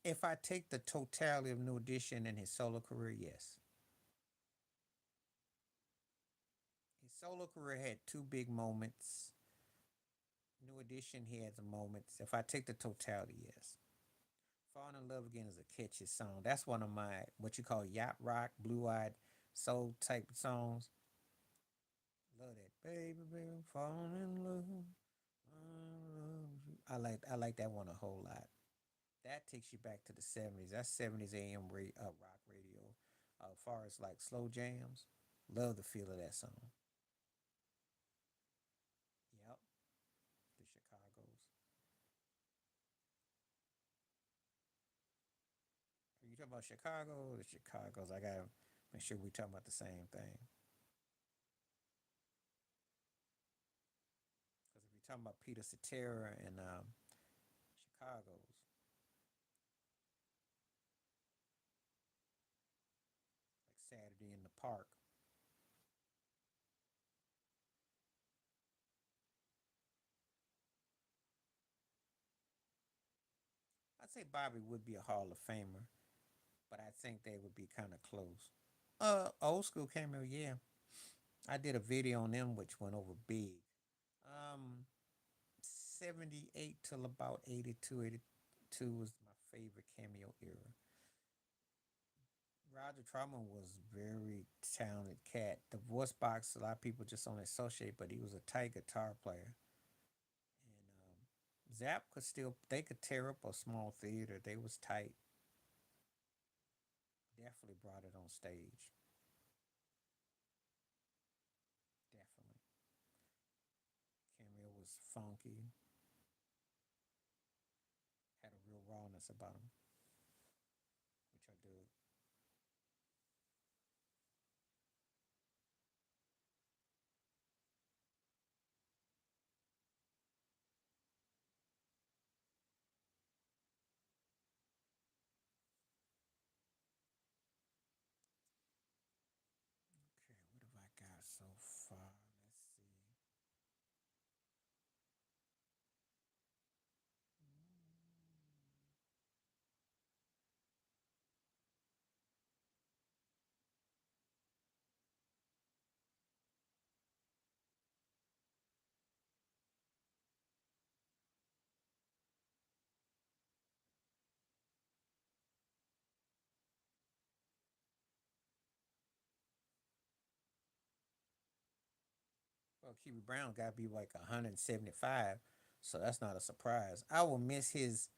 If I take the totality of New Edition and his solo career, yes, his solo career had two big moments. New Edition, he had some moments. If I take the totality, yes. Falling in Love Again is a catchy song. That's one of my what you call yacht rock, blue eyed soul type songs. Love that. Baby, baby, I'm falling in love. I like that one a whole lot. That takes you back to the 70s. That's 70s AM rock radio. As far as like slow jams, love the feel of that song. Yep, the Chicago's. Are you talking about Chicago or the Chicago's? I gotta make sure we talking about the same thing. Because if you're talking about Peter Cetera and Chicago's, like Saturday in the Park, I'd say Bobby would be a Hall of Famer, but I think they would be kind of close. Old school cameo, yeah. I did a video on them which went over big. Um, 78 till about 82, 82 was my favorite cameo era. Roger Troutman was very talented cat. The voice box, a lot of people just don't associate, but he was a tight guitar player. And Zap could still, they could tear up a small theater. They was tight. Definitely brought it on stage. Definitely. Cameo was funky, had a real rawness about him, which I do. far. Let's see. Well, QB Brown got to be like 175, so that's not a surprise. I will miss his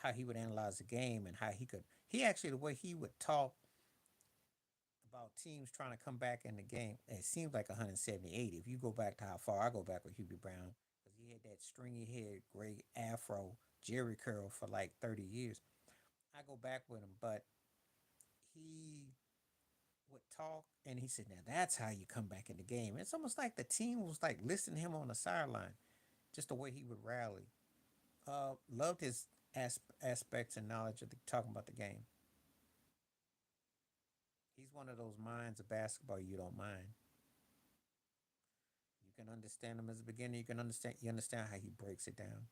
how he would analyze the game and how he could. He actually the way he would talk about teams trying to come back in the game. It seems like 178. If you go back to how far I go back with Hubie Brown, because he had that stringy head, gray afro, Jerry curl for like 30 years. I go back with him, but he would talk and he said, "Now that's how you come back in the game." It's almost like the team was like listening to him on the sideline, just the way he would rally. Loved his aspects and knowledge of talking about the game. He's one of those minds of basketball you don't mind. You can understand him as a beginner. You understand how he breaks it down.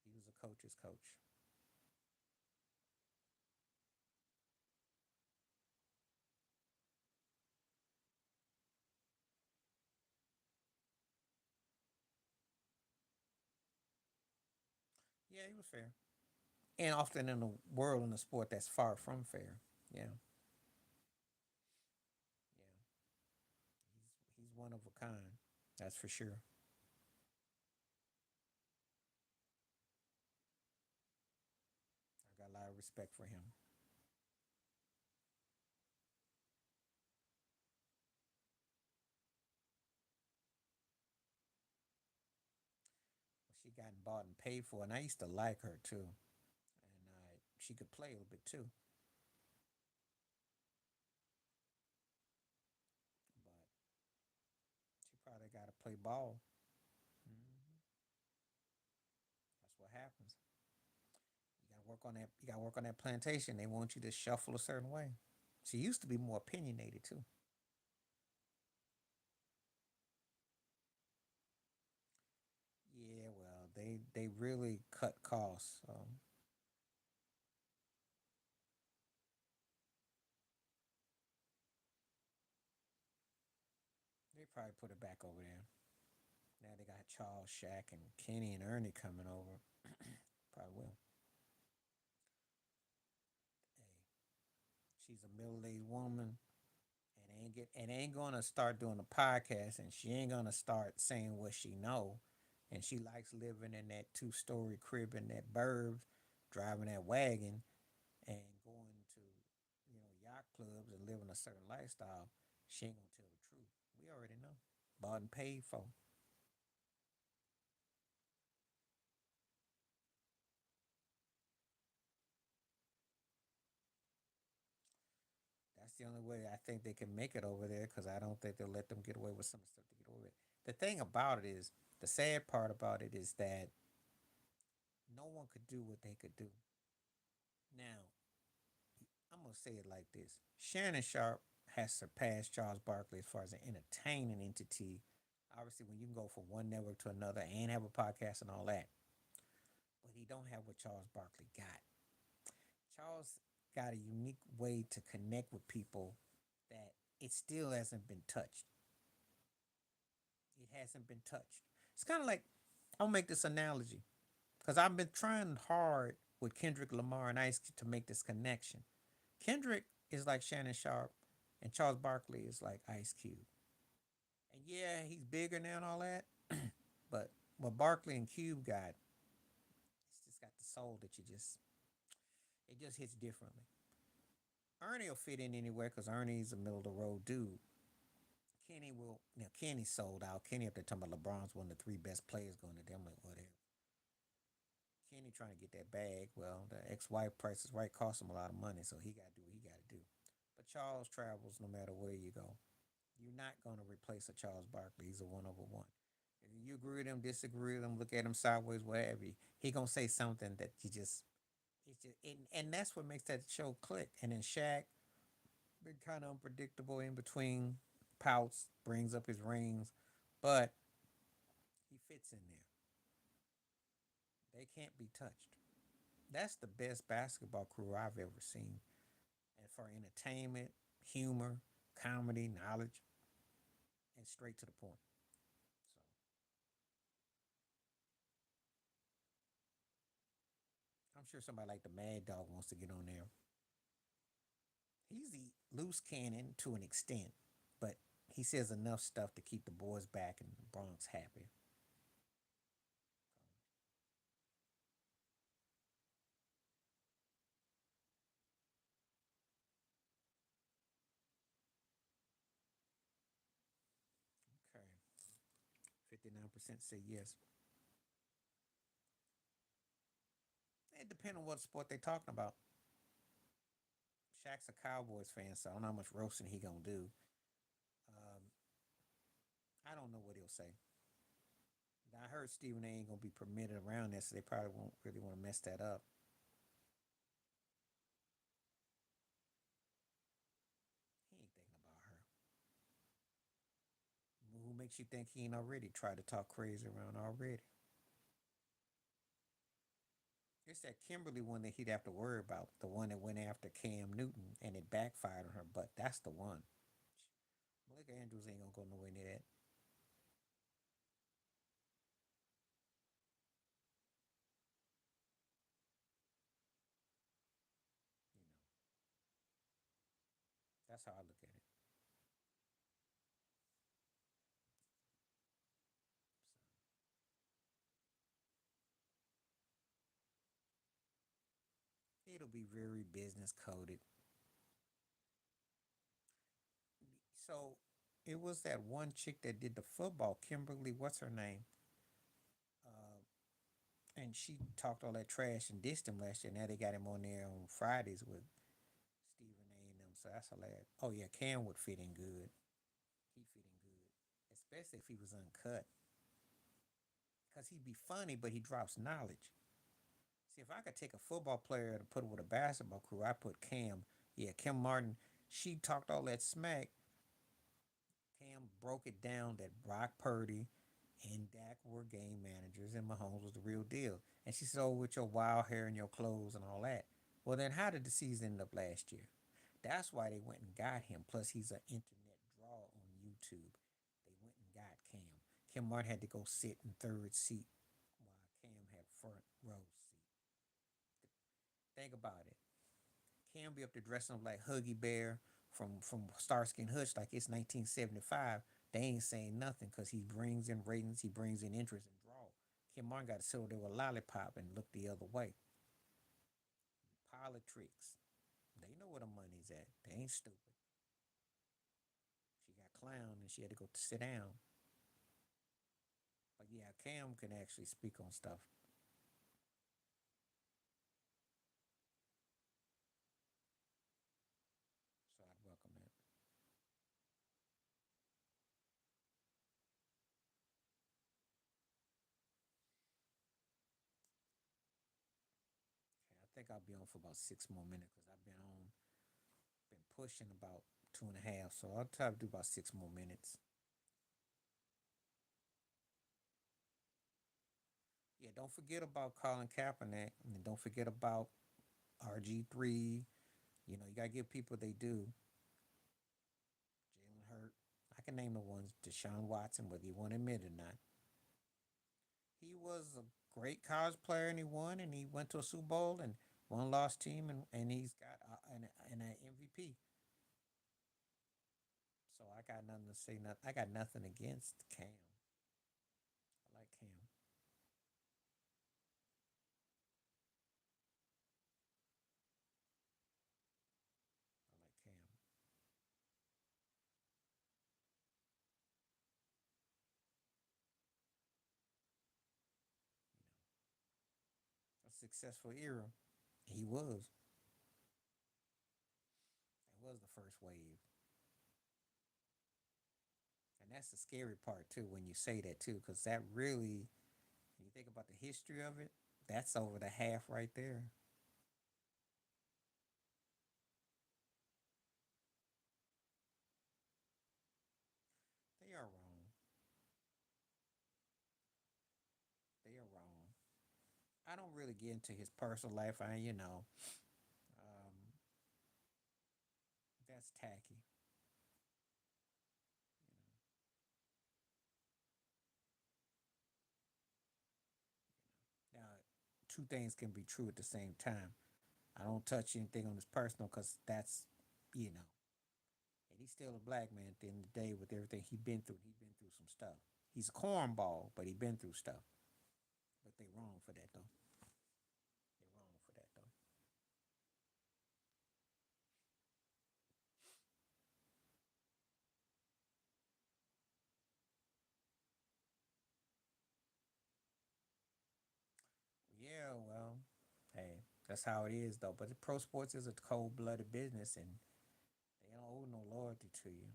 He was a coach's coach. Yeah, he was fair. And often in a world in the sport that's far from fair. Yeah, yeah. He's one of a kind. That's for sure. I got a lot of respect for him. She got bought and paid for, and I used to like her too. And she could play a little bit too, but she probably got to play ball. Mm-hmm. That's what happens. You got to work on that. You got to work on that plantation. They want you to shuffle a certain way. She used to be more opinionated too. Yeah, well, they really cut costs. So they probably put it back over there. Now they got Charles, Shaq, and Kenny and Ernie coming over. Probably will. Hey, she's a middle-aged woman and ain't gonna start doing a podcast, and she ain't gonna start saying what she know, and she likes living in that two-story crib in that burb, driving that wagon, and going to yacht clubs and living a certain lifestyle. She ain't gonna tell the truth. We already know. Bought and paid for. That's the only way I think they can make it over there because I don't think they'll let them get away with some stuff to get away with. The thing about it is, the sad part about it is that no one could do what they could do. Now, I'm gonna say it like this: Shannon Sharp has surpassed Charles Barkley as far as an entertaining entity. Obviously, when you can go from one network to another and have a podcast and all that, but he don't have what Charles Barkley got. Charles got a unique way to connect with people that it still hasn't been touched. It hasn't been touched. It's kind of like I'll make this analogy because I've been trying hard with Kendrick Lamar and Ice Cube to make this connection. Kendrick is like Shannon Sharp, and Charles Barkley is like Ice Cube. And yeah, he's bigger now and all that, but what Barkley and Cube got, it's just got the soul that it just hits differently. Ernie will fit in anywhere because Ernie's a middle of the road dude. Kenny will, Kenny sold out. Kenny up there talking about LeBron's one of the three best players going to them, like whatever. Kenny trying to get that bag. Well, the ex-wife Price is Right cost him a lot of money, so he got to do what he got to do. But Charles travels no matter where you go. You're not going to replace a Charles Barkley. He's a one over one. If you agree with him, disagree with him, look at him sideways, whatever, he gonna say something that you just It's just, and that's what makes that show click. And then Shaq been kind of unpredictable in between pouts, brings up his rings, but he fits in there. They can't be touched. That's the best basketball crew I've ever seen. And for entertainment, humor, comedy, knowledge, and straight to the point. So I'm sure somebody like the Mad Dog wants to get on there. He's the loose cannon to an extent, but he says enough stuff to keep the boys back and the Bronx happy. Okay. 59% say yes. It depends on what sport they're talking about. Shaq's a Cowboys fan, so I don't know how much roasting he gonna do. Um, I don't know what he'll say. I heard Stephen A. ain't gonna be permitted around this, so they probably won't really want to mess that up. He ain't thinking about her. Who makes you think he ain't already tried to talk crazy around already? It's that Kimberly one that he'd have to worry about, the one that went after Cam Newton and it backfired on her. But that's the one. Malika Andrews ain't gonna go nowhere near that. You know, that's how I look at it. So, it'll be very business coded. So it was that one chick that did the football, Kimberly. What's her name? Uh, and she talked all that trash and dissed him last year. Now they got him on there on Fridays with Stephen A. and them. So that's hilarious. Oh yeah, Cam would fit in good. He fit in good, especially if he was uncut, because he'd be funny, but he drops knowledge. See, if I could take a football player and put it with a basketball crew, I put Cam. Yeah, Kim Martin. She talked all that smack. Cam broke it down that Brock Purdy and Dak were game managers and Mahomes was the real deal. And she said, "Oh, with your wild hair and your clothes and all that." Well, then how did the season end up last year? That's why they went and got him. Plus, he's an internet draw on YouTube. They went and got Cam. Kim Martin had to go sit in third seat while Cam had front row seat. Think about it. Cam be up there dressing up like Huggy Bear from Starsky and Hutch like it's 1975. They ain't saying nothing because he brings in ratings, he brings in interest and draw. Kim Martin got to sit there with a lollipop and look the other way. Politics. They know where the money's at. They ain't stupid. She got clowned and she had to go sit down. But yeah, Cam can actually speak on stuff. So I'd welcome that. Okay, I think I'll be on for about 6 more minutes because I've been pushing about 2.5. So I'll try to do about 6 more minutes. Yeah, don't forget about Colin Kaepernick, and don't forget about RG3. You know, you gotta give people they do. Jalen Hurt. I can name the ones. Deshaun Watson, whether you want to admit it or not. He was a great college player, and he won, and he went to a Super Bowl and one lost team, and he's got an MVP. So I got nothing to say. I got nothing against Cam. I like Cam. I like Cam. You know, a successful era. He was. It was the first wave. And that's the scary part too when you say that too, because that really, when you think about the history of it, that's over the half right there. I don't really get into his personal life. Um, that's tacky. You Now, two things can be true at the same time. I don't touch anything on his personal because that's, you know, and he's still a black man at the end of the day with everything he's been through. He's been through some stuff. He's a cornball, but he been through stuff. But they wrong for that though. They wrong for that though. Yeah, well, hey, that's how it is though. But the pro sports is a cold blooded business, and they don't owe no loyalty to you.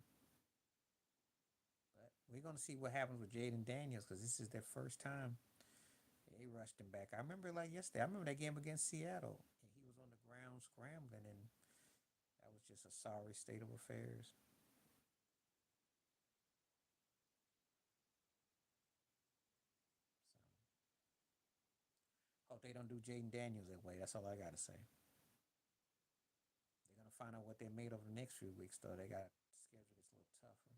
But we're gonna see what happens with Jaden Daniels because this is their first time. They rushed him back. I remember like yesterday. I remember that game against Seattle, and he was on the ground scrambling, and that was just a sorry state of affairs. So hope they don't do Jaden Daniels that way. That's all I gotta say. They're gonna find out what they're made over the next few weeks, though. They got schedule is a little tougher.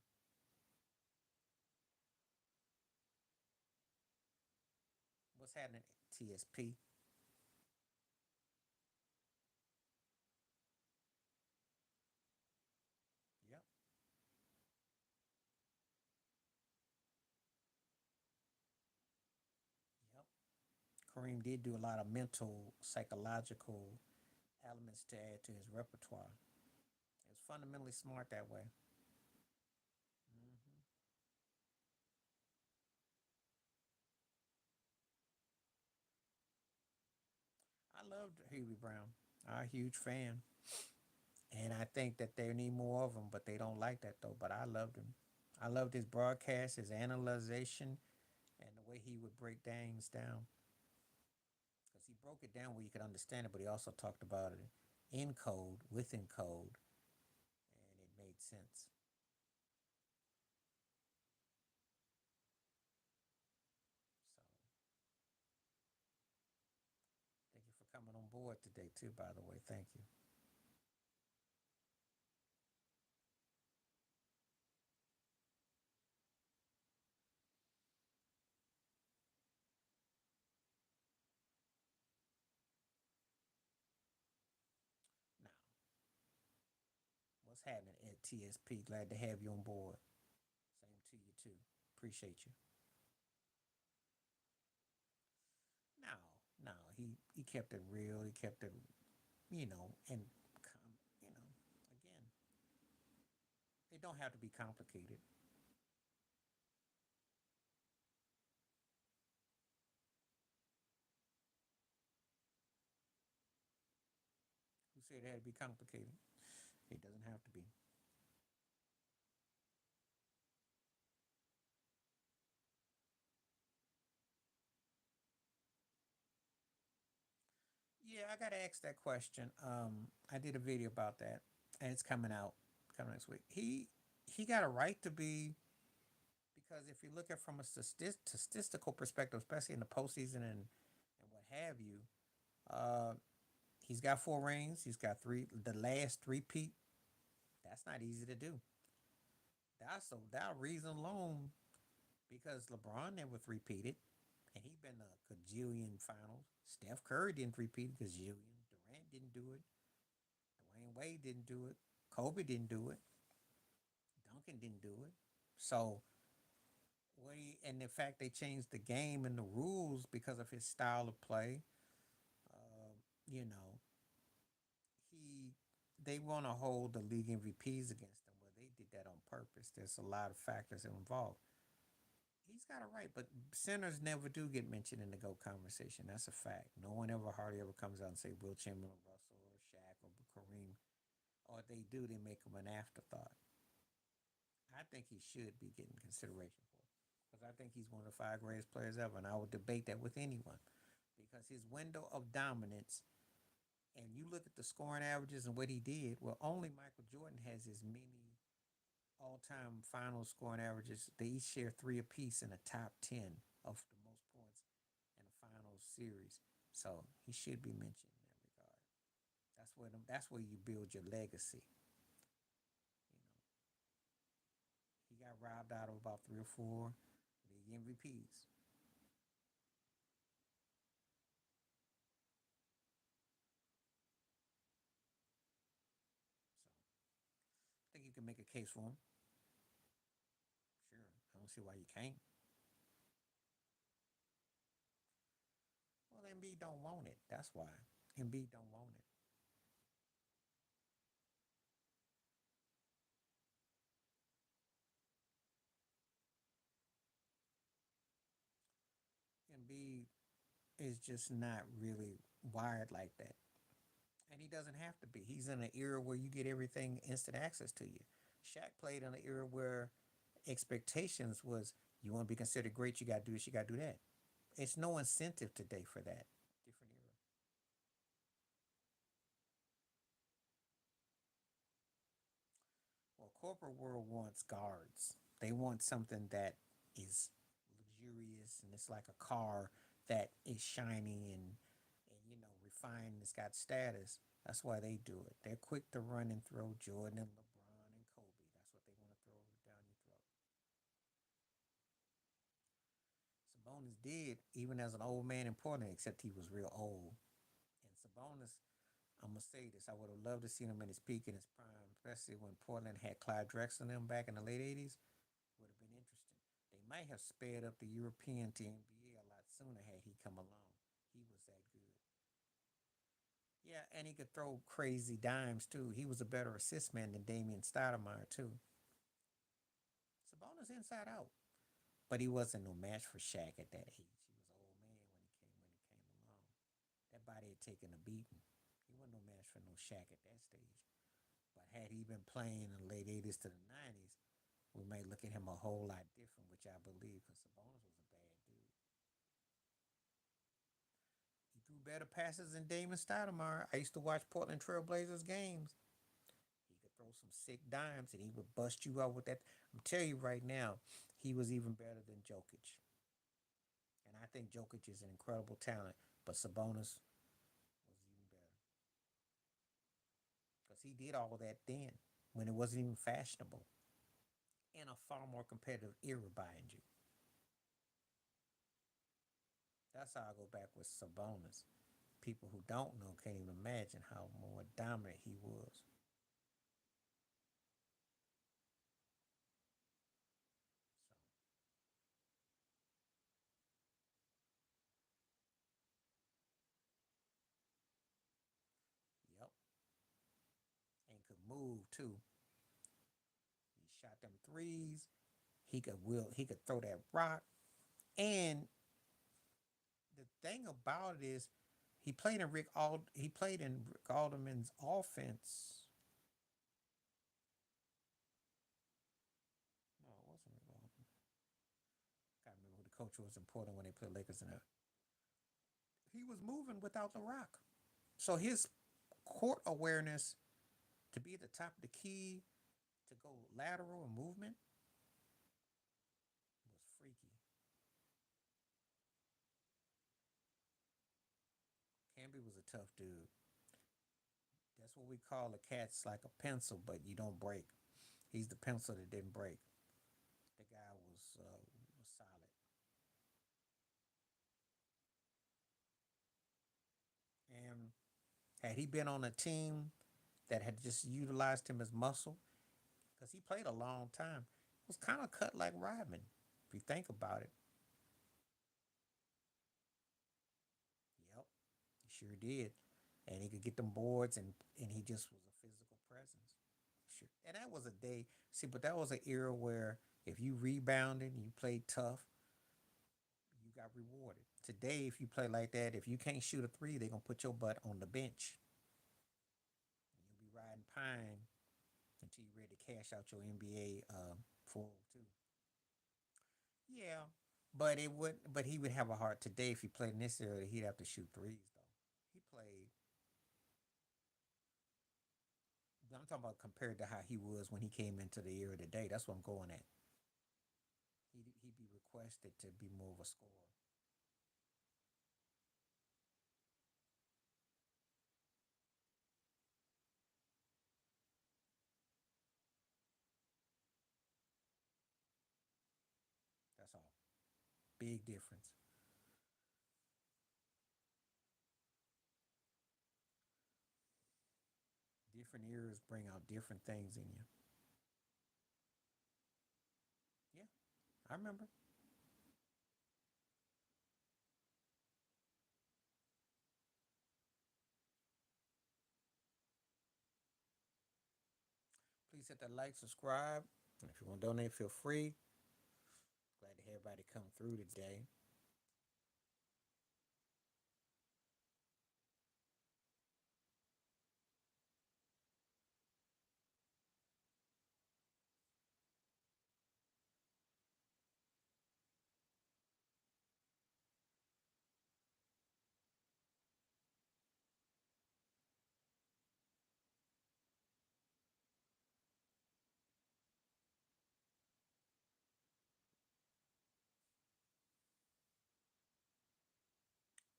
What's happening? TSP. Yep. Yep. Kareem did do a lot of mental, psychological elements to add to his repertoire. It was fundamentally smart that way. Hmm. I loved Hubie Brown. I'm a huge fan. And I think that they need more of him, but they don't like that though. But I loved him. I loved his broadcast, his analyzation, and the way he would break things down. Because he broke it down where you could understand it, but he also talked about it in code, within code, and it made sense. So thank you for coming on board today too, by the way. Thank you. Now, what's happening at TSP? Glad to have you on board. Same to you too. Appreciate you. No, no, he kept it real. He kept it, and you know, again, they don't have to be complicated. Who said it had to be complicated? It doesn't have to be. Yeah, I gotta ask that question. I did a video about that, and it's coming next week. He got a right to be because if you look at it from a statistical perspective, especially in the postseason and what have you, uh, he's got 4 rings. He's got three. The last three-peat. That's not easy to do. That's so that reason alone because LeBron never three-peated, and he been a gajillion finals. Steph Curry didn't repeat gajillion. Durant didn't do it. Dwayne Wade didn't do it. Kobe didn't do it. Duncan didn't do it. So and the fact they changed the game and the rules because of his style of play, uh, you know, he they want to hold the league MVPs against him. Well, they did that on purpose. There's a lot of factors involved. He's got it right, but centers never do get mentioned in the GOAT conversation. That's a fact. No one ever hardly ever comes out and say Will Chamberlain, Russell, or Shaq, or Kareem. Or if they do, they make him an afterthought. I think he should be getting consideration for it because I think he's one of the 5 greatest players ever, and I would debate that with anyone because his window of dominance. And you look at the scoring averages and what he did. Well, only Michael Jordan has as many all-time final scoring averages. They each share 3 apiece in the top 10 of the most points in a finals series. So he should be mentioned in that regard. That's where you build your legacy. You know, he got robbed out of about 3 or 4 league MVPs. So I think you can make a case for him. Sure, I don't see why you can't. Well, Embiid don't want it. That's why Embiid don't want it. Embiid is just not really wired like that. And he doesn't have to be. He's in an era where you get everything instant access to you. Shaq played in an era where expectations was you want to be considered great, you got to do this, you got to do that. It's no incentive today for that. Different era. Well, corporate world wants guards. They want something that is luxurious and it's like a car that is shiny and refined. It's got status. That's why they do it. They're quick to run and throw Jordan and LeBron and Kobe. That's what they want to throw down your throat. Sabonis did even as an old man in Portland, except he was real old. And Sabonis, I'm gonna say this: I would have loved to see him in his peak in his prime, especially when Portland had Clyde Drexler and them back in the late '80s. Would have been interesting. They might have sped up the European to NBA a lot sooner had he come along. He was that good. Yeah, and he could throw crazy dimes too. He was a better assist man than Damian Stoudemire too. Sabonis inside out, but he wasn't no match for Shaq at that age. He was an old man when he came along. That body had taken a beating. He wasn't no match for no Shaq at that stage. But had he been playing in the late '80s to the '90s, we might look at him a whole lot different, which I believe, because Sabonis was a bad dude. He threw better passes than Damon Stoudemire. I used to watch Portland Trailblazers games. He could throw some sick dimes and he would bust you out with that. I'm telling you right now, he was even better than Jokic. And I think Jokic is an incredible talent, but Sabonis was even better because he did all that then when it wasn't even fashionable in a far more competitive era behind you. That's how I go back with Sabonis. People who don't know can't even imagine how more dominant he was. So, yep, and could move too. He shot them threes. He could throw that rock. And the thing about it is, he played in Rick Alderman's offense. No, it wasn't Rick Alderman. I can't remember who the coach was in Portland when they played Lakers in there. He was moving without the rock, so his court awareness to be at the top of the key to go lateral and movement was freaky. Camby was a tough dude. That's what we call a cat's like a pencil, but you don't break. He's the pencil that didn't break. The guy was solid. And had he been on a team that had just utilized him as muscle, because he played a long time, it was kind of cut like Rodman, if you think about it. Yep, he sure did. And he could get them boards, and he just was a physical presence. Sure. And that was a day. See, but that was an era where if you rebounded and you played tough, you got rewarded. Today, if you play like that, if you can't shoot a three, they're gonna put your butt on the bench. You'll be riding pine until you're ready to cash out your NBA 402. Yeah, but it would. But he would have a heart today if he played in this era. He'd have to shoot threes though. He played. I'm talking about compared to how he was when he came into the era today. That's what I'm going at. He'd be requested to be more of a scorer. Big difference. Different eras bring out different things in you. Yeah, I remember. Please hit that like, subscribe. And if you want to donate, feel free. Glad to have everybody come through today.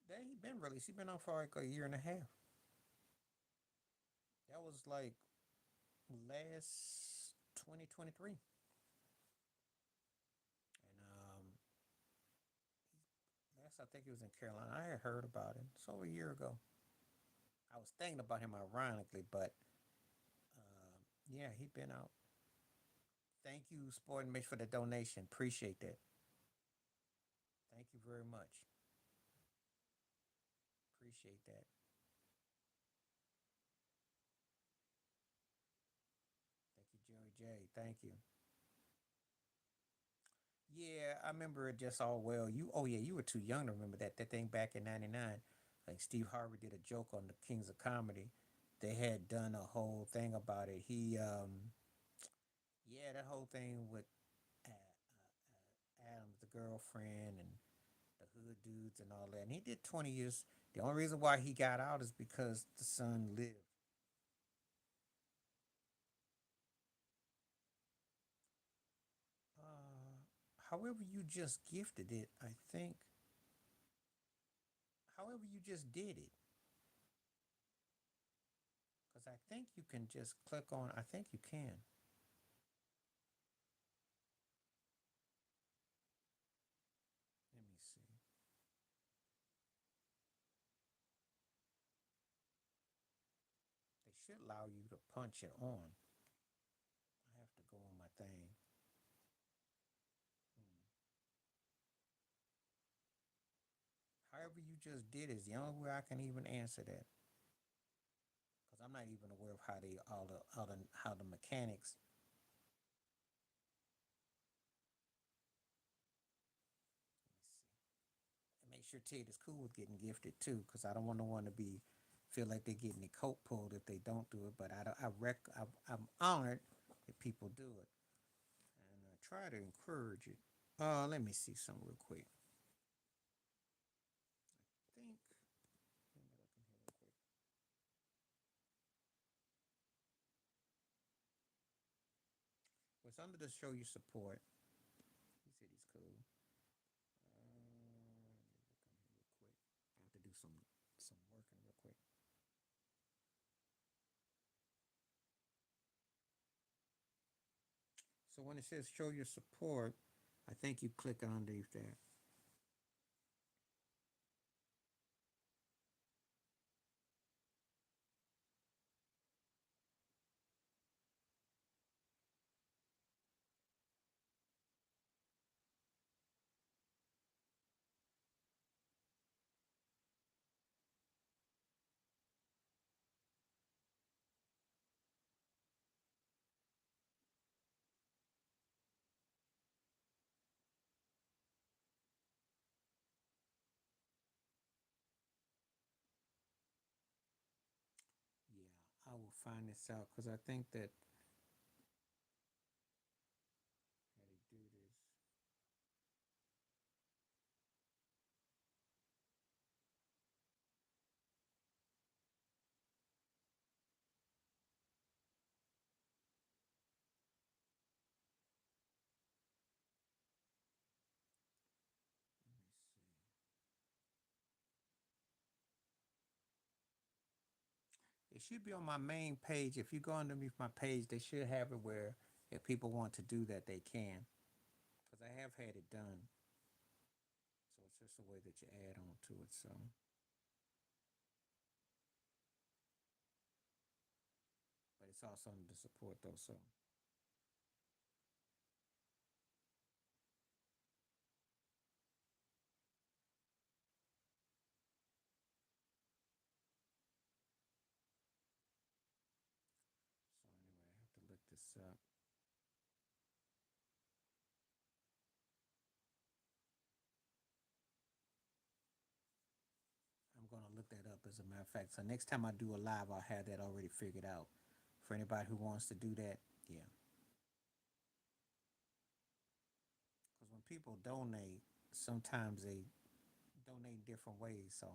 That he been released. He been on for like a year and a half. That was like last 2023. And last I think he was in Carolina. I had heard about him. It's over a year ago. I was thinking about him ironically, but yeah, he been out. Thank you, Sporting Mitch, for the donation. Appreciate that. Thank you very much. Appreciate that. Thank you, Joey J. Thank you. Yeah, I remember it just all well. You, oh yeah, you were too young to remember that thing back in '99. Like Steve Harvey did a joke on the Kings of Comedy. They had done a whole thing about it. Yeah, that whole thing with Adams, the girlfriend, and the hood dudes and all that. And he did 20 years. The only reason why he got out is because the son lived. However, you just gifted it, I think. However, you just did it. Because I think you can just click on, I think you can. Let me see. They should allow you to punch it on. I have to go on my thing. Hmm. However, you just did is the only way I can even answer that. Because I'm not even aware of how they how the mechanics. Let me see. And make sure Ted is cool with getting gifted too, because I don't want no one to be feel like they're getting their coat pulled if they don't do it. But I'm honored if people do it, and I try to encourage it. Let me see something real quick. I think. Let me look in here real quick. What's under the show you support? He said he's cool. Let me look in here real quick. I have to do some working real quick. So when it says show your support, I think you click underneath that. Yeah, I will find this out because I think that how they do this. Let me see. It should be on my main page. If you go underneath my page, they should have it where if people want to do that, they can. Because I have had it done. just a way that you add on to it. So, but it's also something to support though. So anyway, I have to look this up. I'm gonna look that up as a matter of fact. So next time I do a live, I'll have that already figured out. For anybody who wants to do that, yeah. Because when people donate, sometimes they donate different ways. So,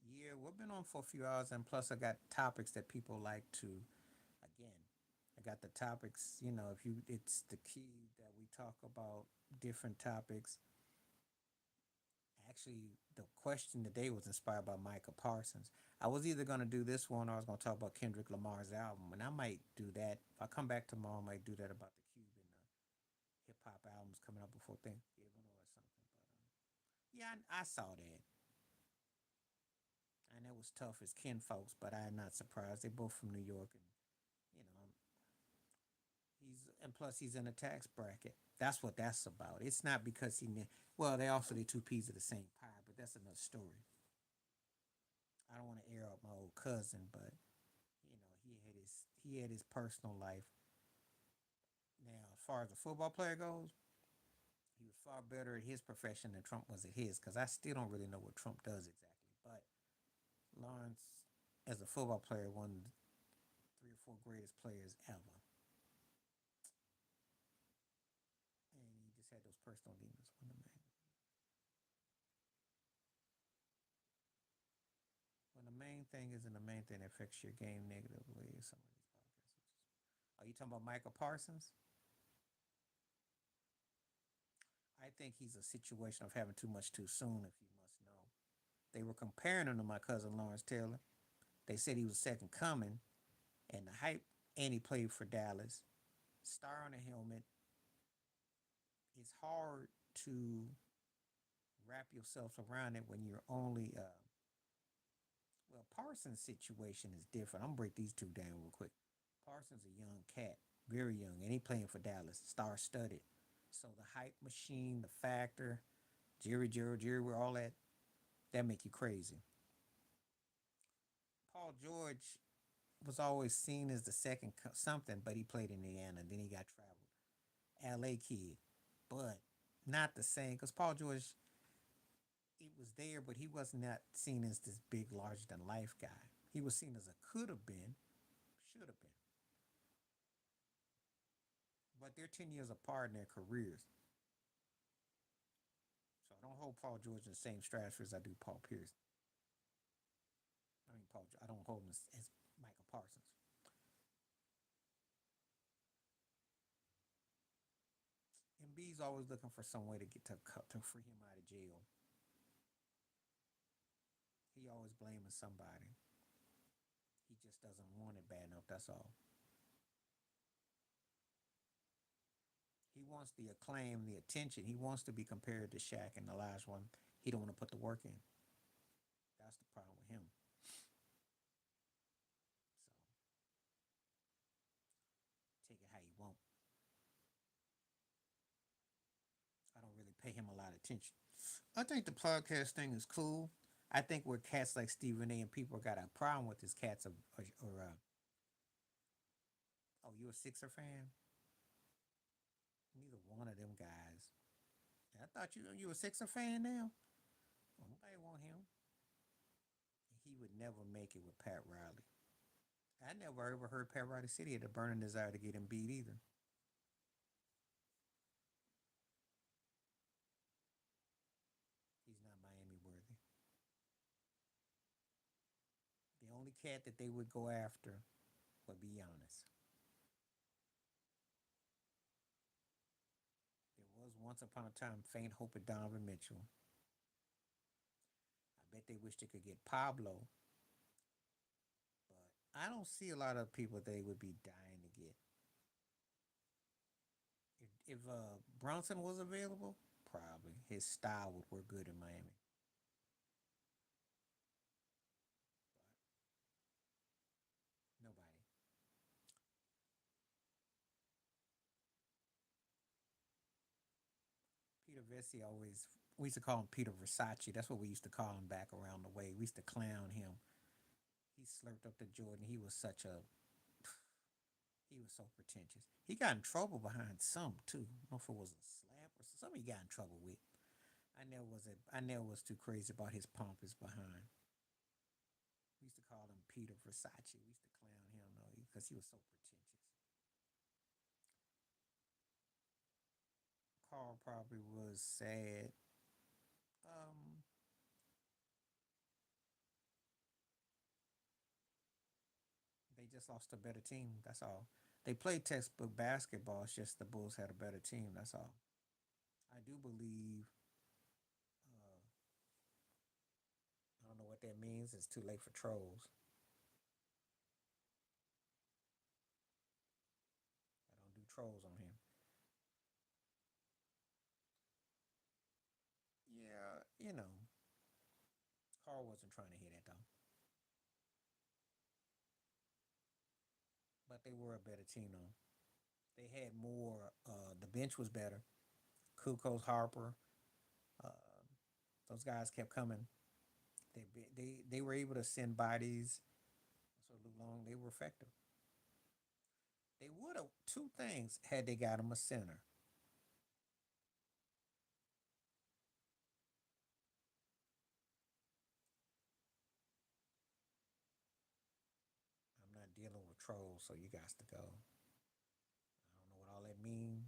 but yeah. Yeah, we've been on for a few hours, and plus I got topics that people like to. Again, I got the topics. If you, it's the key that we talk about different topics. Actually, the question today was inspired by Micah Parsons. I was either going to do this one or I was going to talk about Kendrick Lamar's album, and I might do that. If I come back tomorrow, I might do that about the Cuban hip hop albums coming up before Thanksgiving or something. But yeah, I saw that. And it was tough as kin folks, but I'm not surprised. They're both from New York, and you know, and plus he's in a tax bracket. That's what that's about. It's not because well, they also the two peas of the same pie, but that's another story. I don't want to air out my old cousin, but he had his personal life. Now, as far as the football player goes, he was far better at his profession than Trump was at his. Because I still don't really know what Trump does exactly, but Lawrence, as a football player, one of the three or four greatest players ever, and he just had those personal demons. One of the main, when the main thing isn't the main thing that affects your game negatively, some of these podcasts. Are you talking about Michael Parsons? I think he's a situation of having too much too soon, if you must know. They were comparing him to my cousin Lawrence Taylor. They said he was second coming, and the hype, and he played for Dallas. Star on the helmet. It's hard to wrap yourself around it when you're only well, Parsons' situation is different. I'm gonna break these two down real quick. Parsons a young cat, very young, and he playing for Dallas, star studded. So the hype machine, the factor, Jerry, we're all that make you crazy. Paul George was always seen as the second something, but he played in Indiana. Then he got traveled. L.A. kid, but not the same because Paul George, he was there, but he was not seen as this big, larger than life guy. He was seen as a could have been, should have been. But they're 10 years apart in their careers, so I don't hold Paul George in the same stratosphere as I do Paul Pierce. I mean, Paul. I don't hold him as Michael Parsons. And B's always looking for some way to get to free him out of jail. He always blaming somebody. He just doesn't want it bad enough. That's all. He wants the acclaim, the attention. He wants to be compared to Shaq and the last one. He don't want to put the work in. That's the problem with him. So take it how you want. I don't really pay him a lot of attention. I think the podcast thing is cool. I think where cats like Stephen A. and people got a problem with is cats oh, you a Sixer fan? Neither one of them guys. I thought you a Sixer fan now. Well, nobody want him. He would never make it with Pat Riley. I never ever heard Pat Riley say he had a burning desire to get him beat either. He's not Miami worthy. The only cat that they would go after would be Giannis. There was one Once upon a time, faint hope of Donovan Mitchell. I bet they wish they could get Pablo, but I don't see a lot of people they would be dying to get. If Bronson was available, probably his style would work good in Miami. But nobody. Peter Vessi always. We used to call him Peter Versace. That's what we used to call him back around the way. We used to clown him. He slurped up the Jordan. He was so pretentious. He got in trouble behind some too. I don't know if it was a slap or something. He got in trouble with. I never was too crazy about his pompous behind. We used to call him Peter Versace. We used to clown him though because he was so pretentious. Carl probably was sad. Um, they just lost a better team. That's all. They played textbook basketball. It's just the Bulls had a better team. That's all. I do believe. Uh, I don't know what that means. It's too late for trolls. I don't do trolls on him. Yeah, Carl wasn't trying to hit it though. But they were a better team though. They had more. The bench was better. Kukoc, Harper, uh, those guys kept coming. They were able to send bodies. So Luke Long, they were effective. They would have two things had they got him a center. I'm not dealing with trolls, so you guys to go. I don't know what all that means.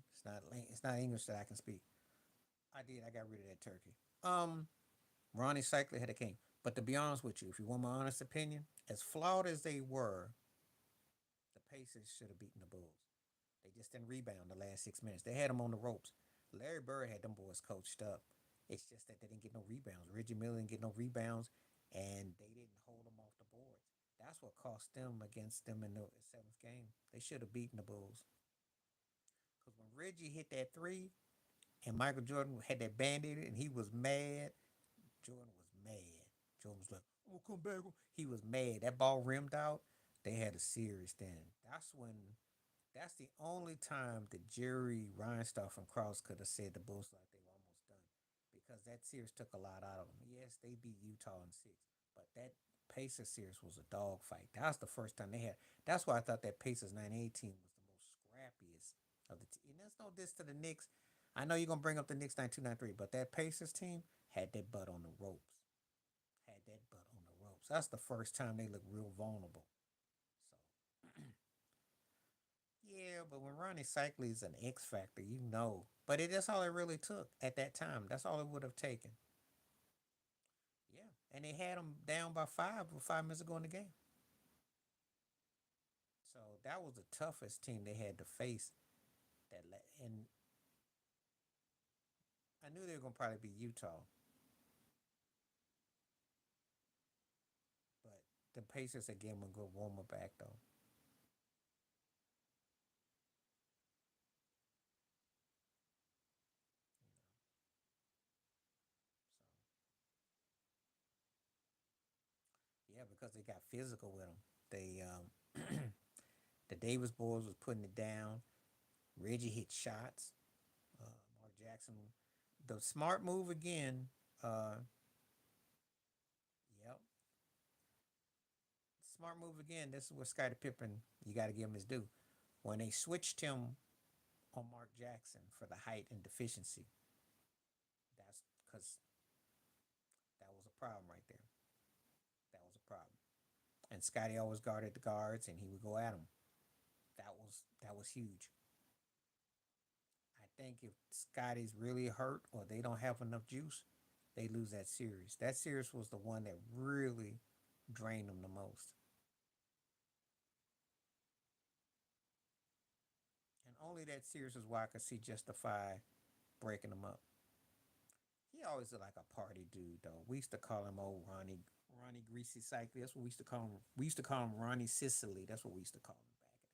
It's not English that I can speak. I did. I got rid of that turkey. Ronnie Cycler had a king. But to be honest with you, if you want my honest opinion, as flawed as they were, the Pacers should have beaten the Bulls. They just didn't rebound the last 6 minutes. They had them on the ropes. Larry Bird had them boys coached up. It's just that they didn't get no rebounds. Reggie Miller didn't get no rebounds, and they didn't hold them off the boards. That's what cost them against them in the seventh game. They should have beaten the Bulls. Because when Reggie hit that three and Michael Jordan had that bandit and he was mad, Jordan was mad. Jordan was like, "I'm gonna come back." He was mad. That ball rimmed out. They had a series then. That's the only time that Jerry Reinsdorf and Krause could have said the Bulls like they were almost done. Because that series took a lot out of them. Yes, they beat Utah in six. But that Pacers series was a dogfight. That was the first time they had. That's why I thought that Pacers 98 team was the most scrappiest of the team. And there's no diss to the Knicks. I know you're gonna bring up the Knicks 92-93, but that Pacers team had that butt on the ropes. Had that butt on the ropes. That's the first time they looked real vulnerable. So yeah, but when Ronnie Cycli is an X factor, you know. But that's all it really took at that time. That's all it would have taken. Yeah, and they had them down by five with 5 minutes to go in the game. So that was the toughest team they had to face. And I knew they were gonna probably be Utah, but the Pacers again would go warmer back though. You know, so yeah, because they got physical with them. They the Davis boys was putting it down. Reggie hit shots. Mark Jackson, the smart move again. Uh, yep, smart move again. This is what Scottie Pippen. You got to give him his due. When they switched him on Mark Jackson for the height and deficiency, that's because that was a problem right there. That was a problem. And Scotty always guarded the guards, and he would go at him. That was huge. I think if Scotty's really hurt or they don't have enough juice, they lose that series. That series was the one that really drained them the most. And only that series is why I could see justify. breaking them up. He always looked like a party dude, though. We used to call him old Ronnie Greasy Cycli. That's what we used to call him. We used to call him Ronnie Sicily. That's what we used to call him back in the day.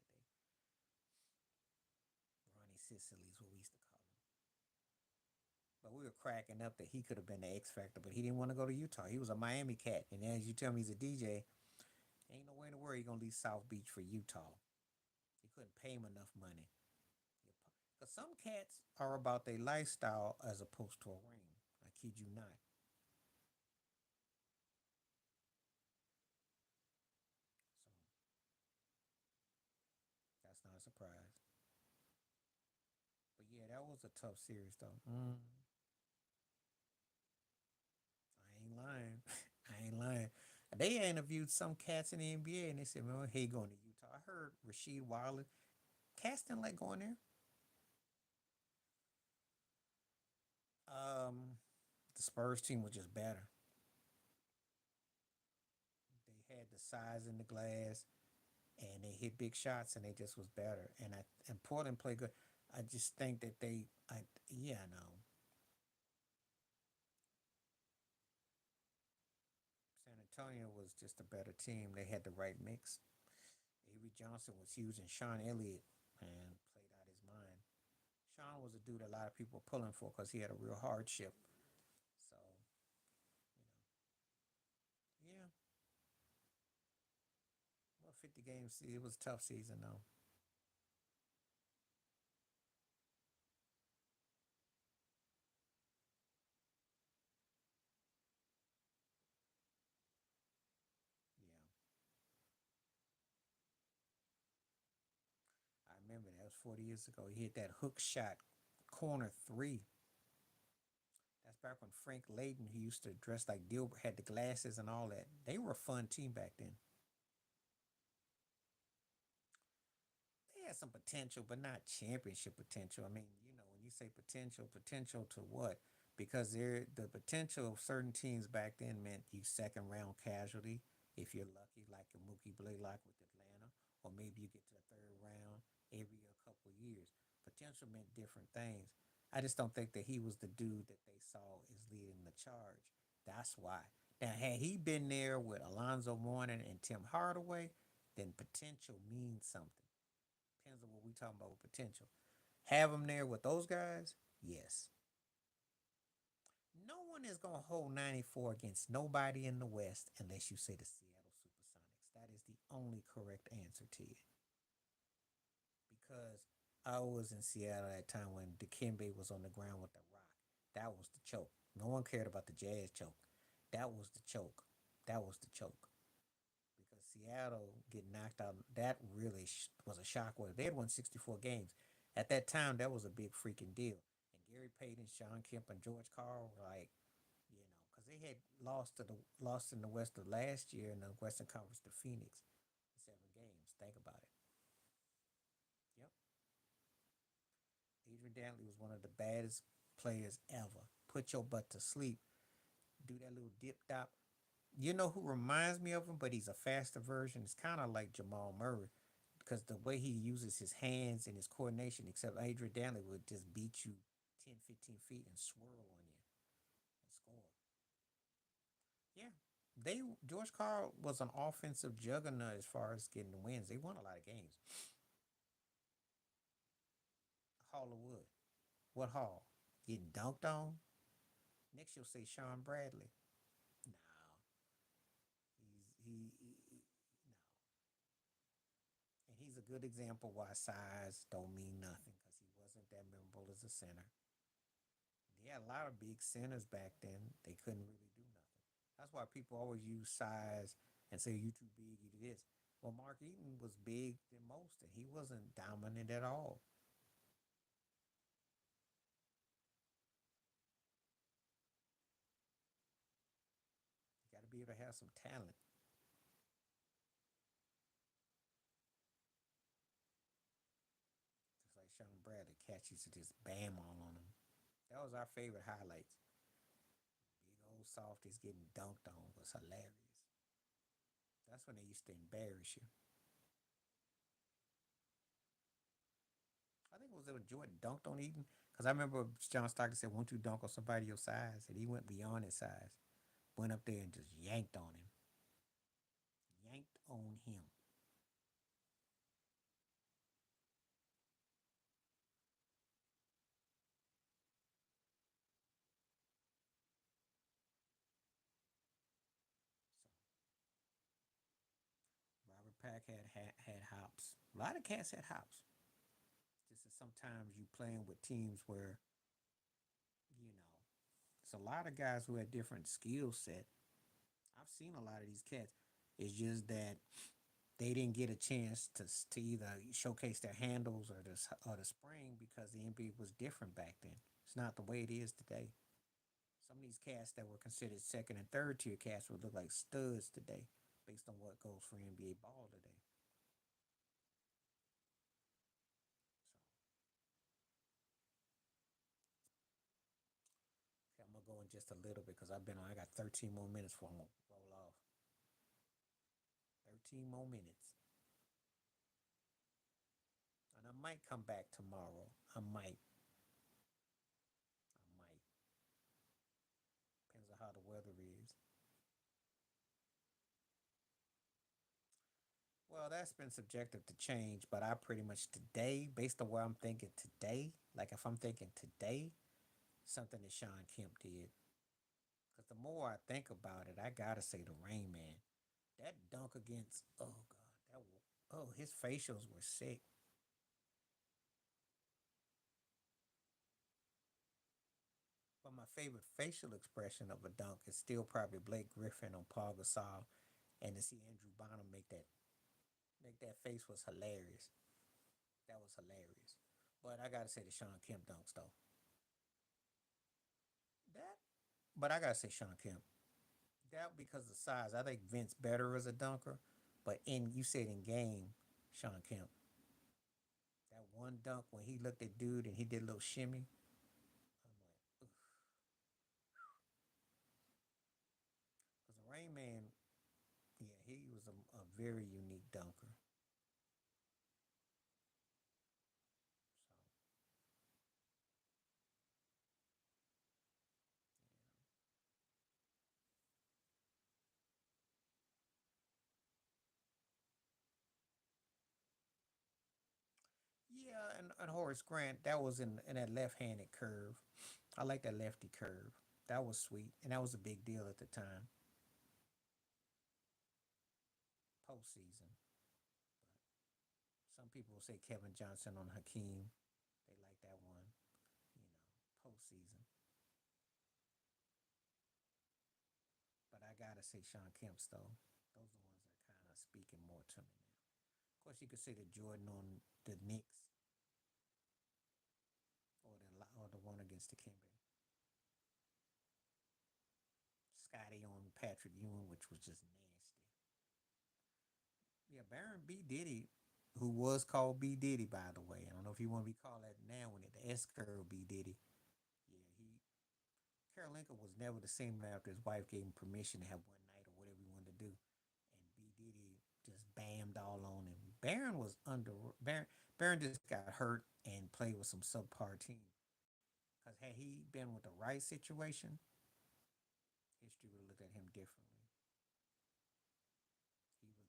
Ronnie Sicily is what we used to call him. But we were cracking up that he could have been the X Factor, but he didn't want to go to Utah. He was a Miami cat. And as you tell me he's a DJ, ain't no way in the world he going to leave South Beach for Utah. He couldn't pay him enough money. Because some cats are about their lifestyle as opposed to a ring. I kid you not. So that's not a surprise. But yeah, that was a tough series, though. I ain't lying. I ain't lying. They interviewed some cats in the NBA and they said, man, hey, going to Utah. I heard Rasheed Wallace. Cats didn't like going there. Um, the Spurs team was just better. They had the size in the glass and they hit big shots and they just was better. And Portland played good. I just think that yeah, no. San Antonio was just a better team. They had the right mix. Avery Johnson was huge and Sean Elliott, man, played out his mind. Sean was a dude a lot of people were pulling for because he had a real hardship. So, yeah, well, 50 games, it was a tough season though. Yeah, I remember that was 40 years ago. He hit that hook shot, corner three. That's back when Frank Layden, he used to dress like Dilbert, had the glasses and all that. They were a fun team back then. They had some potential, but not championship potential. I mean, when you say potential, potential to what? Because the potential of certain teams back then meant you second round casualty if you're lucky, like a Mookie Blaylock with Atlanta, or maybe you get to the third round every a couple of years. Potential meant different things. I just don't think that he was the dude that they saw as leading the charge. That's why. Now, had he been there with Alonzo Mourning and Tim Hardaway, then potential means something. Depends on what we talking about with potential. Have him there with those guys? Yes. No one is gonna hold 94 against nobody in the West unless you say the Seattle Supersonics. That is the only correct answer to you. Because I was in Seattle at that time when Dikembe was on the ground with the rock. That was the choke. No one cared about the Jazz choke. That was the choke. That was the choke. Because Seattle getting knocked out, that really was a shock. They had won 64 games. At that time, that was a big freaking deal. And Gary Payton, Sean Kemp, and George Karl were like, because they had lost in the West the last year in the Western Conference to Phoenix in 7 games. Think about it. Yep. Adrian Dantley was one of the baddest players ever. Put your butt to sleep. Do that little dip dop. You know who reminds me of him, but he's a faster version. It's kind of like Jamal Murray because the way he uses his hands and his coordination, except Adrian Dantley would just beat you 10, 15 feet and swirl on you and score. Yeah. George Karl was an offensive juggernaut as far as getting the wins. They won a lot of games. Hall of Wood. What Hall? Getting dunked on? Next you'll say Sean Bradley. No. No. And he's a good example why size don't mean nothing because he wasn't that memorable as a center. He had a lot of big centers back then. They couldn't really do nothing. That's why people always use size and say you too big, you do this. Well, Mark Eaton was big than most, and he wasn't dominant at all. You got to be able to have some talent, just like Sean Bradley. Catch used to just bam all on him. That was our favorite highlights. Big old softies getting dunked on was hilarious. That's when they used to embarrass you. I think it was when Jordan dunked on Eaton Because I remember John Stockton said, "Won't you dunk on somebody your size?" And he went beyond his size, went up there and just yanked on him, yanked on him. So Robert Pack had hops. A lot of cats had hops. Just as sometimes you playing with teams where you know it's a lot of guys who had different skill set. I've seen a lot of these cats. It's just that they didn't get a chance to either showcase their handles or the spring because the NBA was different back then. It's not the way it is today. Some of these cats that were considered second and third tier cats would look like studs today, based on what goes for NBA ball today. So okay, I'm gonna go in just a little bit because I've been on. I got 13 more minutes before I'm gonna roll off. 13 more minutes, and I might come back tomorrow. I might. I might. Depends on how the weather is. Well, that's been subjective to change, but I pretty much today, based on where I'm thinking today, like if I'm thinking today, something that Sean Kemp did. Because the more I think about it, I gotta say the Rain Man. That dunk against, oh God, oh, his facials were sick. But my favorite facial expression of a dunk is still probably Blake Griffin on Paul Gasol, and to see Andrew Bonham make that face was hilarious. That was hilarious. But I gotta say the Sean Kemp dunks though. That, but I gotta say Sean Kemp. That because of size. I think Vince better as a dunker, but in you said in game, Sean Kemp. That one dunk when he looked at dude and he did a little shimmy. I'm like, because the Rain Man, yeah, he was a very unique dunker. So yeah, and Horace Grant, that was in that left-handed curve. I like that lefty curve. That was sweet, and that was a big deal at the time, postseason. But some people will say Kevin Johnson on Hakeem. They like that one, you know, postseason. But I gotta say Sean Kemp's though. Those are the ones that are kind of speaking more to me now. Of course, you could say the Jordan on the Knicks or the one against the Kimber. Scotty on Patrick Ewing, which was just nasty. Yeah, Baron B. Diddy, who was called B. Diddy, by the way. I don't know if you want to be called that now when it the S curve B. Diddy. Yeah, Karolinka was never the same after his wife gave him permission to have one night or whatever he wanted to do. And B. Diddy just bammed all on him. Baron just got hurt and played with some subpar team. Because had he been with the right situation, history would have looked at him differently. He was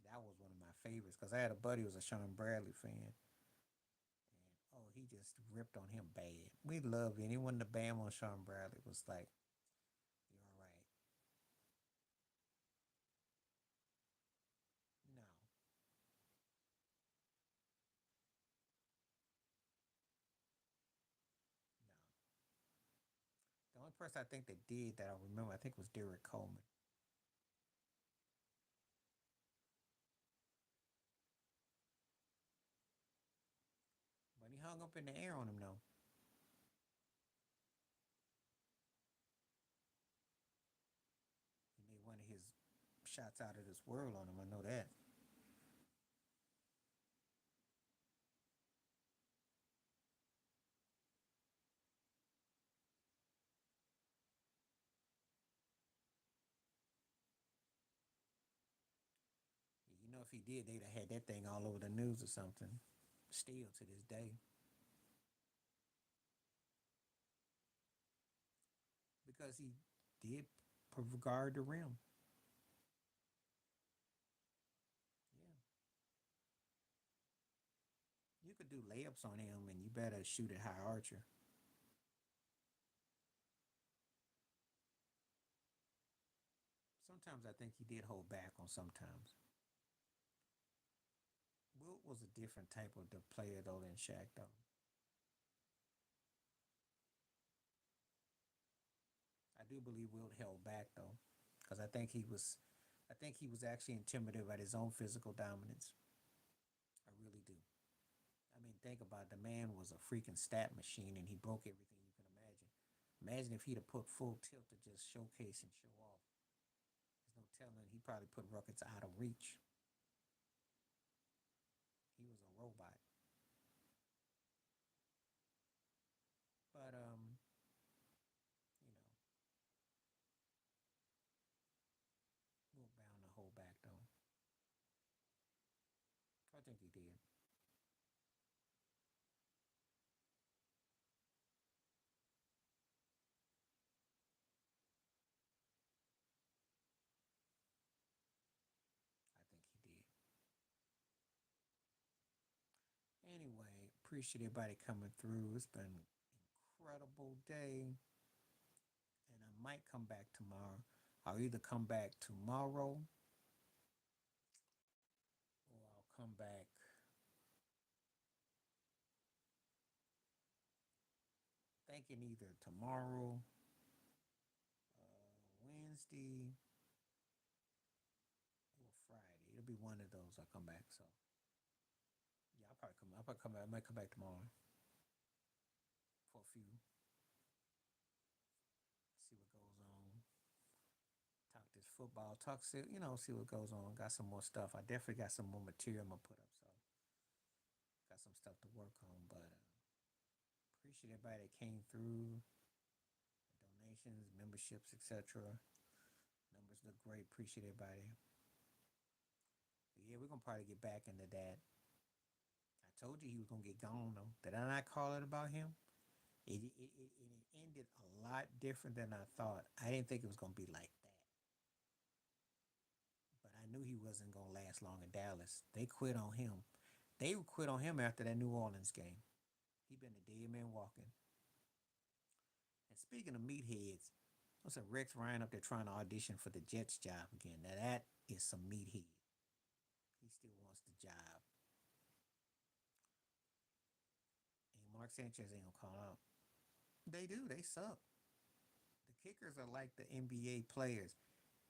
bad. That was one of my favorites because I had a buddy who was a Sean Bradley fan. And oh, he just ripped on him bad. We loved anyone to bam on Sean Bradley was like, you're all right. No, no. The only person I think that did that I remember, I think was Derek Coleman. But he hung up in the air on him though. He made one of his shots out of this world on him. I know that. You know, if he did, they'd have had that thing all over the news or something. still to this day, because he did regard the rim. Yeah, you could do layups on him, and you better shoot it high archer. Sometimes I think he did hold back on sometimes. Wilt was a different type of the player though than Shaq though. I do believe Wilt held back though, because I think he was actually intimidated by his own physical dominance. I really do. I mean, think about it. The man was a freaking stat machine, and he broke everything you can imagine. Imagine if he'd have put full tilt to just showcase and show off. There's no telling. He probably put Rockets out of reach. He was a robot. But you know, Wilt bound to hold back though. I think he did. I think he did. Anyway, appreciate everybody coming through. It's been an incredible day, and I might come back tomorrow. I'll either come back tomorrow or I'll come back thinking either tomorrow, Wednesday, or Friday. It'll be one of those. I'll come back. So yeah, I'll probably come. I'll probably come back. I might come back tomorrow for a few. See what goes on. Talk this football. Talk. See, see what goes on. Got some more stuff. I definitely got some more material I'm gonna put up. So got some stuff to work on. But appreciate everybody that came through. Donations, memberships, etc. Numbers look great. Appreciate everybody. Yeah, we're gonna probably get back into that. I told you he was gonna get gone though. Did I not call it about him? It ended a lot different than I thought. I didn't think it was gonna be like that, but I knew he wasn't gonna last long in Dallas. They quit on him. They quit on him after that New Orleans game. He been a dead man walking. And speaking of meatheads, what's a Rex Ryan up there trying to audition for the Jets job again? Now that is some meathead. He still wants the job. And Mark Sanchez ain't gonna call out. They do. They suck. The kickers are like the NBA players.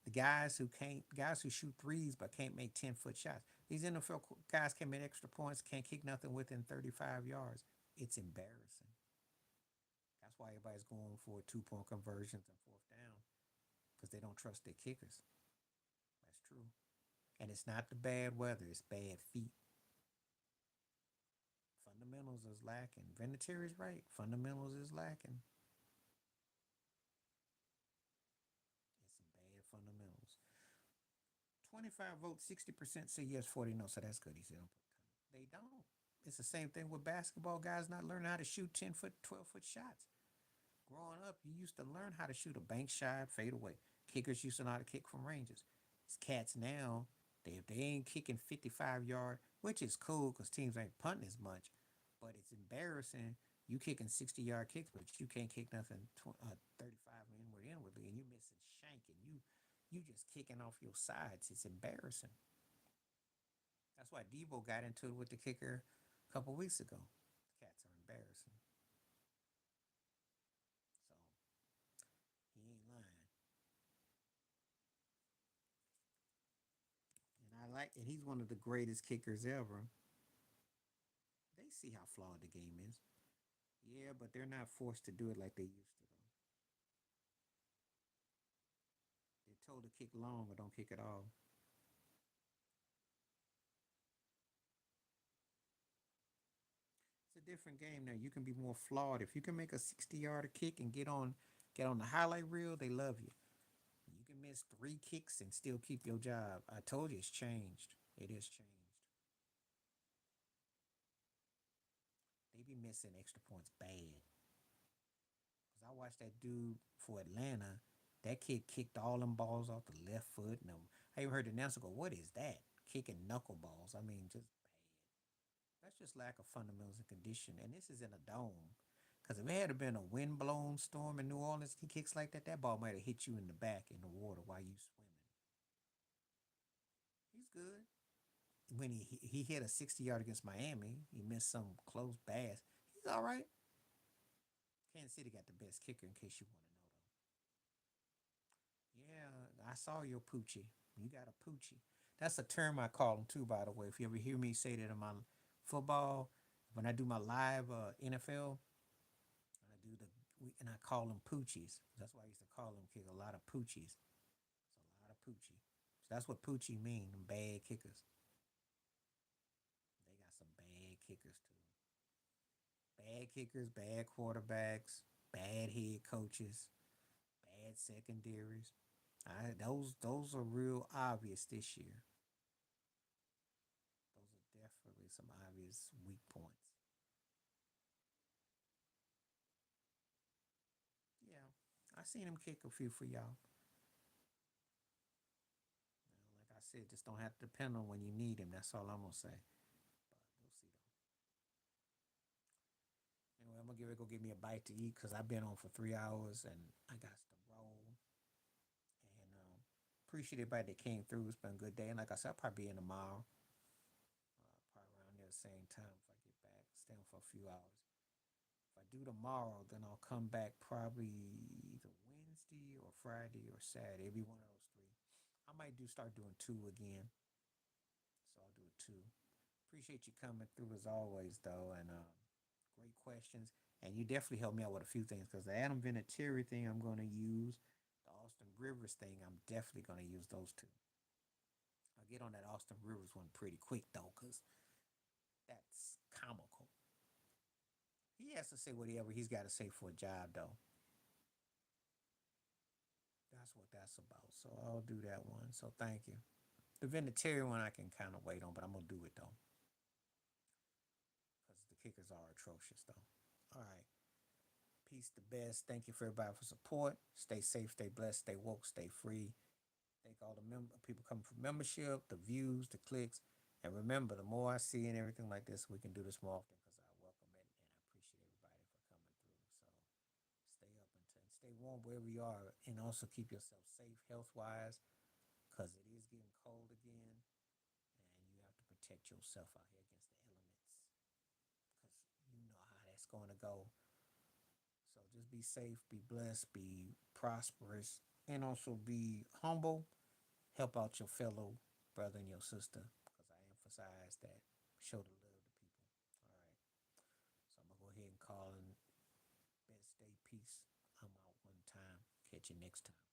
The guys who shoot threes but can't make 10-foot shots. These NFL guys can make extra points, can't kick nothing within 35 yards. It's embarrassing. That's why everybody's going for 2-point conversions and fourth down because they don't trust their kickers. That's true. And it's not the bad weather, it's bad feet. Fundamentals is lacking. Vinatieri's right. Fundamentals is lacking. It's some bad fundamentals. 25 votes, 60% say yes, 40 no. So that's good. He said, they don't. It's the same thing with basketball guys not learning how to shoot 10-foot, 12-foot shots. Growing up, you used to learn how to shoot a bank shot, fade away. Kickers used to know how to kick from ranges. These cats now, if they ain't kicking 55-yard, which is cool because teams ain't punting as much, but it's embarrassing. You kicking 60-yard kicks, but you can't kick nothing 35 inwardly, and you missing shank, and you just kicking off your sides. It's embarrassing. That's why Debo got into it with the kicker a couple weeks ago. The cats are embarrassing. So he ain't lying. And he's one of the greatest kickers ever. They see how flawed the game is. Yeah, but they're not forced to do it like they used to though. They're told to kick long or don't kick at all. It's a different game now. You can be more flawed. If you can make a 60-yard kick and get on the highlight reel, they love you. You can miss 3 kicks and still keep your job. I told you it's changed. It is changed. be missing extra points bad. Cause I watched that dude for Atlanta. That kid kicked all them balls off the left foot. And I even heard the announcer go, "What is that? Kicking knuckleballs?" I mean, just bad. That's just lack of fundamentals and condition. And this is in a dome. Because if it had been a wind-blown storm in New Orleans, he kicks like that, that ball might have hit you in the back in the water while you swimming. He's good. When he hit a 60-yard against Miami, he missed some close pass. He's all right. Kansas City got the best kicker, in case you want to know, though. Yeah, I saw your poochie. You got a poochie. That's a term I call them too, by the way. If you ever hear me say that in my football, when I do my live NFL, I do and I call them poochies. That's why I used to call them kick a lot of poochies. It's a lot of poochie. So that's what poochie mean. Them bad kickers. They got some bad kickers too. Bad kickers, bad quarterbacks, bad head coaches, bad secondaries. Those are real obvious this year. Those are definitely some obvious weak points. Yeah, I seen him kick a few for y'all. Like I said, just don't have to depend on when you need him. That's all I'm gonna say. But we'll see though. Anyway, I'm gonna go get me a bite to eat because I've been on for 3 hours and I got to roll. And appreciate everybody that came through. It's been a good day. And like I said, I'll probably be in tomorrow. Probably around there the same time if I get back. Stay on for a few hours. If I do tomorrow, then I'll come back probably either Wednesday or Friday or Saturday. It'll be one of those three. I might start doing two again. So I'll do a two. Appreciate you coming through as always, though, and great questions. And you definitely helped me out with a few things because the Adam Vinatieri thing I'm going to use, the Austin Rivers thing I'm definitely going to use those two. I'll get on that Austin Rivers one pretty quick though, because that's comical. He has to say whatever he's got to say for a job though. That's what that's about. So I'll do that one. So thank you. The Vinatieri one I can kind of wait on, but I'm gonna do it though, because the kickers are atrocious though. All right. Peace the best. Thank you for everybody for support. Stay safe, stay blessed, stay woke, stay free. Thank all the people coming for membership, the views, the clicks. And remember, the more I see and everything like this, we can do this more often because I welcome it and I appreciate everybody for coming through. So stay up and stay warm wherever you are. And also keep yourself safe health wise because it is getting cold again. And you have to protect yourself out here against the elements because you know how that's going to go. So just be safe, be blessed, be prosperous, and also be humble. Help out your fellow brother and your sister, because I emphasize that. Show the love to people. All right. So I'm gonna go ahead and call in best day peace. I'm out one time. Catch you next time.